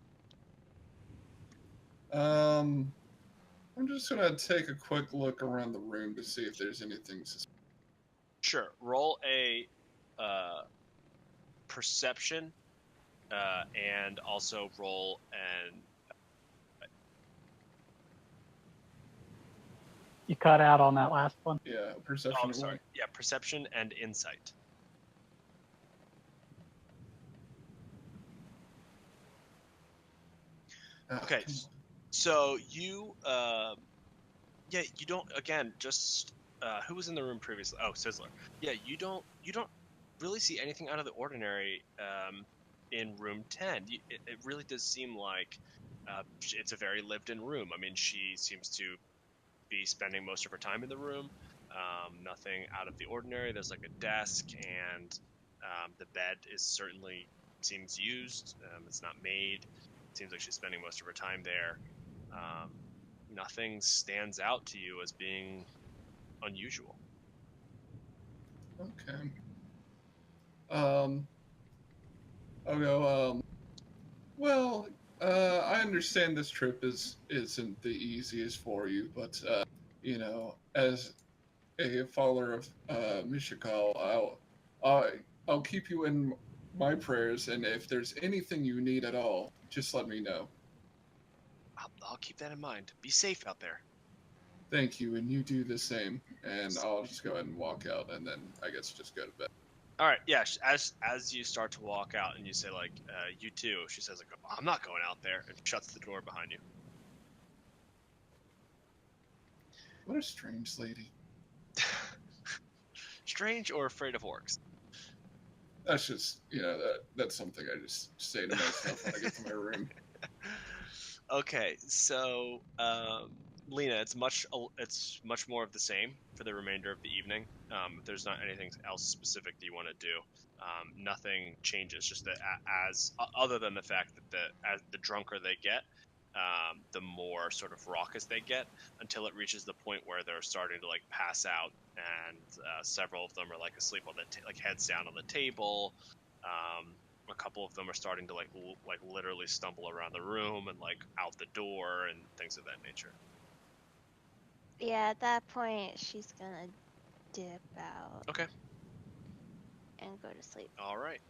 I'm just gonna take a quick look around the room to see if there's anything suspicious. Sure. Roll a perception, and also roll an. You cut out on that last one. Yeah, perception. Oh, I'm sorry. Yeah, perception and insight. Okay, so you, you don't. Again, just who was in the room previously? Oh, Sizzler. Yeah, you don't really see anything out of the ordinary in room 10. It really does seem like it's a very lived-in room. I mean, she seems to be spending most of her time in the room. Nothing out of the ordinary. There's like a desk, and the bed is certainly seems used. It's not made. It seems like she's spending most of her time there. Nothing stands out to you as being unusual. Okay. I'll go. Well, I understand this trip isn't the easiest for you, but you know, as a follower of Mishakal, I'll keep you in my prayers, and if there's anything you need at all, just let me know. I'll keep that in mind. Be safe out there. Thank you, and you do the same. And I'll just go ahead and walk out, and then I guess just go to bed. All right, yeah. As you start to walk out, and you say like, "You too," she says like, "I'm not going out there," and shuts the door behind you. What a strange lady. Strange or afraid of orcs? That's just, that's something I just say to myself when I get to my room. Okay, so Lina, it's much more of the same for the remainder of the evening. If there's not anything else specific that you want to do, nothing changes. Just that as other than the fact that as the drunker they get, the more sort of raucous they get, until it reaches the point where they're starting to like pass out, and several of them are like asleep on the heads down on the table. A couple of them are starting to like literally stumble around the room and like out the door and things of that nature. Yeah, at that point, she's gonna dip out. Okay. And go to sleep. All right.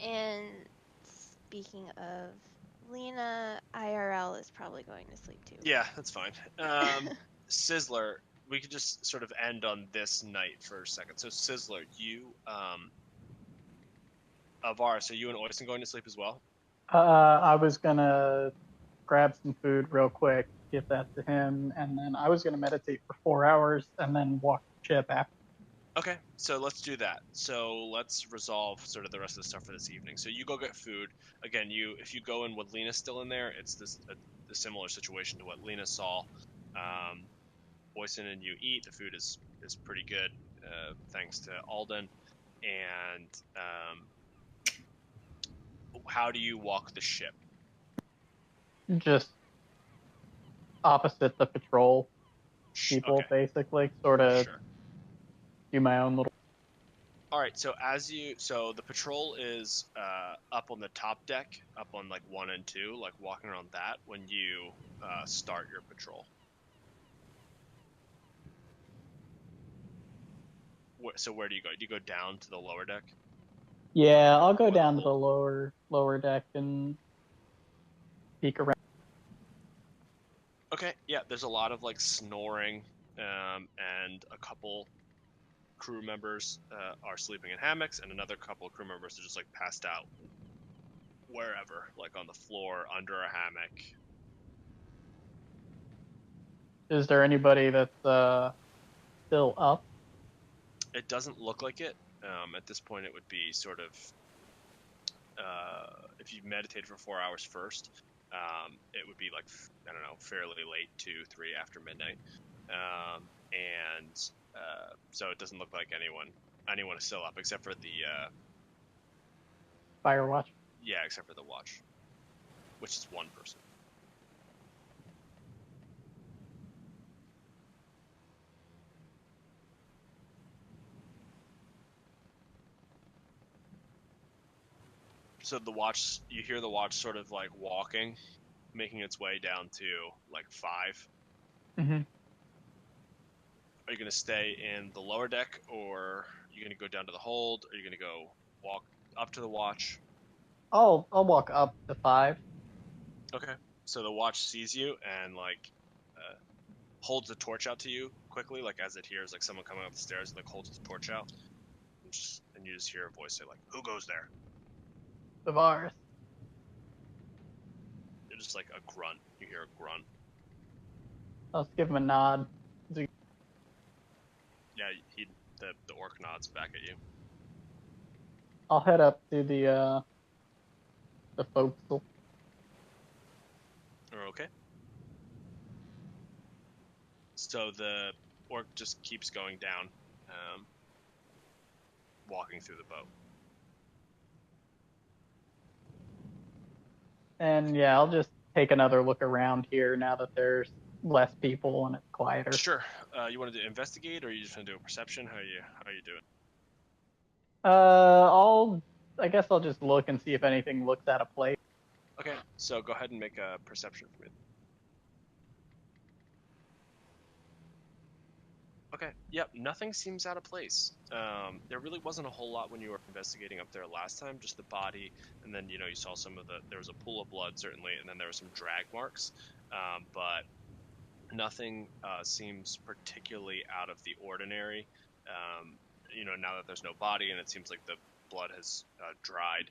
And speaking of Lina, IRL is probably going to sleep too. Yeah, that's fine. Sizzler, we could just sort of end on this night for a second. So Sizzler, you Ivaris, are you and Oysten going to sleep as well? I was gonna grab some food real quick, give that to him, and then I was gonna meditate for 4 hours and then walk the ship after. Okay, so let's do that. So let's resolve sort of the rest of the stuff for this evening. So you go get food. Again, if you go in with Lina still in there, it's a similar situation to what Lina saw. Oysten and you eat. The food is pretty good, thanks to Alden. And how do you walk the ship? Just opposite the patrol people, Okay. basically. Sort of Sure. do my own little. All right. So the patrol is up on the top deck, up on like 1 and 2, like walking around that when you start your patrol. So where do you go? Do you go down to the lower deck? Yeah, I'll go Or the down to the hold? lower deck and peek around. Okay. Yeah. There's a lot of like snoring, and a couple crew members are sleeping in hammocks, and another couple of crew members are just like passed out wherever, like on the floor, under a hammock. Is there anybody that's still up? It doesn't look like it. At this point, it would be sort of if you meditated for 4 hours first, it would be like, I don't know, fairly late, 2, 3 after midnight, and so it doesn't look like anyone is still up except for the Fire watch. yeah, except for the watch, which is one person. So you hear the watch sort of like walking, making its way down to like 5. Mm-hmm. Are you going to stay in the lower deck, or are you going to go down to the hold? Are you going to go walk up to the watch? I'll walk up to 5. Okay. So the watch sees you and like holds the torch out to you quickly, like as it hears like someone coming up the stairs, and like holds the torch out, and you just hear a voice say like, "Who goes there?" Ivaris. You're just like a grunt. You hear a grunt. I'll just give him a nod. Yeah, the orc nods back at you. I'll head up to the forecastle. Okay. So the orc just keeps going down, walking through the boat. And yeah, I'll just take another look around here now that there's less people and it's quieter. Sure. You want to do investigate, or you just want to do a perception? How are you doing? I guess I'll just look and see if anything looks out of place. Okay. So go ahead and make a perception for me. Okay. Yep. Nothing seems out of place. There really wasn't a whole lot when you were investigating up there last time. Just the body, and then you saw some of the. There was a pool of blood certainly, and then there were some drag marks, but nothing seems particularly out of the ordinary. Now that there's no body, and it seems like the blood has dried,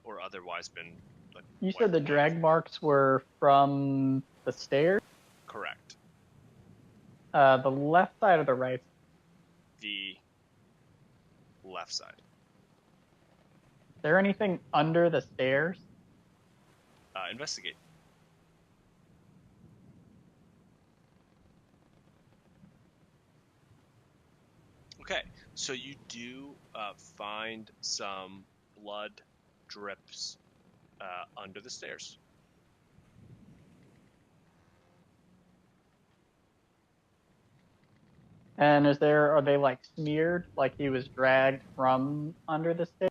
or otherwise been. Like, You said the drag marks were from the stairs? Correct. The left side or the right? The left side. Is there anything under the stairs? Investigate. Okay, so you do find some blood drips under the stairs. And are they like smeared, like he was dragged from under the stairs?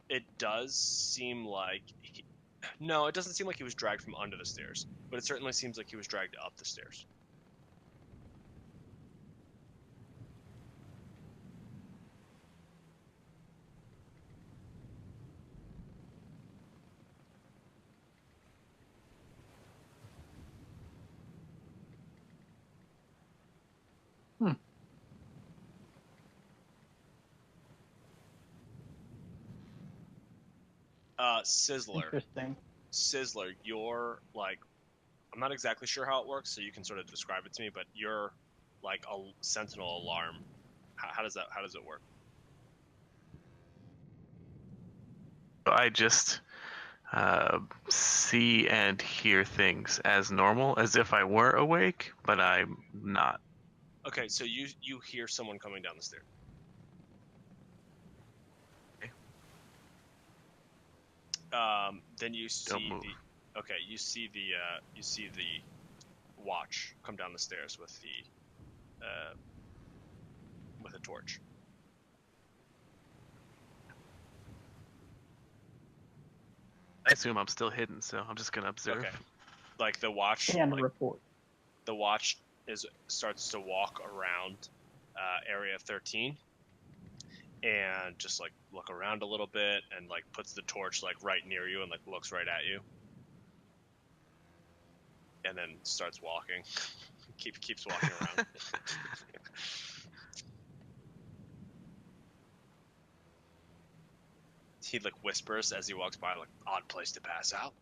It does seem like no, it doesn't seem like he was dragged from under the stairs, but it certainly seems like he was dragged up the stairs. Sizzler. Interesting. Sizzler, you're like, I'm not exactly sure how it works, so you can sort of describe it to me, but you're like a sentinel alarm. How does it work? I just see and hear things as normal, as if I were awake, but I'm not. Okay, so you hear someone coming down the stairs. Then you see you see the watch come down the stairs with a torch. I assume I'm still hidden, so I'm just gonna observe. Okay. Like the watch And report. The watch starts to walk around area 13 and just like look around a little bit and like puts the torch like right near you and like looks right at you. And then starts walking. keeps walking around. He like whispers as he walks by, like, odd place to pass out.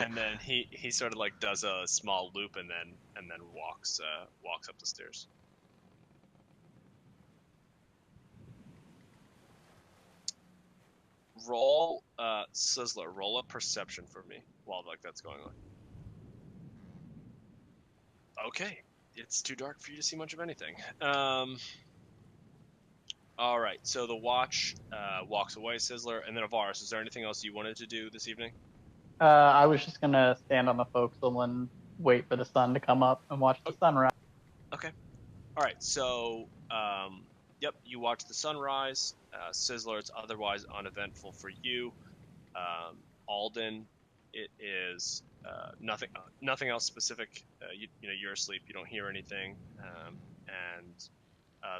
And then he sort of like does a small loop and then walks up the stairs. Roll Sizzler, roll a perception for me while like that's going on. Okay, it's too dark for you to see much of anything. All right, so the watch walks away, Sizzler, and then Ivaris. Is there anything else you wanted to do this evening? I was just gonna stand on the forecastle and wait for the sun to come up and watch the sunrise. Okay. All right, so yep, you watch the sunrise. Sizzler, it's otherwise uneventful for you. Alden, it is nothing else specific. You're asleep. You don't hear anything, and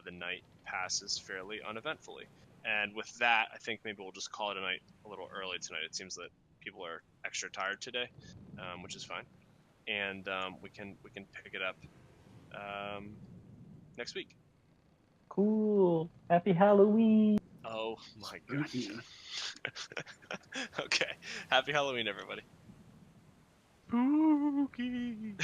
the night passes fairly uneventfully. And with that, I think maybe we'll just call it a night a little early tonight. It seems that people are extra tired today, which is fine, and we can pick it up next week. Cool. Happy Halloween. Oh my god. Okay. Happy Halloween, everybody. Spooky.